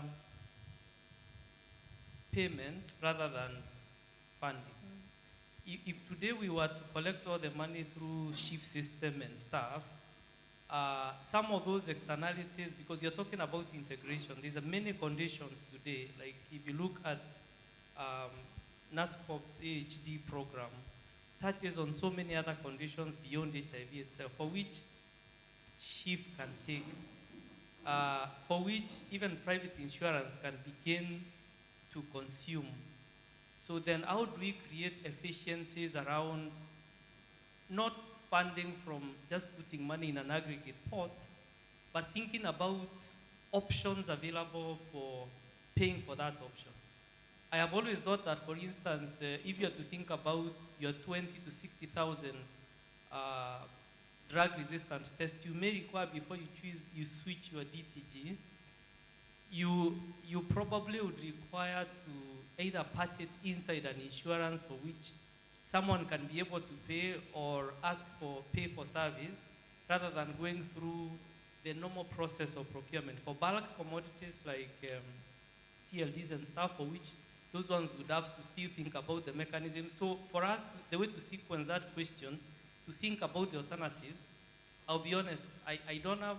payment rather than funding. If today we were to collect all the money through shift system and stuff, some of those externalities, because you're talking about integration, there's many conditions today. Like if you look at NASCOP's AHD program, touches on so many other conditions beyond HIV itself, for which shift can take, for which even private insurance can begin to consume. So then how do we create efficiencies around not funding from just putting money in an aggregate pot, but thinking about options available for paying for that option? I have always thought that, for instance, if you are to think about your 20 to 60,000 drug-resistant tests you may require before you switch your DTG, you probably would require to either purchase inside an insurance for which someone can be able to pay or ask for pay for service, rather than going through the normal process of procurement. For bulk commodities like TLDs and stuff, for which those ones would have to still think about the mechanism. So for us, the way to sequence that question, to think about the alternatives, I'll be honest, I don't have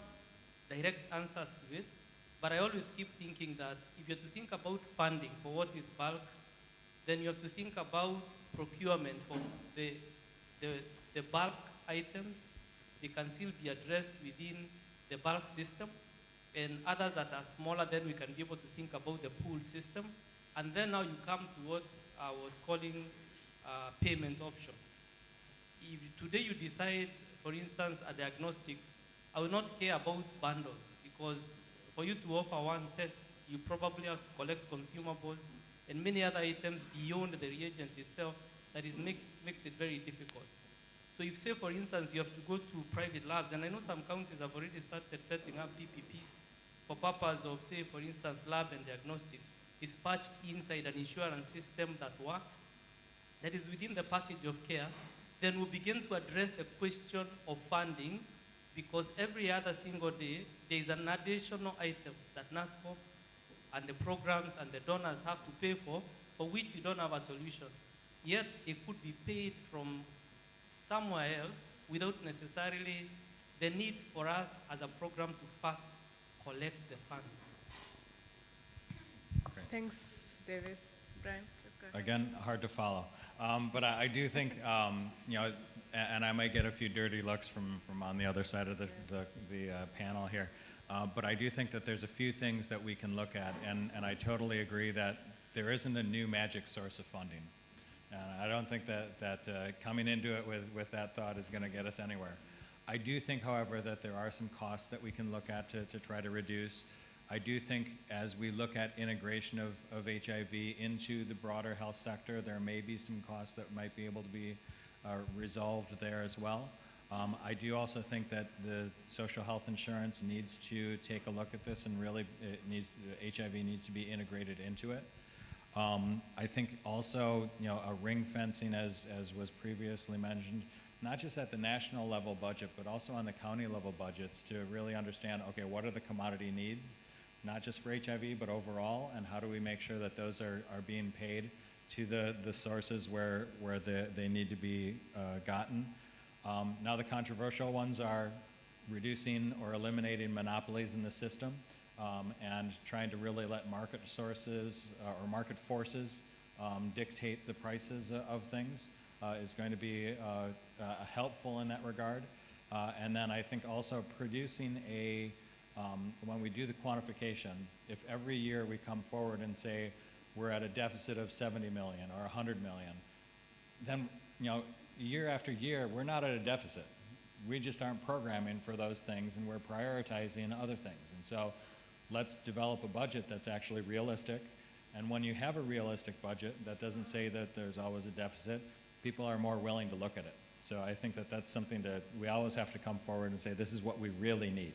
direct answers to it, but I always keep thinking that if you're to think about funding for what is bulk, then you have to think about procurement for the bulk items. They can still be addressed within the bulk system, and others that are smaller, then we can be able to think about the pool system. And then now you come to what I was calling payment options. If today you decide, for instance, a diagnostics, I will not care about bundles, because for you to offer one test, you probably have to collect consumables and many other items beyond the reagent itself that makes it very difficult. So if, say, for instance, you have to go to private labs, and I know some counties have already started setting up PPPs for purpose of, say, for instance, lab and diagnostics, is patched inside an insurance system that works, that is within the package of care, then we'll begin to address the question of funding, because every other single day, there is an additional item that NASCOP and the programs and the donors have to pay for which we don't have a solution. Yet, it could be paid from somewhere else without necessarily the need for us as a program to first collect the funds. Thanks, Davis. Brian, please go ahead. Again, hard to follow. But I do think, you know, and I might get a few dirty looks from on the other side of the panel here. But I do think that there's a few things that we can look at, and I totally agree that there isn't a new magic source of funding. And I don't think that coming into it with that thought is going to get us anywhere. I do think, however, that there are some costs that we can look at to try to reduce. I do think as we look at integration of HIV into the broader health sector, there may be some costs that might be able to be resolved there as well. I do also think that the social health insurance needs to take a look at this, and really HIV needs to be integrated into it. I think also, you know, a ring fencing, as was previously mentioned, not just at the national level budget, but also on the county level budgets, to really understand, okay, what are the commodity needs, not just for HIV, but overall, and how do we make sure that those are being paid to the sources where they need to be gotten. Now the controversial ones are reducing or eliminating monopolies in the system, and trying to really let market sources or market forces dictate the prices of things is going to be helpful in that regard. And then I think also producing when we do the quantification, if every year we come forward and say we're at a deficit of 70 million or 100 million, then, you know, year after year, we're not at a deficit. We just aren't programming for those things, and we're prioritizing other things. And so let's develop a budget that's actually realistic. And when you have a realistic budget that doesn't say that there's always a deficit, people are more willing to look at it. So I think that that's something that we always have to come forward and say, this is what we really need.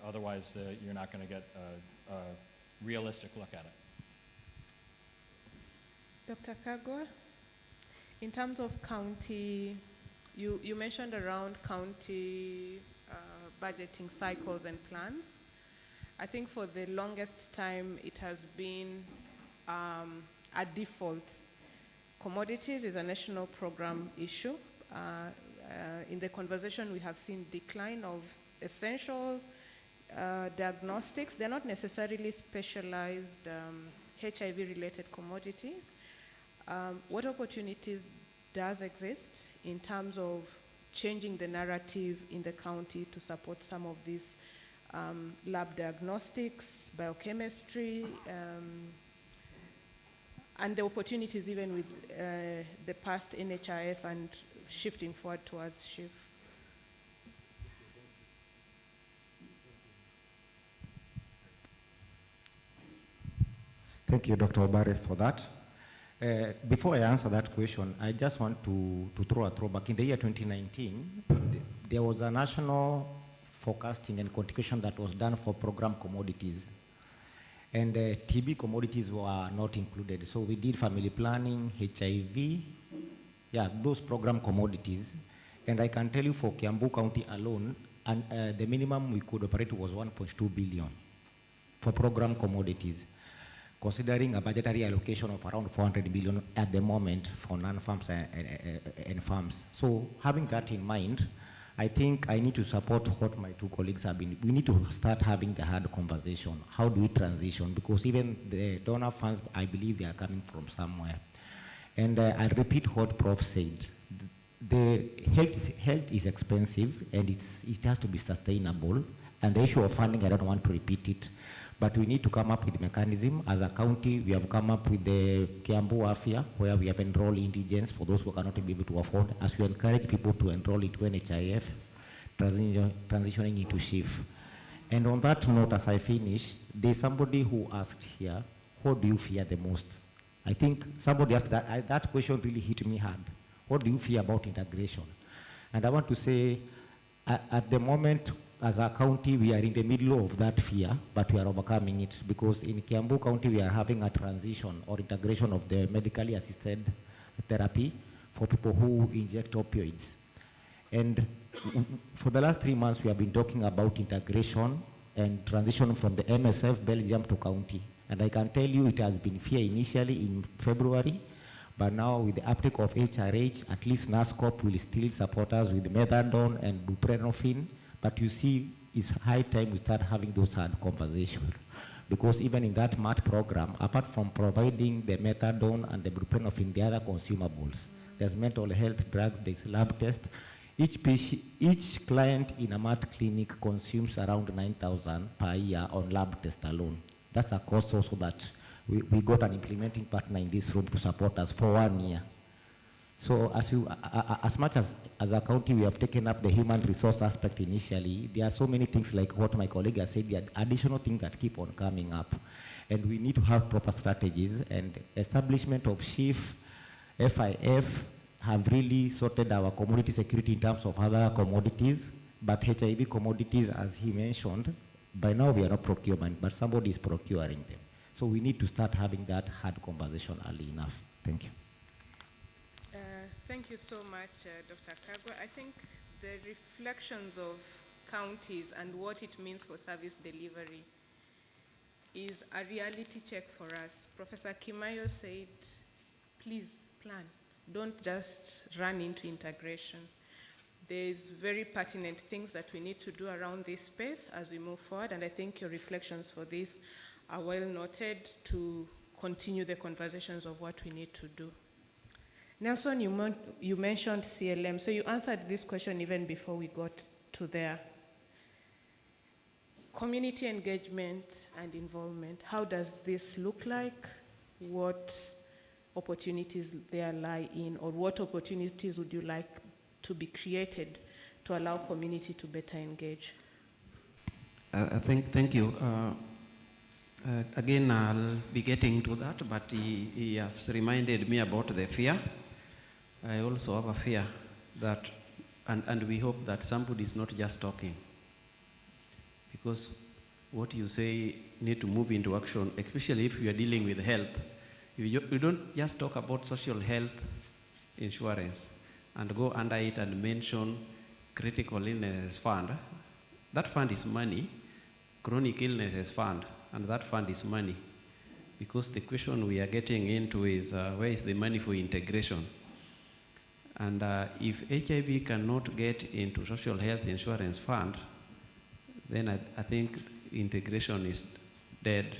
Otherwise, you're not going to get a realistic look at it. Dr. Kagwa, in terms of county, you mentioned around county budgeting cycles and plans. I think for the longest time it has been a default. Commodities is a national program issue. In the conversation we have seen decline of essential diagnostics. They're not necessarily specialized HIV-related commodities. What opportunities does exist in terms of changing the narrative in the county to support some of these lab diagnostics, biochemistry, and the opportunities even with the past NHIF and shifting forward towards SHIF? Thank you, Dr. Obare, for that. Before I answer that question, I just want to throw a throwback. In the year 2019, there was a national forecasting and quantification that was done for program commodities. And TB commodities were not included. So we did family planning, HIV, yeah, those program commodities. And I can tell you for Kiambu County alone, and the minimum we could operate was 1.2 billion for program commodities. considering a budgetary allocation of around 400 billion at the moment for non-farms and farms. So having that in mind, I think I need to support what my two colleagues have been. We need to start having the hard conversation. How do we transition? Because even the donor funds, I believe they are coming from somewhere. And I repeat what Prof said. The health is expensive, and it has to be sustainable. And the issue of funding, I don't want to repeat it. But we need to come up with a mechanism. As a county, we have come up with the Kiambu Afia, where we have enrolled indigents for those who cannot be able to afford, as we encourage people to enroll into NHIF, transitioning into SHIF. And on that note, as I finish, there's somebody who asked here, what do you fear the most? I think somebody asked that, that question really hit me hard. What do you fear about integration? And I want to say, at the moment, as a county, we are in the middle of that fear, but we are overcoming it, because in Kiambu County, we are having a transition or integration of the medically assisted therapy for people who inject opioids. And for the last 3 months, we have been talking about integration and transition from the MSF Belgium to county. And I can tell you it has been fear initially in February, but now with the uptake of HRH, at least NASCOP will still support us with methadone and buprenorphine. But you see, it's high time we start having those hard conversations. Because even in that MAT program, apart from providing the methadone and the buprenorphine, the other consumables, there's mental health drugs, there's lab tests. Each client in a MAT clinic consumes around 9,000 per year on lab tests alone. That's a cost also that we got an implementing partner in this room to support us for 1 year. So as much as a county we have taken up the human resource aspect initially, there are so many things like what my colleague has said, the additional things that keep on coming up. And we need to have proper strategies, and establishment of SHIF, FIF have really sorted our commodity security in terms of other commodities, but HIV commodities, as he mentioned, by now we are not procurement, but somebody is procuring them. So we need to start having that hard conversation early enough. Thank you. Thank you so much, Dr. Kagwe. I think the reflections of counties and what it means for service delivery is a reality check for us. Professor Kimayo said, please plan. Don't just run into integration. There's very pertinent things that we need to do around this space as we move forward, and I think your reflections for this are well noted to continue the conversations of what we need to do. Nelson, you mentioned CLM, so you answered this question even before we got to there. Community engagement and involvement, how does this look like? What opportunities there lie in, or what opportunities would you like to be created to allow community to better engage? Thank you. Again, I'll be getting to that, but he has reminded me about the fear. I also have a fear that, and we hope that somebody is not just talking. Because what you say need to move into action, especially if you are dealing with health. You don't just talk about social health insurance and go under it and mention critical illnesses fund. That fund is money, chronic illnesses fund, and that fund is money. Because the question we are getting into is where is the money for integration? And if HIV cannot get into social health insurance fund, then I think integration is dead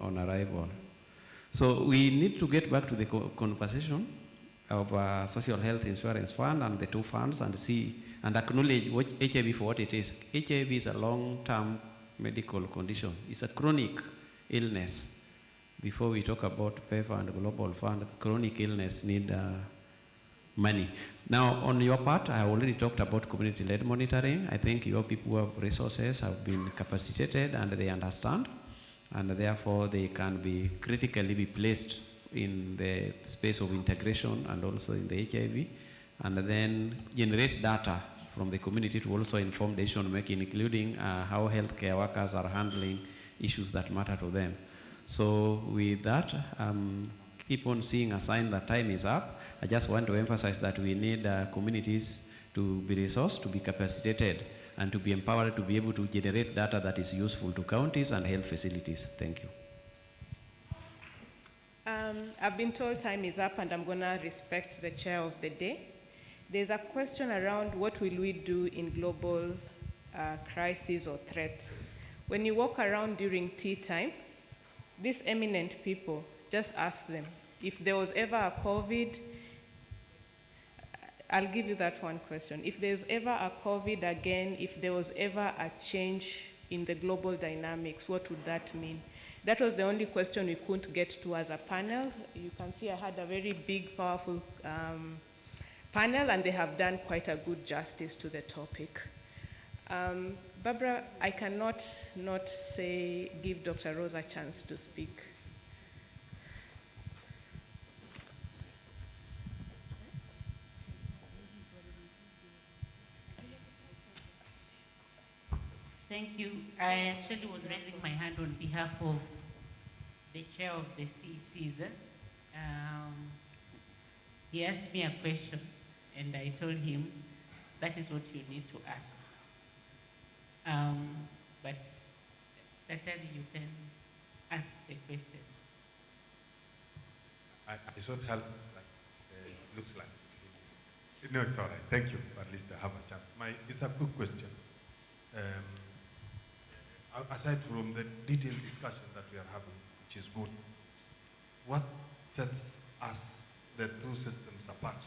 on arrival. So we need to get back to the conversation of social health insurance fund and the two funds, and see and acknowledge what HIV for what it is. HIV is a long-term medical condition. It's a chronic illness. Before we talk about PEPFAR and Global Fund, chronic illness need money. Now, on your part, I already talked about community-led monitoring. I think your people who have resources have been capacitated and they understand, and therefore they can be critically be placed in the space of integration and also in the HIV, and then generate data from the community to also inform decision making, including how healthcare workers are handling issues that matter to them. So with that, keep on seeing a sign that time is up. I just want to emphasize that we need communities to be resourced, to be capacitated, and to be empowered to be able to generate data that is useful to counties and health facilities. Thank you. I've been told time is up and I'm going to respect the chair of the day. There's a question around what will we do in global crises or threats. When you walk around during tea time, these eminent people, just ask them, if there was ever a COVID, I'll give you that one question. If there's ever a COVID again, if there was ever a change in the global dynamics, what would that mean? That was the only question we couldn't get to as a panel. You can see I had a very big, powerful panel, and they have done quite a good justice to the topic. Barbara, I cannot not give Dr. Rose a chance to speak. Thank you. I actually was raising my hand on behalf of the chair of the CCs. He asked me a question, and I told him that is what you need to ask. But Tatari, you can ask the question. I should help, looks like. No, it's all right. Thank you. At least I have a chance. It's a quick question. Aside from the detailed discussion that we are having, which is good, what sets us, the two systems, apart?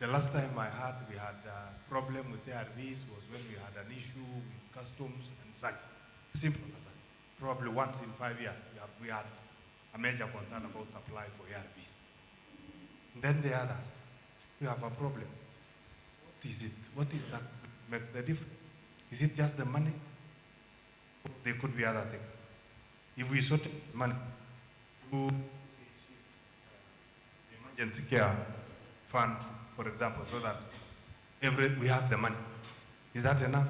The last time I heard we had a problem with ARVs was when we had an issue with customs and such. Simple as that. Probably once in 5 years we had a major concern about supply for ARVs. And then the others, we have a problem. What is it? What is that makes the difference? Is it just the money? There could be other things. If we sort money to emergency care fund, for example, so that we have the money, is that enough?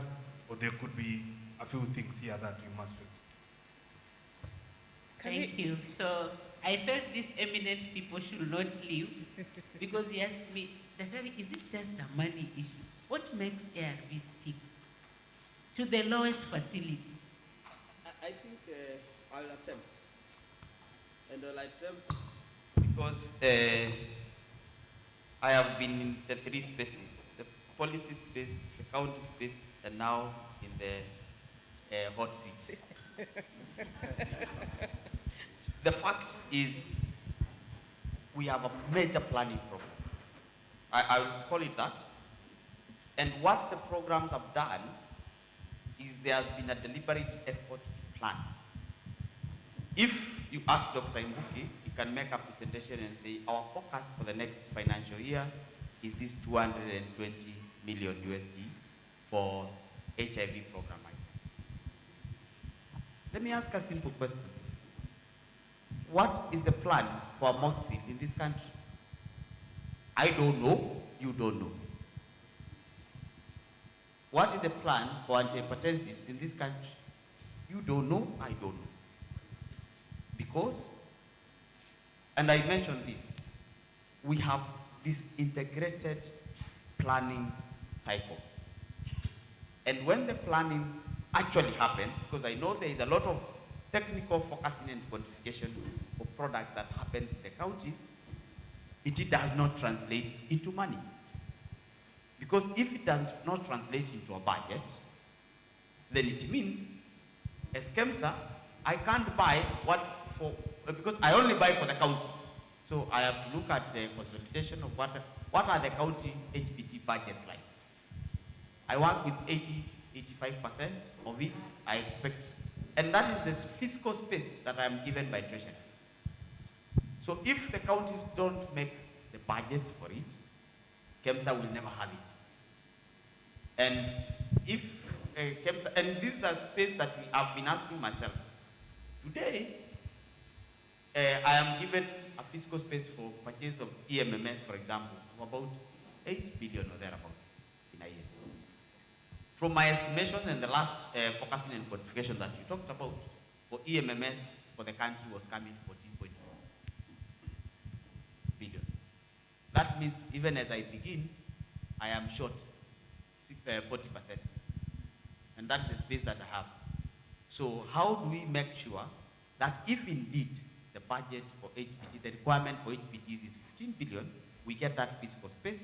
Or there could be a few things here that we must fix? Thank you. So I felt these eminent people should not leave because he asked me, Daktari, is it just a money issue? What makes ARV stick to the lowest facility? I think I'll attempt. And I'll attempt because I have been in the three spaces, the policy space, the county space, and now in the hot seat. The fact is we have a major planning problem. I would call it that. And what the programs have done is there has been a deliberate effort to plan. If you ask Dr. Imbuki, he can make a presentation and say, our focus for the next financial year is this 220 million USD for HIV program. Let me ask a simple question. What is the plan for amoxicillin in this country? I don't know, you don't know. What is the plan for antihypertensives in this country? You don't know, I don't know. Because, and I mentioned this, we have this integrated planning cycle. And when the planning actually happens, because I know there is a lot of technical focusing and quantification of products that happens in the counties, it does not translate into money. Because if it does not translate into a budget, then it means, as KEMSA, I can't buy because I only buy for the county. So I have to look at the consolidation of what are the county HBT budgets like. I work with 85% of it, I expect. And that is the fiscal space that I am given by Treasury. So if the counties don't make the budgets for it, KEMSA will never have it. And if KEMSA, and this is a space that I've been asking myself. Today, I am given a fiscal space for purchase of EMMS, for example, of about 8 billion or thereabout in a year. From my estimation and the last focusing and quantification that you talked about, for EMMS for the country was coming to 14.2 billion. That means even as I begin, I am short 40%. And that's the space that I have. So how do we make sure that if indeed the budget for HPT, the requirement for HPTs is 15 billion, we get that fiscal space,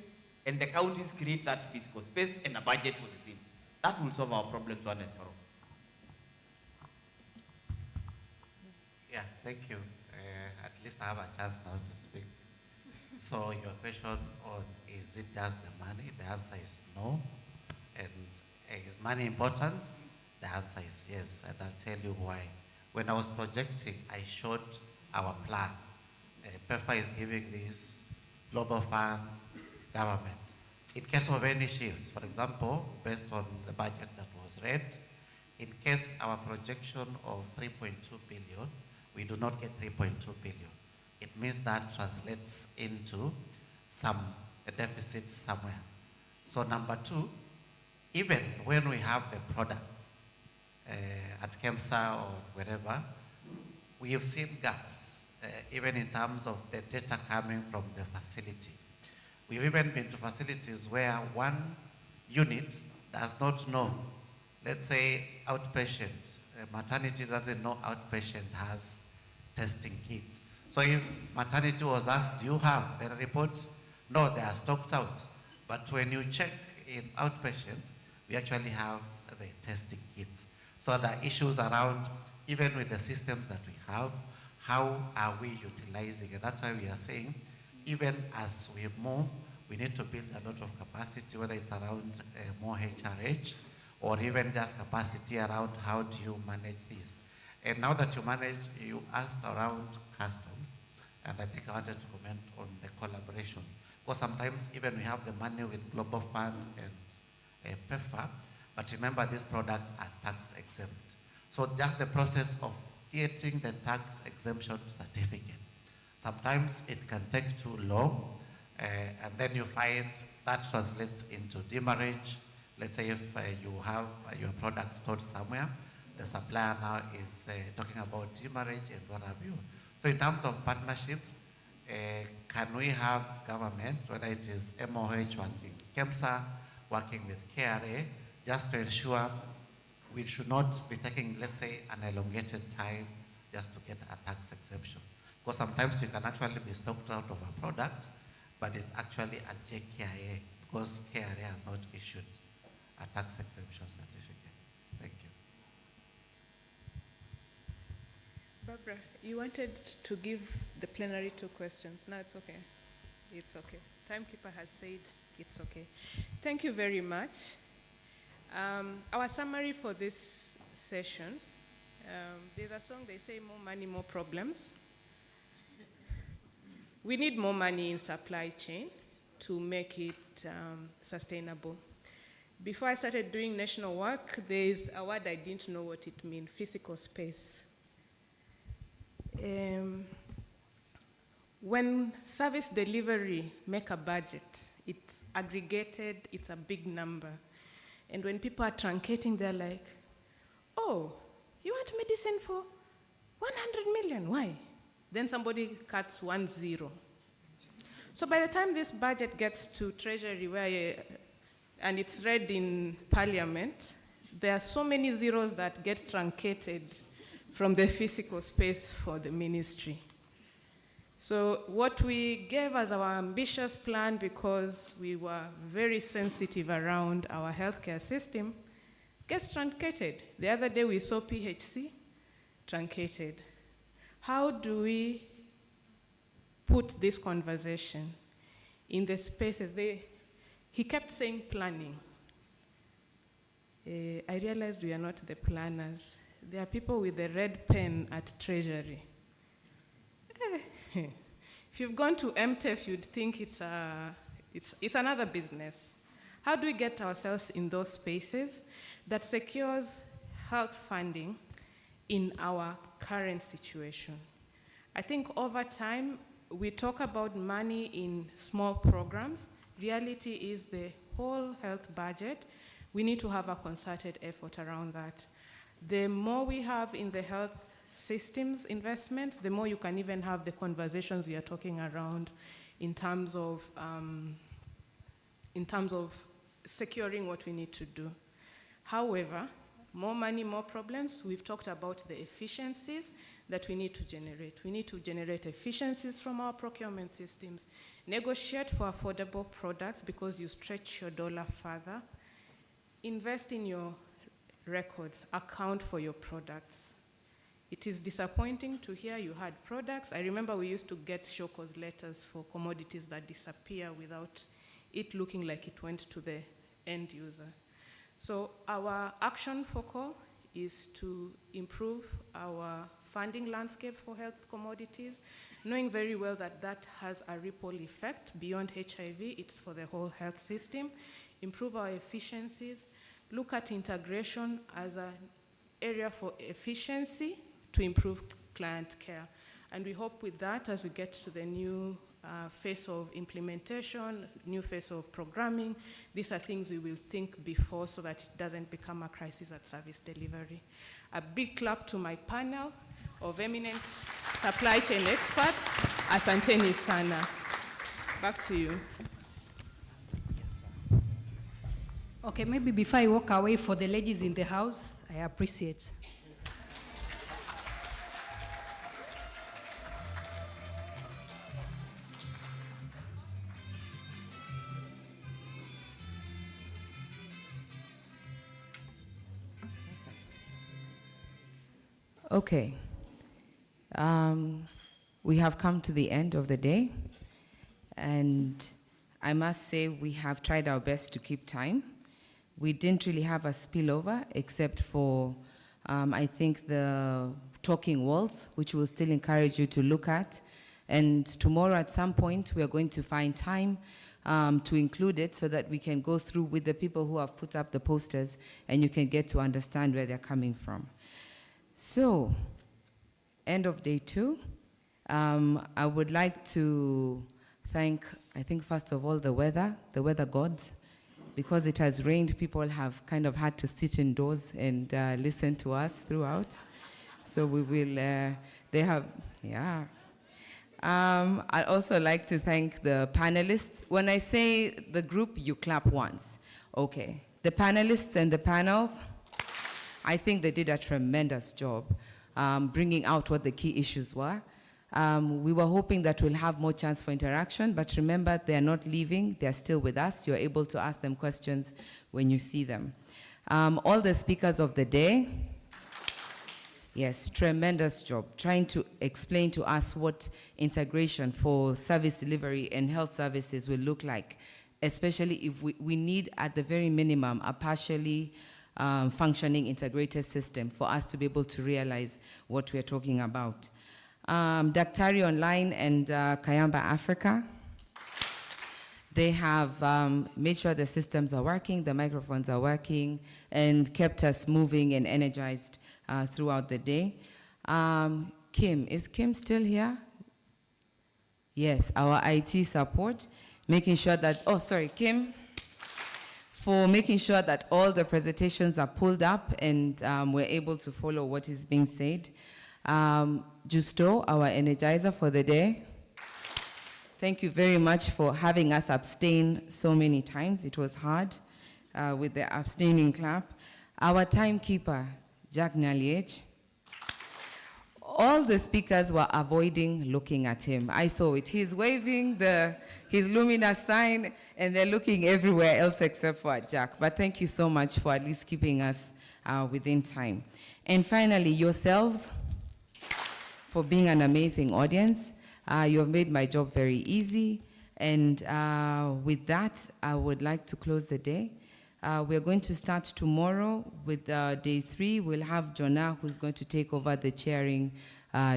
and the counties create that fiscal space and a budget for the same. That will solve our problems one and for all. Yeah, thank you. At least I have a chance now to speak. So your question on is it just the money? The answer is no. And is money important? The answer is yes, and I'll tell you why. When I was projecting, I showed our plan. PEFA is giving this global fund government. In case of any shifts, for example, based on the budget that was read, in case our projection of 3.2 billion, we do not get 3.2 billion. It means that translates into a deficit somewhere. So number two, even when we have the product at KEMSA or wherever, we have seen gaps, even in terms of the data coming from the facility. We've even been to facilities where one unit does not know, let's say outpatient, maternity doesn't know outpatient has testing kits. So if maternity was asked, do you have the report? No, they are stocked out. But when you check in outpatient, we actually have the testing kits. So there are issues around, even with the systems that we have, how are we utilizing it? That's why we are saying, even as we move, we need to build a lot of capacity, whether it's around more HRH, or even just capacity around how do you manage this. And now that you asked around customs, and I think I wanted to comment on the collaboration. Because sometimes even we have the money with Global Fund and PEFA, but remember these products are tax exempt. So just the process of getting the tax exemption certificate, sometimes it can take too long, and then you find that translates into demurrage. Let's say if you have your product stored somewhere, the supplier now is talking about demurrage and what have you. So in terms of partnerships, can we have government, whether it is MOH working with KEMSA, working with KRA, just to ensure we should not be taking, let's say, an elongated time just to get a tax exemption. Because sometimes you can actually be stocked out of a product, but it's actually a JKIA because KRA has not issued a tax exemption certificate. Thank you. Barbara, you wanted to give the plenary 2 questions. No, it's okay. It's okay. Timekeeper has said it's okay. Thank you very much. Our summary for this session, there's a song, they say more money, more problems. We need more money in supply chain to make it sustainable. Before I started doing national work, there's a word I didn't know what it means, physical space. When service delivery make a budget, it's aggregated, it's a big number. And when people are truncating, they're like, oh, you want medicine for 100 million, why? Then somebody cuts 1 0. So by the time this budget gets to Treasury and it's read in Parliament, there are so many zeros that get truncated from the physical space for the ministry. So what we gave as our ambitious plan, because we were very sensitive around our healthcare system, gets truncated. The other day we saw PHC truncated. How do we put this conversation in the spaces? He kept saying planning. I realized we are not the planners. There are people with the red pen at Treasury. If you've gone to MTEF, you'd think it's another business. How do we get ourselves in those spaces that secures health funding in our current situation? I think over time, we talk about money in small programs. Reality is the whole health budget. We need to have a concerted effort around that. The more we have in the health systems investments, the more you can even have the conversations we are talking around in terms of securing what we need to do. However, more money, more problems. We've talked about the efficiencies that we need to generate. We need to generate efficiencies from our procurement systems, negotiate for affordable products because you stretch your dollar further, invest in your records, account for your products. It is disappointing to hear you had products. I remember we used to get Shoko's letters for commodities that disappear without it looking like it went to the end user. So our action for call is to improve our funding landscape for health commodities, knowing very well that that has a ripple effect beyond HIV, it's for the whole health system, improve our efficiencies, look at integration as an area for efficiency to improve client care. And we hope with that, as we get to the new phase of implementation, new phase of programming, these are things we will think before so that it doesn't become a crisis at service delivery. A big clap to my panel of eminent supply chain experts. Asanteni sana. Back to you. Okay, maybe before I walk away, for the ladies in the house, I appreciate. Okay. We have come to the end of the day, and I must say we have tried our best to keep time. We didn't really have a spillover except for, I think, the talking walls, which we'll still encourage you to look at. And tomorrow at some point, we are going to find time to include it so that we can go through with the people who have put up the posters and you can get to understand where they're coming from. So, end of day 2. I would like to thank, I think, first of all, the weather gods. Because it has rained, people have kind of had to sit indoors and listen to us throughout. So we will, they have, yeah. I'd also like to thank the panelists. When I say the group, you clap once. Okay. The panelists and the panels, I think they did a tremendous job bringing out what the key issues were. We were hoping that we'll have more chance for interaction, but remember, they're not leaving. They're still with us. You're able to ask them questions when you see them. All the speakers of the day, yes, tremendous job trying to explain to us what integration for service delivery and health services will look like, especially if we need, at the very minimum, a partially functioning integrated system for us to be able to realize what we're talking about. Daktari Online and Kayamba Africa, they have made sure the systems are working, the microphones are working, and kept us moving and energized throughout the day. Kim, is Kim still here? Yes, our IT support, making sure that, oh, sorry, Kim, for making sure that all the presentations are pulled up and we're able to follow what is being said. Justo, our energizer for the day. Thank you very much for having us abstain so many times. It was hard with the abstaining clap. Our timekeeper, Jack Nyaliech. All the speakers were avoiding looking at him. I saw it. He's waving his luminous sign, and they're looking everywhere else except for Jack. But thank you so much for at least keeping us within time. And finally, yourselves, for being an amazing audience. You have made my job very easy. And with that, I would like to close the day. We're going to start tomorrow with day 3. We'll have Jonah, who's going to take over the chairing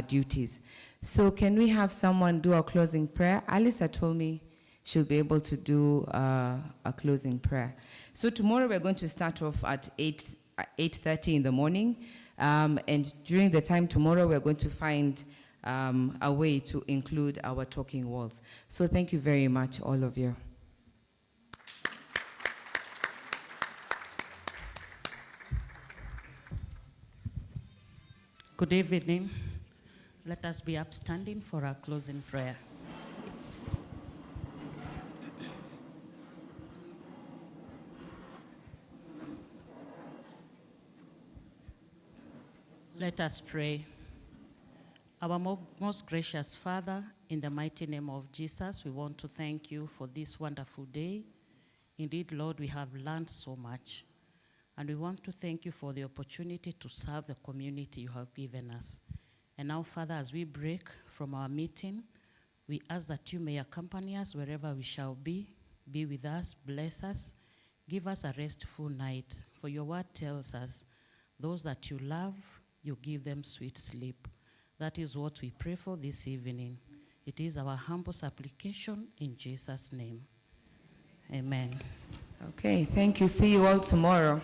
duties. So can we have someone do a closing prayer? Alisa told me she'll be able to do a closing prayer. So tomorrow we're going to start off at 8:30 in the morning. And during the time tomorrow, we're going to find a way to include our talking walls. So thank you very much, all of you. Good evening. Let us be upstanding for our closing prayer. Let us pray. Our most gracious Father, in the mighty name of Jesus, we want to thank you for this wonderful day. Indeed, Lord, we have learned so much. And we want to thank you for the opportunity to serve the community you have given us. And now, Father, as we break from our meeting, we ask that you may accompany us wherever we shall be with us, bless us, give us a restful night. For your word tells us, those that you love, you give them sweet sleep. That is what we pray for this evening. It is our humble supplication in Jesus' name. Amen. Okay, thank you. See you all tomorrow.